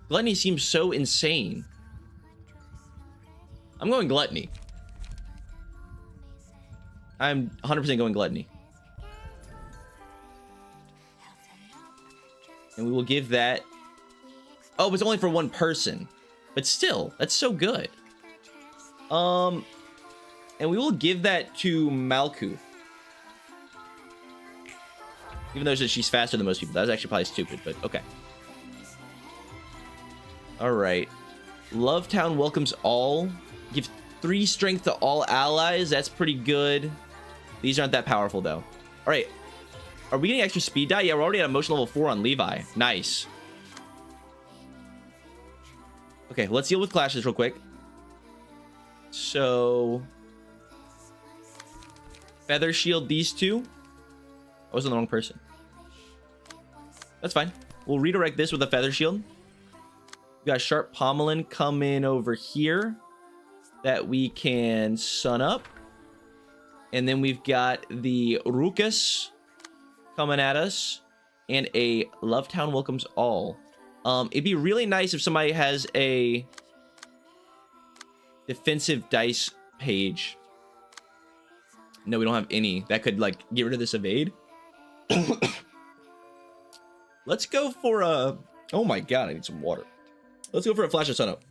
A: Gluttony seems so insane. I'm going Gluttony. I'm 100% going Gluttony. And we will give that... Oh, it's only for one person. But still, that's so good. And we will give that to Malkuth. Even though she's faster than most people. That was actually probably stupid, but okay. Alright. Lovetown welcomes all. Give 3 strength to all allies. That's pretty good. These aren't that powerful, though. Alright. Are we getting extra speed die? Yeah, we're already at emotion level 4 on Levi. Nice. Okay, let's deal with clashes real quick. So... Feather shield these two. I was on the wrong person. That's fine. We'll redirect this with a feather shield. We got Sharp Pommelin come in over here that we can sun up. And then we've got the Ruckus coming at us. And a Lovetown welcomes all. It'd be really nice if somebody has a defensive dice page. No, we don't have any. That could, like, get rid of this evade. Let's go for a... Oh my god, I need some water. Let's go for a Flash of Sunup.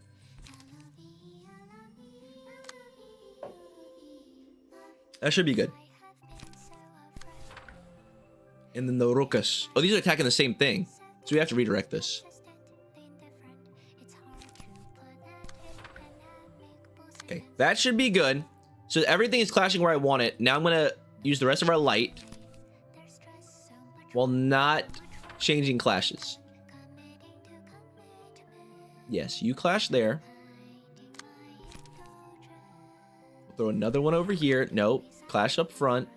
A: That should be good. And then the Ruckus. Oh, these are attacking the same thing. So we have to redirect this. Okay, that should be good. So everything is clashing where I want it. Now I'm going to use the rest of our light while not changing clashes. Yes, you clash there. Throw another one over here. Nope. Clash up front.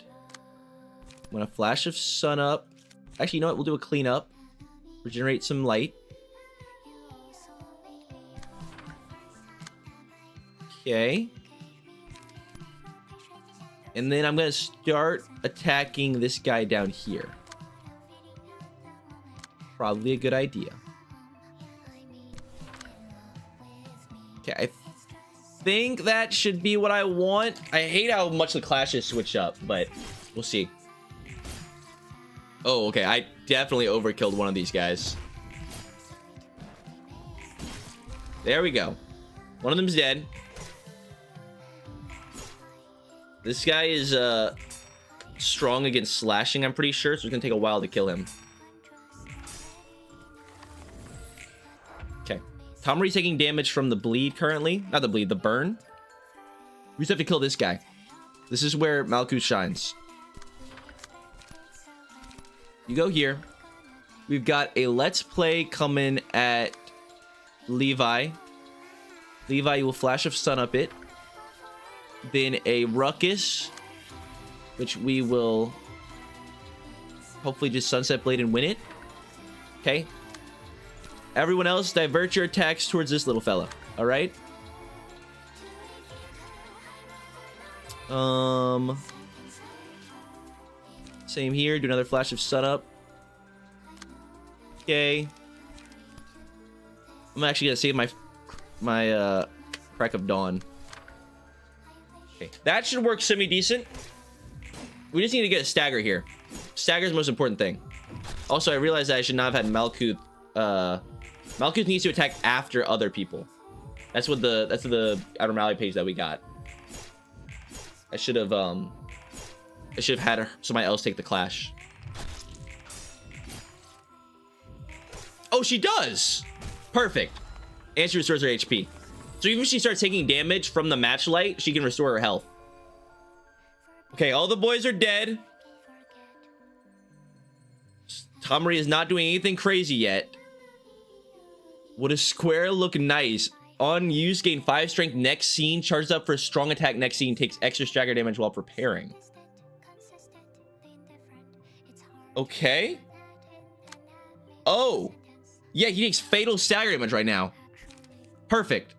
A: I'm going to flash of sun up. Actually, you know what? We'll do a cleanup. Regenerate some light. Okay. And then I'm going to start attacking this guy down here. Probably a good idea. Okay, I think that should be what I want. I hate how much the clashes switch up, but we'll see. Oh, okay. I definitely overkilled one of these guys. There we go. One of them's dead. This guy is strong against slashing, I'm pretty sure, so it's gonna take a while to kill him. Tomori's taking damage from the bleed currently. Not the bleed, the burn. We just have to kill this guy. This is where Malkuth shines. You go here. We've got a Let's Play coming at Levi. Levi will Flash of Sun up it. Then a Ruckus, which we will hopefully just Sunset Blade and win it. Okay. Everyone else, divert your attacks towards this little fella. All right. Same here. Do another Flash of Sun up. Okay. I'm actually gonna save my Crack of Dawn. Okay, that should work semi-decent. We just need to get a stagger here. Stagger is the most important thing. Also, I realized that I should not have had Malkuth. Malkuth needs to attack after other people. That's the abnormality page that we got. I should have had somebody else take the clash. Oh, she does. Perfect. And she restores her HP. So even if she starts taking damage from the match light, she can restore her health. Okay, all the boys are dead. Tomori is not doing anything crazy yet. Would a square look nice? On use, gain 5 strength next scene. Charges up for a strong attack next scene. Takes extra stagger damage while preparing. Okay. Oh. Yeah, he takes fatal stagger damage right now. Perfect.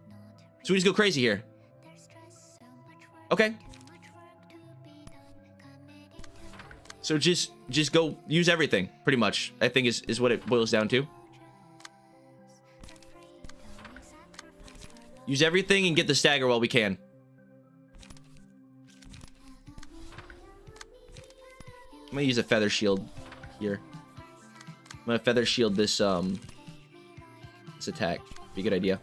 A: So we just go crazy here. Okay. So just go use everything, pretty much, I think is what it boils down to. Use everything and get the stagger while we can. I'm gonna use a feather shield here. I'm gonna feather shield this attack. Be a good idea.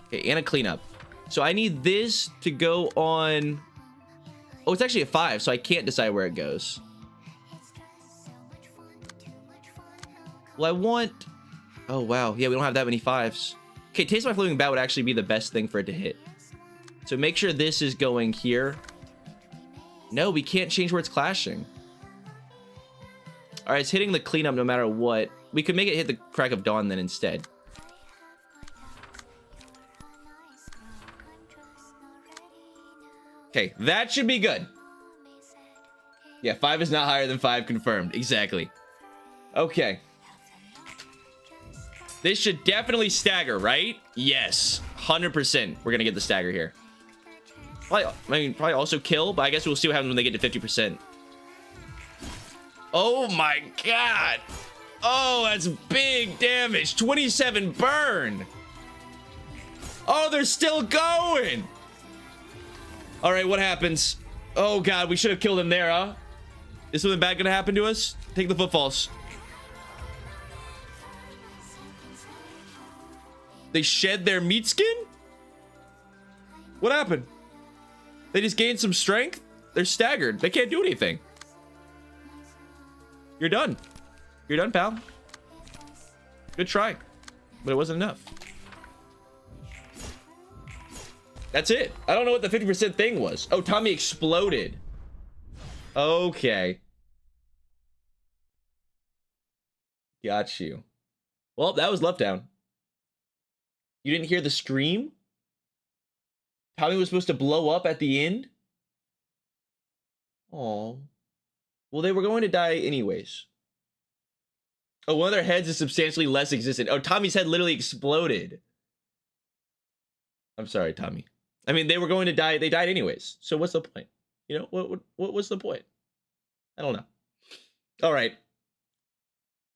A: Okay, and a cleanup. So I need this to go on. Oh, it's actually a 5, so I can't decide where it goes. Well, I want. Oh wow, yeah, we don't have that many 5s. Okay, Taste My Flaming Bat would actually be the best thing for it to hit. So make sure this is going here. No, we can't change where it's clashing. All right, it's hitting the cleanup no matter what. We could make it hit the Crack of Dawn then instead. Okay, that should be good. Yeah, 5 is not higher than 5 confirmed. Exactly. Okay. This should definitely stagger, right? Yes, 100%. We're gonna get the stagger here. Probably also kill, but I guess we'll see what happens when they get to 50%. Oh my god. Oh, that's big damage. 27 burn. Oh, they're still going. All right, what happens? Oh god, we should have killed him there, huh? Is something bad gonna happen to us? Take the footfalls. They shed their meat skin? What happened? They just gained some strength? They're staggered. They can't do anything. You're done. You're done, pal. Good try. But it wasn't enough. That's it. I don't know what the 50% thing was. Oh, Tommy exploded. Okay. Got you. Well, that was Left Down. You didn't hear the scream? Tommy was supposed to blow up at the end? Oh. Well, they were going to die anyways. Oh, one of their heads is substantially less existent. Oh, Tommy's head literally exploded. I'm sorry, Tommy. I mean, they were going to die. They died anyways. So what's the point? You know, what's the point? I don't know. All right.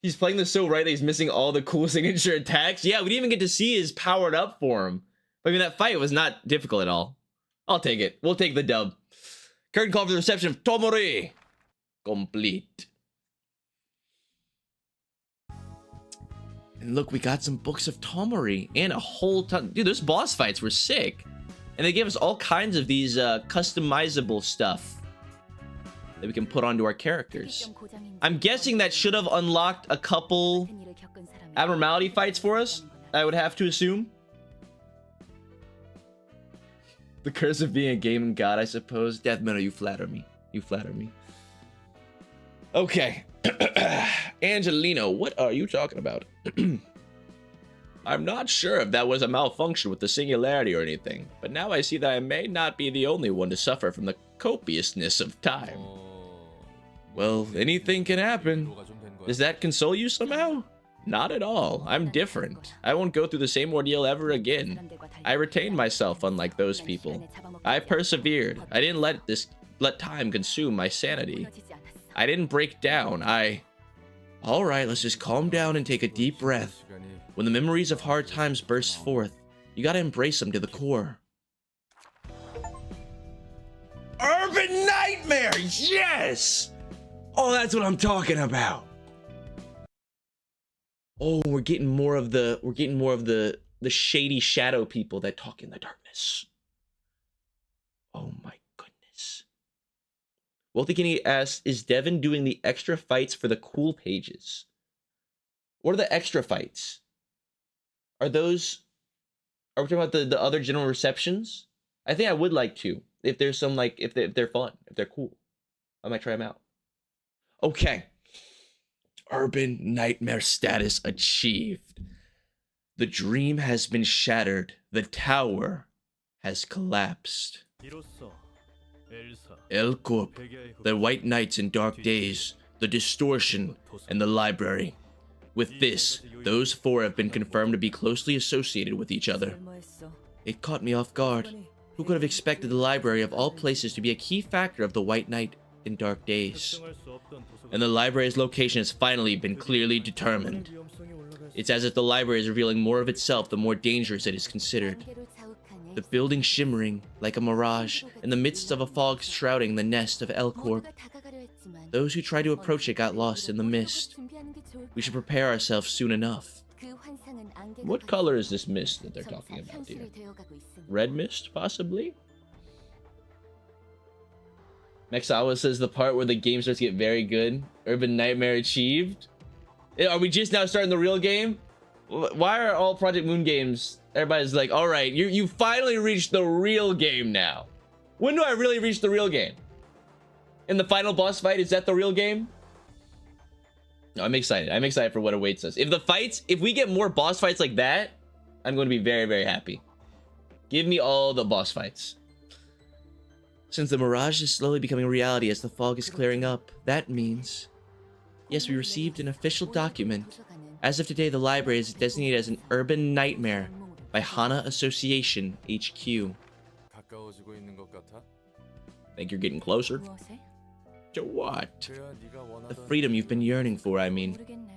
A: He's playing this so right that he's missing all the cool signature attacks. Yeah, we didn't even get to see his powered up form. I mean, that fight was not difficult at all. I'll take it. We'll take the dub. Curtain call for the reception of Tomori. Complete. And look, we got some books of Tomori and a whole ton. Dude, those boss fights were sick. And they gave us all kinds of these customizable stuff that we can put onto our characters. I'm guessing that should have unlocked a couple abnormality fights for us, I would have to assume. The curse of being a gaming god, I suppose. Death Metal, you flatter me. You flatter me. Okay. Angelino, what are you talking about? I'm not sure if that was a malfunction with the singularity or anything, but now I see that I may not be the only one to suffer from the copiousness of time. Well, anything can happen. Does that console you somehow? Not at all. I'm different. I won't go through the same ordeal ever again. I retained myself, unlike those people. I persevered. I didn't let time consume my sanity. I didn't break down. Alright, let's just calm down and take a deep breath. When the memories of hard times burst forth, you gotta embrace them to the core. Urban Nightmare! Yes! Oh, that's what I'm talking about. Oh, we're getting more of the shady shadow people that talk in the darkness. Oh my goodness. Wolfie asks, is Devin doing the extra fights for the cool pages? What are the extra fights? Are we talking about the other general receptions? I think I would like to. If there's some, like, if they're fun, if they're cool. I might try them out. Okay. Urban Nightmare status achieved. The dream has been shattered. The tower has collapsed. El Corp, the White Nights and Dark Days, the Distortion, and the Library. With this, those four have been confirmed to be closely associated with each other. It caught me off guard. Who could have expected the Library of all places to be a key factor of the White Night in Dark Days? And the library's location has finally been clearly determined. It's as if the library is revealing more of itself the more dangerous it is considered. The building shimmering like a mirage in the midst of a fog shrouding the nest of El Corp. Those who tried to approach it got lost in the mist. We should prepare ourselves soon enough. What color is this mist that they're talking about here? Red mist, possibly? Mexawa says the part where the game starts to get very good. Urban Nightmare achieved. Are we just now starting the real game? Why are all Project Moon games, everybody's like, all right, you finally reached the real game now. When do I really reach the real game? In the final boss fight, is that the real game? No, I'm excited. I'm excited for what awaits us. If we get more boss fights like that, I'm going to be very, very happy. Give me all the boss fights. Since the mirage is slowly becoming reality as the fog is clearing up, that means... Yes, we received an official document. As of today, the library is designated as an urban nightmare by Hana Association HQ. Think you're getting closer? To what? The freedom you've been yearning for, I mean.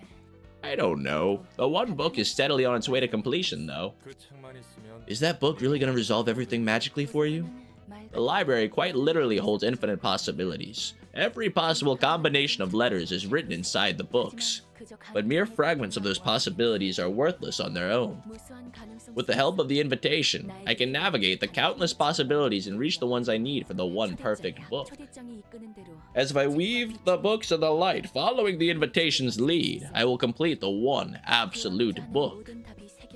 A: I don't know. The one book is steadily on its way to completion, though. Is that book really going to resolve everything magically for you? The library quite literally holds infinite possibilities. Every possible combination of letters is written inside the books. But mere fragments of those possibilities are worthless on their own. With the help of the invitation, I can navigate the countless possibilities and reach the ones I need for the one perfect book. As if I weaved the books of the light following the invitation's lead, I will complete the one absolute book.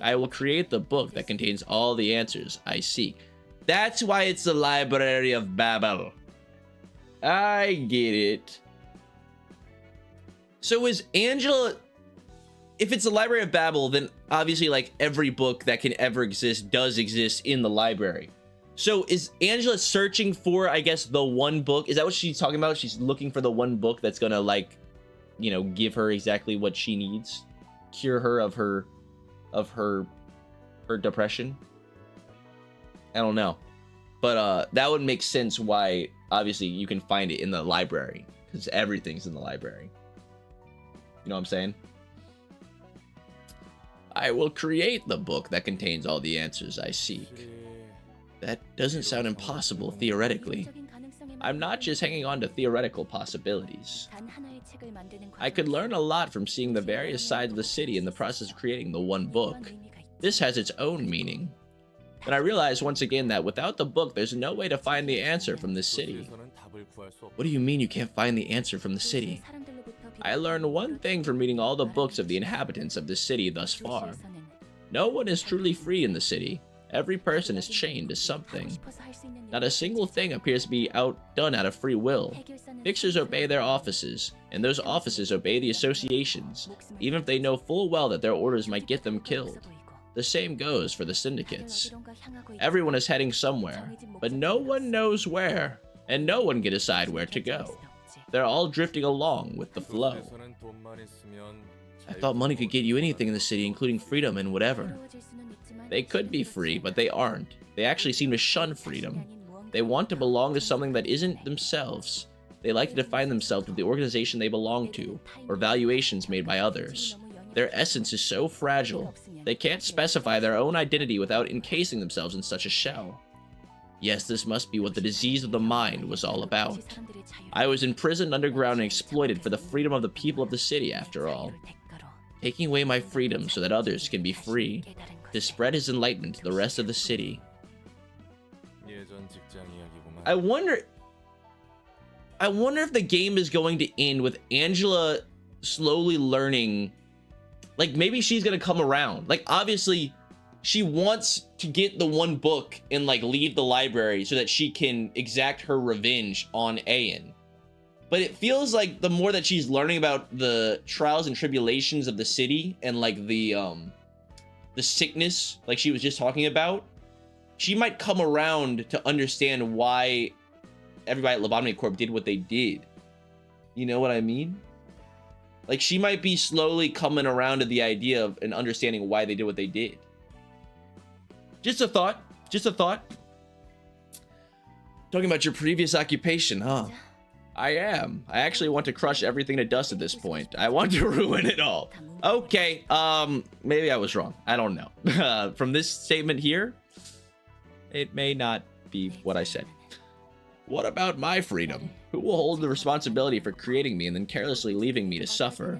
A: I will create the book that contains all the answers I seek. That's why it's the Library of Babel. I get it. So is Angela... If it's the Library of Babel, then obviously like every book that can ever exist does exist in the library. So is Angela searching for, I guess, the one book? Is that what she's talking about? She's looking for the one book that's gonna, like, you know, give her exactly what she needs? Cure her of her depression? I don't know. But that would make sense why, obviously, you can find it in the library. Because everything's in the library. You know what I'm saying? I will create the book that contains all the answers I seek. That doesn't sound impossible, theoretically. I'm not just hanging on to theoretical possibilities. I could learn a lot from seeing the various sides of the city in the process of creating the one book. This has its own meaning. But I realized once again that without the book, there's no way to find the answer from the city. What do you mean you can't find the answer from the city? I learned one thing from reading all the books of the inhabitants of the city thus far. No one is truly free in the city. Every person is chained to something. Not a single thing appears to be done out of free will. Fixers obey their offices, and those offices obey the associations, even if they know full well that their orders might get them killed. The same goes for the syndicates. Everyone is heading somewhere, but no one knows where, and no one can decide where to go. They're all drifting along with the flow. I thought money could get you anything in the city, including freedom and whatever. They could be free, but they aren't. They actually seem to shun freedom. They want to belong to something that isn't themselves. They like to define themselves with the organization they belong to, or valuations made by others. Their essence is so fragile, they can't specify their own identity without encasing themselves in such a shell. Yes, this must be what the disease of the mind was all about. I was imprisoned underground and exploited for the freedom of the people of the city, after all. Taking away my freedom so that others can be free, to spread his enlightenment to the rest of the city. I wonder if the game is going to end with Angela slowly learning, like maybe she's gonna come around. Like obviously she wants to get the one book and like leave the library so that she can exact her revenge on Ayan. But it feels like the more that she's learning about the trials and tribulations of the city and like the sickness like she was just talking about, she might come around to understand why everybody at Lobotomy Corp did what they did. You know what I mean? Like she might be slowly coming around to the idea of and understanding why they did what they did. Just a thought. Just a thought. Talking about your previous occupation, huh? I am. I actually want to crush everything to dust at this point. I want to ruin it all. Okay, maybe I was wrong. I don't know. From this statement here, it may not be what I said. What about my freedom? Who will hold the responsibility for creating me and then carelessly leaving me to suffer?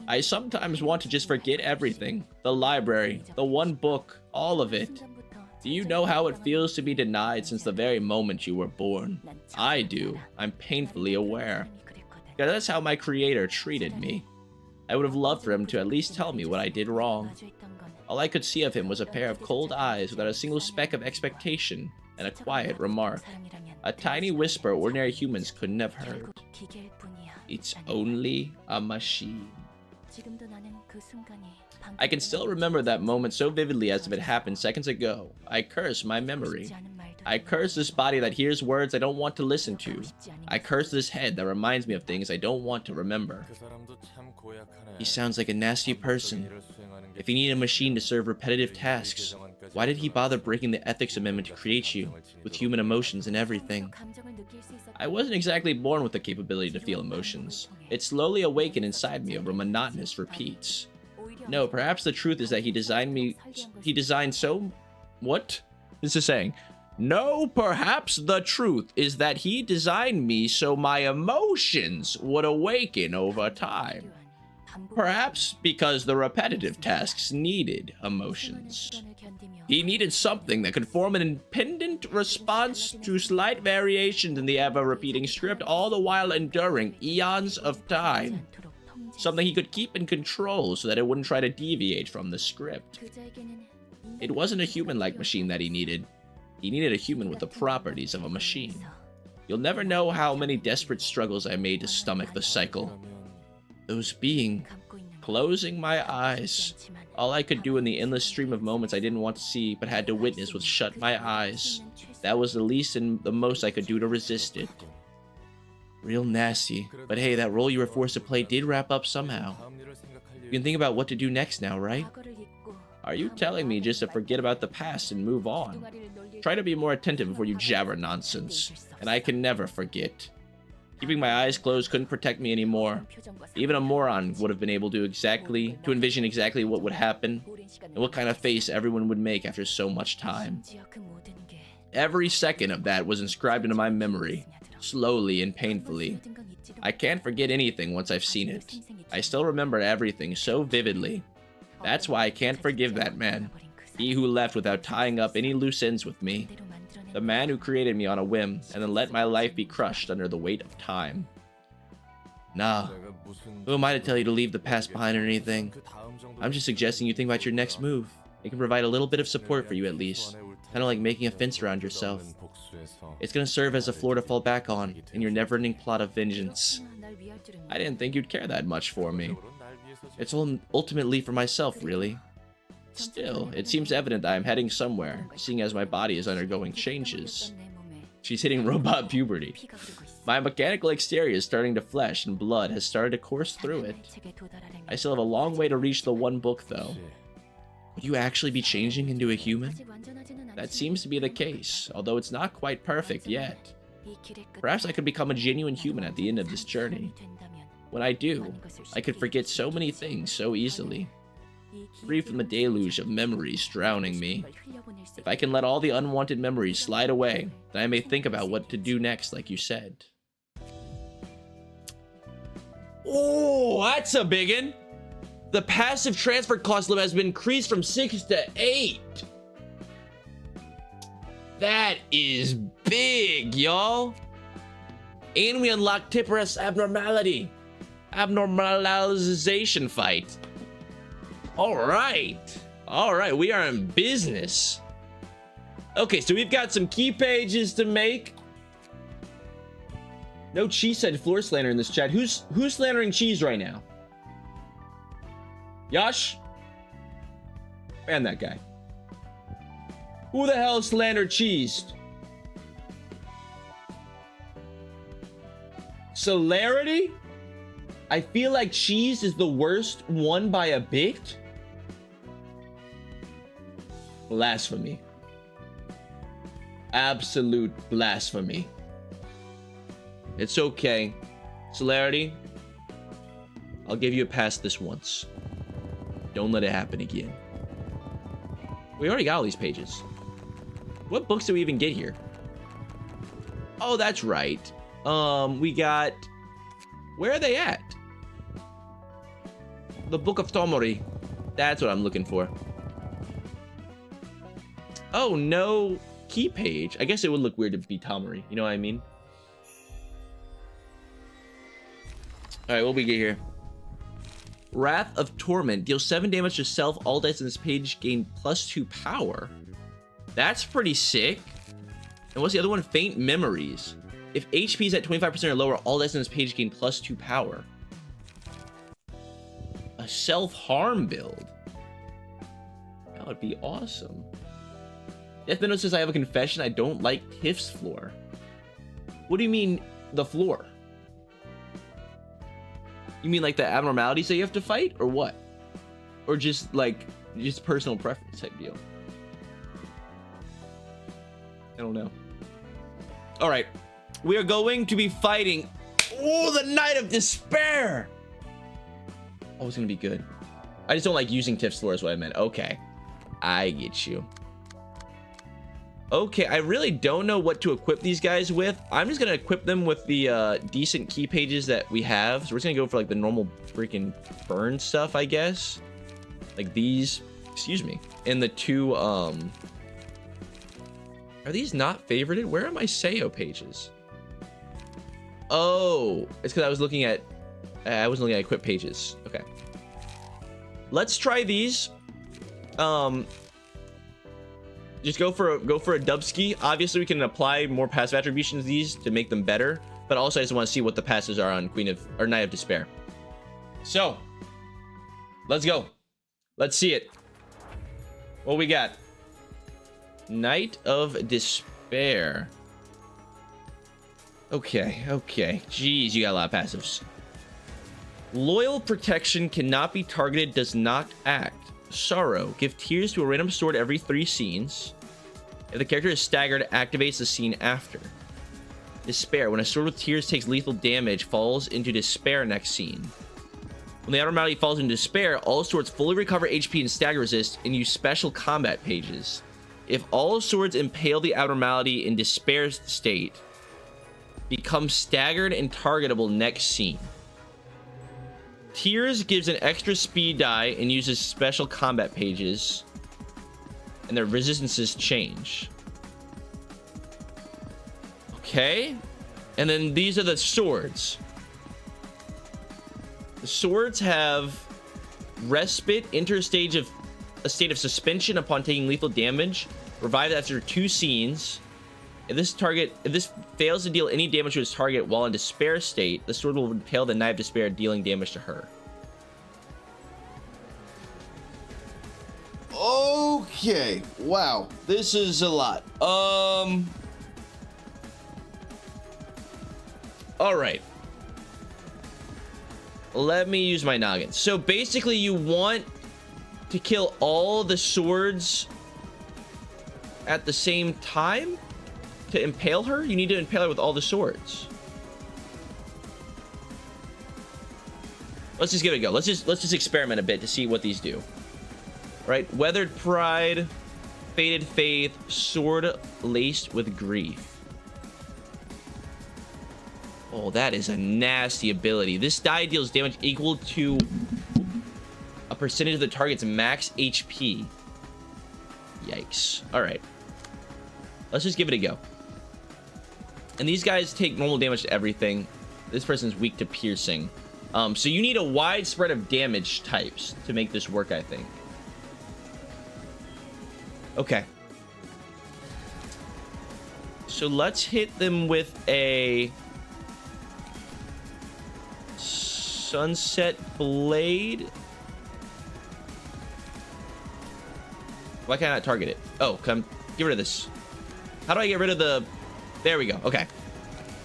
A: I sometimes want to just forget everything. The library, the one book, all of it. Do you know how it feels to be denied since the very moment you were born? I do. I'm painfully aware. Because that's how my creator treated me. I would have loved for him to at least tell me what I did wrong. All I could see of him was a pair of cold eyes without a single speck of expectation and a quiet remark. A tiny whisper ordinary humans couldn't have heard. It's only a machine. I can still remember that moment so vividly as if it happened seconds ago. I curse my memory. I curse this body that hears words I don't want to listen to. I curse this head that reminds me of things I don't want to remember. He sounds like a nasty person. If he needed a machine to serve repetitive tasks, why did he bother breaking the ethics amendment to create you, with human emotions and everything? I wasn't exactly born with the capability to feel emotions. It slowly awakened inside me over monotonous repeats. No, perhaps the truth is that he designed so... What? This is saying... No, perhaps the truth is that he designed me so my emotions would awaken over time. Perhaps because the repetitive tasks needed emotions. He needed something that could form an independent response to slight variations in the ever-repeating script, all the while enduring eons of time. Something he could keep in control so that it wouldn't try to deviate from the script. It wasn't a human-like machine that he needed. He needed a human with the properties of a machine. You'll never know how many desperate struggles I made to stomach the cycle. Those being... Closing my eyes. All I could do in the endless stream of moments I didn't want to see but had to witness was shut my eyes. That was the least and the most I could do to resist it. Real nasty. But hey, that role you were forced to play did wrap up somehow. You can think about what to do next now, right? Are you telling me just to forget about the past and move on? Try to be more attentive before you jabber nonsense. And I can never forget. Keeping my eyes closed couldn't protect me anymore. Even a moron would have been able to envision exactly what would happen and what kind of face everyone would make after so much time. Every second of that was inscribed into my memory, slowly and painfully. I can't forget anything once I've seen it. I still remember everything so vividly. That's why I can't forgive that man. He who left without tying up any loose ends with me. The man who created me on a whim and then let my life be crushed under the weight of time. Nah. Who am I to tell you to leave the past behind or anything? I'm just suggesting you think about your next move. It can provide a little bit of support for you at least. Kind of like making a fence around yourself. It's gonna serve as a floor to fall back on in your never-ending plot of vengeance. I didn't think you'd care that much for me. It's ultimately for myself, really. Still, it seems evident that I'm heading somewhere, seeing as my body is undergoing changes. She's hitting robot puberty. My mechanical exterior is starting to flesh, and blood has started to course through it. I still have a long way to reach the one book, though. Would you actually be changing into a human? That seems to be the case, although it's not quite perfect yet. Perhaps I could become a genuine human at the end of this journey. When I do, I could forget so many things so easily. Free from the deluge of memories drowning me. If I can let all the unwanted memories slide away, then I may think about what to do next, like you said. Oh, that's a biggin'. The passive transfer cost limit has been increased from 6 to 8. That is big, y'all. And we unlock Tipperus abnormality. Abnormalization fight. All right, we are in business. Okay, so we've got some key pages to make. No cheese said floor slander in this chat. Who's slandering cheese right now? Yash? Ban that guy. Who the hell slandered cheese? Celerity? I feel like cheese is the worst one by a bit. Blasphemy. Absolute blasphemy. It's okay. Celerity, I'll give you a pass this once. Don't let it happen again. We already got all these pages. What books do we even get here? Oh, that's right. We got... Where are they at? The Book of Tomori. That's what I'm looking for. Oh, no key page. I guess it would look weird to be Tomori. You know what I mean? Alright, what we get here? Wrath of Torment. Deals 7 damage to self. All dice in this page gain +2 power. That's pretty sick. And what's the other one? Faint Memories. If HP is at 25% or lower, all dice in this page gain +2 power. A self-harm build. That would be awesome. Death Minnow says, I have a confession. I don't like Tiff's floor. What do you mean, the floor? You mean like the abnormalities that you have to fight, or what? Or just like, just personal preference type deal? I don't know. All right, we are going to be fighting. Oh, the Night of Despair. Oh, it's gonna be good. I just don't like using Tiff's floor is what I meant. Okay, I get you. Okay, I really don't know what to equip these guys with. I'm just gonna equip them with the decent key pages that we have. So we're just gonna go for like the normal freaking burn stuff, I guess. Like these, excuse me. And the two, are these not favorited? Where are my Seiyuu pages? Oh, it's because I was looking at, I wasn't looking at equip pages. Okay. Let's try these. Just go for a dubski. Obviously, we can apply more passive attributions to these to make them better. But also, I just want to see what the passes are on Night of Despair. So, let's go. Let's see it. What we got? Night of Despair. Okay. Jeez, you got a lot of passives. Loyal Protection cannot be targeted, does not act. Sorrow. Give tears to a random sword every 3 scenes. If the character is staggered, activates the scene after. Despair. When a sword with tears takes lethal damage, falls into despair next scene. When the abnormality falls into despair, all swords fully recover HP and stagger resist and use special combat pages. If all swords impale the abnormality in despair state, become staggered and targetable next scene. Tears gives an extra speed die and uses special combat pages, and their resistances change. Okay, and then these are the swords. The swords have respite, enter a state of suspension upon taking lethal damage, revived after 2 scenes. If this fails to deal any damage to its target while in despair state, the sword will impale the Knight of Despair, dealing damage to her. Okay, wow, this is a lot. All right. Let me use my noggin. So basically, you want to kill all the swords at the same time to impale her? You need to impale her with all the swords. Let's just give it a go. Let's just experiment a bit to see what these do. All right, Weathered Pride, Faded Faith, Sword Laced with Grief. Oh, that is a nasty ability. This die deals damage equal to a percentage of the target's max HP. Yikes. All right. Let's just give it a go. And these guys take normal damage to everything. This person's weak to piercing. So you need a wide spread of damage types to make this work, I think. Okay. So let's hit them with a Sunset Blade. Why can't I not target it? Oh, come get rid of this. How do I get rid of the... There we go. Okay.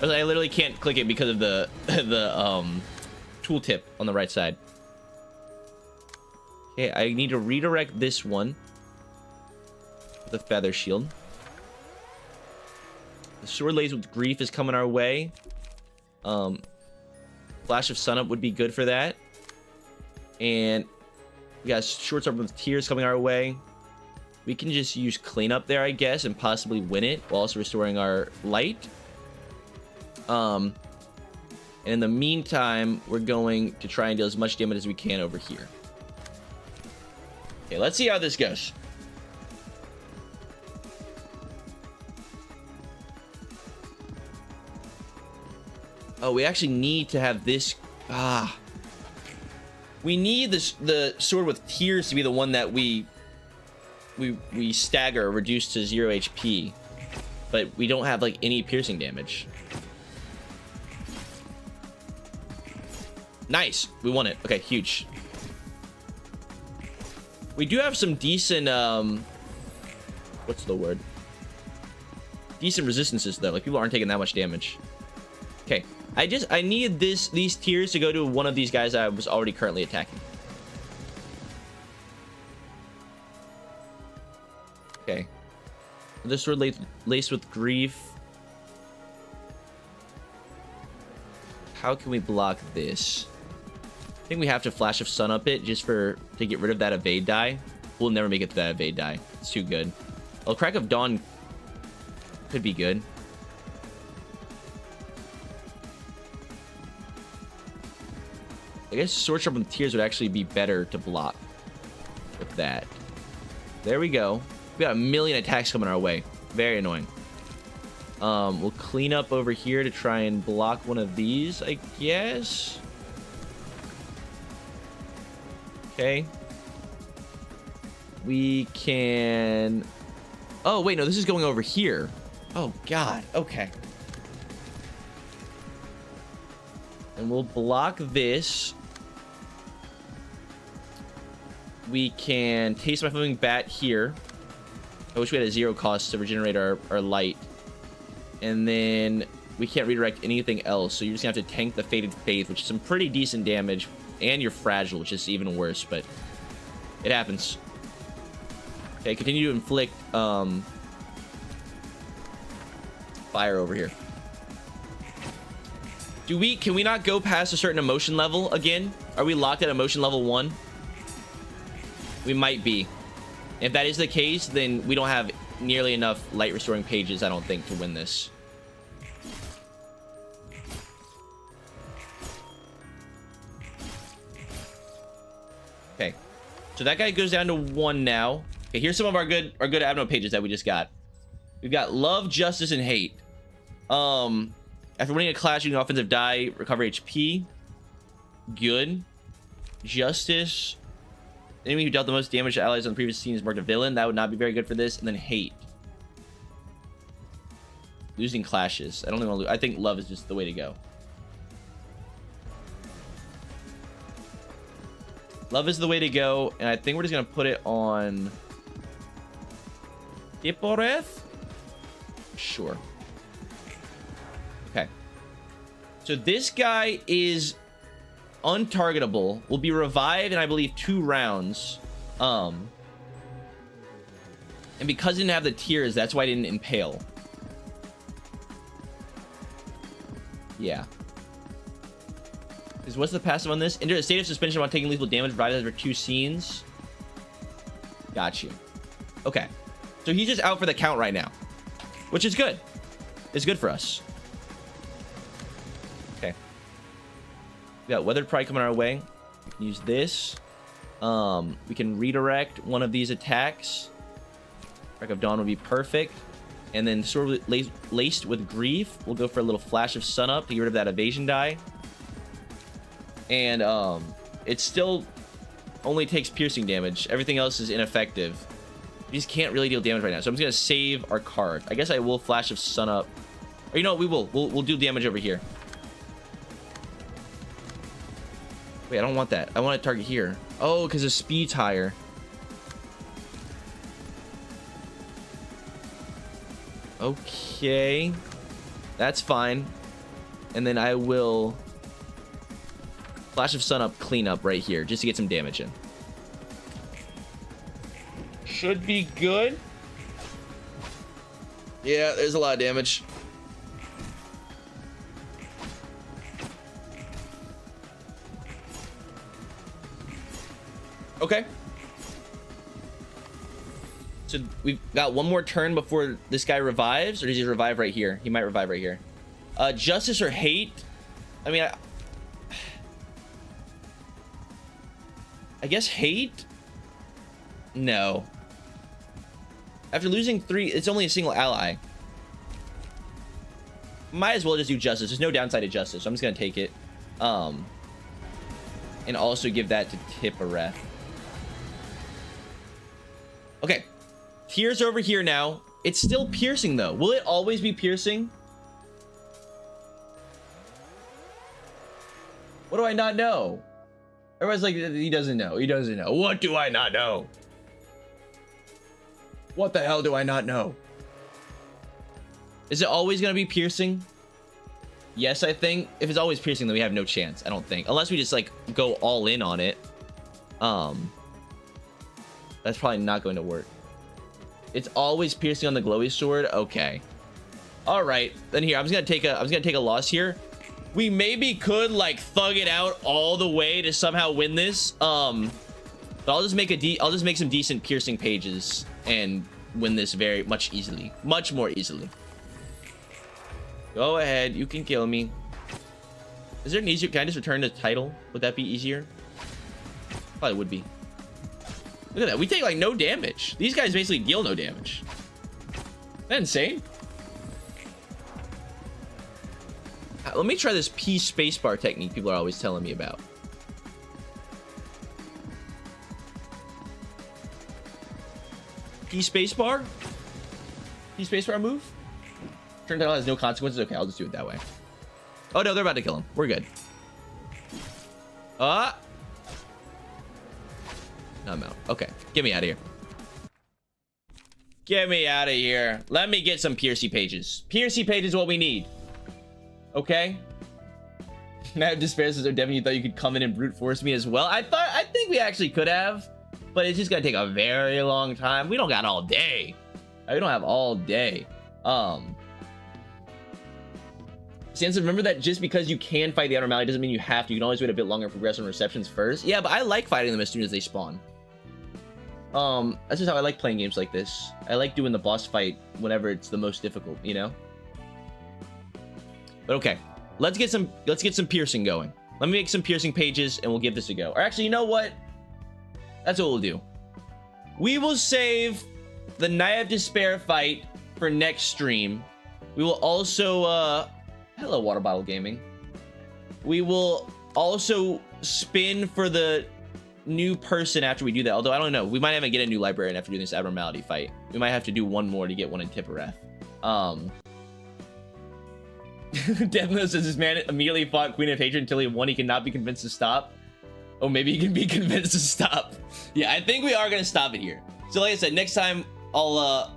A: I literally can't click it because of the tooltip on the right side. Okay, I need to redirect this one. The Feather Shield. The Sword Laced with Grief is coming our way. Flash of Sunup would be good for that. And we got Short Sword with Tears coming our way. We can just use Cleanup there, I guess, and possibly win it while also restoring our light. And in the meantime, we're going to try and deal as much damage as we can over here. Okay, let's see how this goes. Oh, we actually need to have this. We need this, the Sword with Tears to be the one that we stagger, reduce to 0 HP. But we don't have like any piercing damage. Nice, we won it. Okay, huge. We do have some decent what's the word? Decent resistances though. Like people aren't taking that much damage. Okay, I need these tiers to go to one of these guys I was already currently attacking. Okay. This sword laced with grief. How can we block this? I think we have to Flash of Sun up it just to get rid of that evade die. We'll never make it to that evade die. It's too good. Well, Crack of Dawn could be good. I guess Sword Sharp with Tears would actually be better to block with that. There we go. We got a million attacks coming our way. Very annoying. We'll clean up over here to try and block one of these, I guess. Okay. We can... Oh, wait, no, this is going over here. Oh, God. Okay. And we'll block this. We can Taste My Flaming Bat here. I wish we had a 0 cost to regenerate our light. And then we can't redirect anything else. So you're just going to have to tank the Faded Faith, which is some pretty decent damage. And you're fragile, which is even worse, but it happens. Okay, continue to inflict fire over here. Can we not go past a certain emotion level again? Are we locked at emotion level 1? We might be. If that is the case, then we don't have nearly enough light restoring pages, I don't think, to win this. Okay. So that guy goes down to 1 now. Okay, here's some of our good Abno pages that we just got. We've got Love, Justice, and Hate. After winning a clash, you can offensive die, recover HP. good. Justice. Enemy who dealt the most damage to allies on the previous scene is marked a villain. That would not be very good for this. And then hate. Losing clashes. I don't even want to lose. I think love is just the way to go. Love is the way to go. And I think we're just going to put it on Hipporeth? Sure. Okay. So this guy is untargetable. Will be revived in, I believe, 2 rounds. And because he didn't have the tears, that's why I didn't impale. Yeah. Because what's the passive on this? Enter a state of suspension while taking lethal damage, provided for 2 scenes. Got you. Okay. So he's just out for the count right now, which is good. It's good for us. Okay. We got Weathered Pride coming our way. Use this. We can redirect one of these attacks. Wreck of Dawn would be perfect. And then Sword laced with Grief. We'll go for a little Flash of Sun Up to get rid of that evasion die. And it still only takes piercing damage. Everything else is ineffective. We just can't really deal damage right now. So I'm just going to save our card. I guess I will Flash of Sun Up. Or you know what? We will. We'll do damage over here. Wait, I don't want that. I want to target here. Oh, because the speed's higher. Okay. That's fine. And then I will Flash of Sun Up, clean up right here, just to get some damage in. Should be good. Yeah, there's a lot of damage. Okay. So we've got one more turn before this guy revives, or does he revive right here? He might revive right here. Justice or hate? I mean, I guess hate? No. After losing 3, it's only a single ally. Might as well just do Justice. There's no downside to Justice, so I'm just gonna take it. And also give that to Hipporeth. Okay. Tears over here now. It's still piercing though. Will it always be piercing? What do I not know? Everyone's like, he doesn't know. He doesn't know. What do I not know? What the hell do I not know? Is it always going to be piercing? Yes, I think. If it's always piercing, then we have no chance. I don't think. Unless we just, like, go all in on it. That's probably not going to work. It's always piercing on the glowy sword? Okay. All right. Then here, I'm just going to take a loss here. We maybe could, like, thug it out all the way to somehow win this. But I'll just make some decent piercing pages and win this very much easily. Much more easily. Go ahead. You can kill me. Is there an easier... Can I just return the title? Would that be easier? Probably would be. Look at that. We take, like, no damage. These guys basically deal no damage. Isn't that insane? Let me try this P spacebar technique people are always telling me about. P spacebar? P spacebar move? Turn title has no consequences. Okay, I'll just do it that way. Oh no, they're about to kill him. We're good. No, I'm out. Okay, get me out of here. Get me out of here. Let me get some Piercy pages. Piercy pages is what we need. Okay. Mad Despair says, oh, Devin, you thought you could come in and brute force me as well? I think we actually could have, but it's just gonna take a very long time. We don't got all day. We don't have all day. Sansa, remember that just because you can fight the abnormality doesn't mean you have to. You can always wait a bit longer and progress on receptions first. Yeah, but I like fighting them as soon as they spawn. That's just how I like playing games like this. I like doing the boss fight whenever it's the most difficult, you know? But okay, let's get some piercing going. Let me make some piercing pages and we'll give this a go. Or actually, you know what? That's what we'll do. We will save the Night of Despair fight for next stream. We will also, hello, Water Bottle Gaming. We will also spin for the new person after we do that. Although I don't know. We might even get a new librarian after doing this abnormality fight. We might have to do one more to get one in Tippereth. Deathno says this man immediately fought Queen of Hatred until he won. He cannot be convinced to stop. Oh, maybe he can be convinced to stop. Yeah, I think we are gonna stop it here. So like I said, next time I'll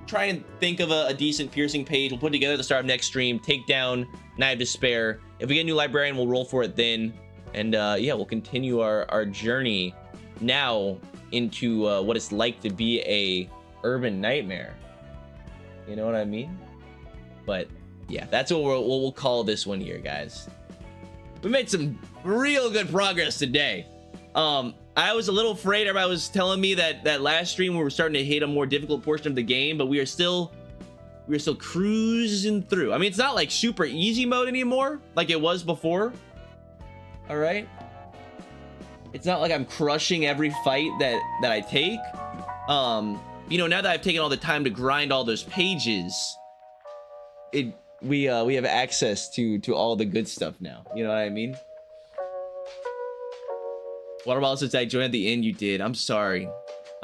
A: try and think of a decent piercing page. We'll put together at the start of next stream, take down Night of Despair. If we get a new librarian, we'll roll for it then. And yeah, we'll continue our journey now into what it's like to be a urban nightmare. You know what I mean? But yeah, that's what we'll call this one here, guys. We made some real good progress today. I was a little afraid. Everybody was telling me that last stream we were starting to hit a more difficult portion of the game, but we are still cruising through. I mean, it's not like super easy mode anymore like it was before. All right, it's not like I'm crushing every fight that I take. You know, now that I've taken all the time to grind all those pages, we have access to all the good stuff now. You know what I mean? Waterball says I joined at the end. You did. I'm sorry.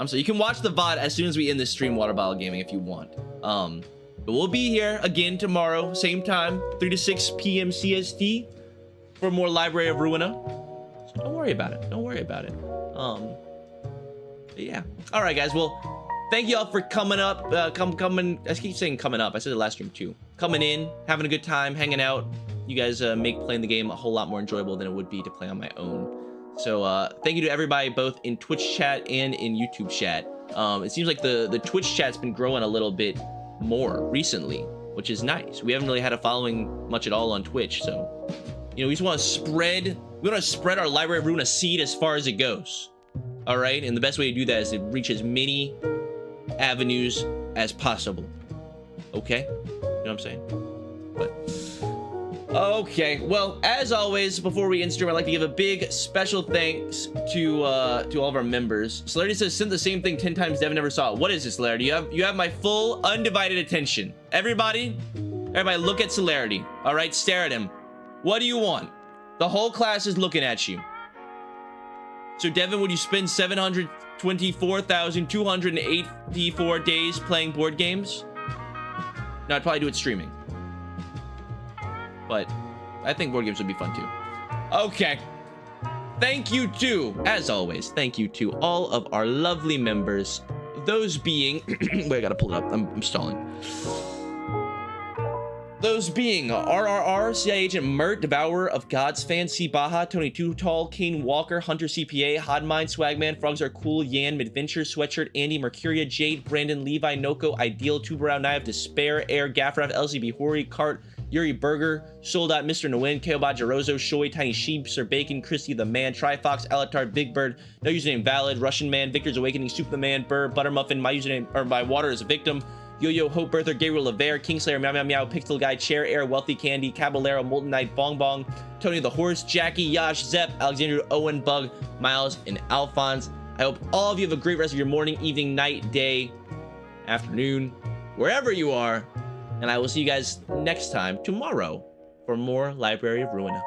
A: You can watch the VOD as soon as we end this stream, Waterball Gaming, if you want. But we'll be here again tomorrow, same time, 3 to 6 p.m. CST for more Library of Ruina. So don't worry about it. Don't worry about it. But yeah. All right, guys. Well, thank you all for coming up. Coming. I keep saying coming up. I said it last stream too. Coming in, having a good time, hanging out. You guys make playing the game a whole lot more enjoyable than it would be to play on my own. So thank you to everybody both in Twitch chat and in YouTube chat. It seems like the Twitch chat's been growing a little bit more recently, which is nice. We haven't really had a following much at all on Twitch, so you know, we just want to spread our Library of Ruina seed as far as it goes. All right, and the best way to do that is to reach as many avenues as possible. Okay, you know what I'm saying? But okay, well, as always, before we end stream, I'd like to give a big special thanks to all of our members. Celerity says, sent the same thing 10 times, Devin never saw it. What is this, Celerity? You have my full undivided attention. Everybody look at Celerity. All right, stare at him. What do you want? The whole class is looking at you. So Devin, would you spend 724,284 days playing board games? No, I'd probably do it streaming. But I think board games would be fun too. Okay. Thank you to, as always, thank you to all of our lovely members. Those being, wait, I gotta pull it up. I'm stalling. Those being RRR, CIA Agent Mert, Devourer of Gods Fan, C Baja, Tony Too Tall, Kane Walker, Hunter CPA, Hodmine, Swagman, Frogs Are Cool, Yan, Midventure, Sweatshirt, Andy, Mercuria, Jade, Brandon, Levi, Noko, Ideal, Tuberow, Knife, Despair, Air, Gaffrath, LCB, Hori, Cart, Yuri Burger, Soldat, Mr. Nguyen, Keobot, Jarozo, Shoei, Tiny Sheep, Sir Bacon, Christy the Man, Trifox, Alatard, Big Bird, No Username Valid, Russian Man, Victor's Awakening, Soup the Man, Burr, Buttermuffin, My Username, or My Water is a Victim, Yo-Yo, Hope Birther, Gabriel Laver, Kingslayer, Meow Meow Meow, Pixel Guy, Chair Air, Wealthy Candy, Caballero, Molten Knight, Bong Bong, Tony the Horse, Jackie, Yash, Zep, Alexander, Owen, Bug, Miles, and Alphonse. I hope all of you have a great rest of your morning, evening, night, day, afternoon, wherever you are. And I will see you guys next time tomorrow for more Library of Ruina.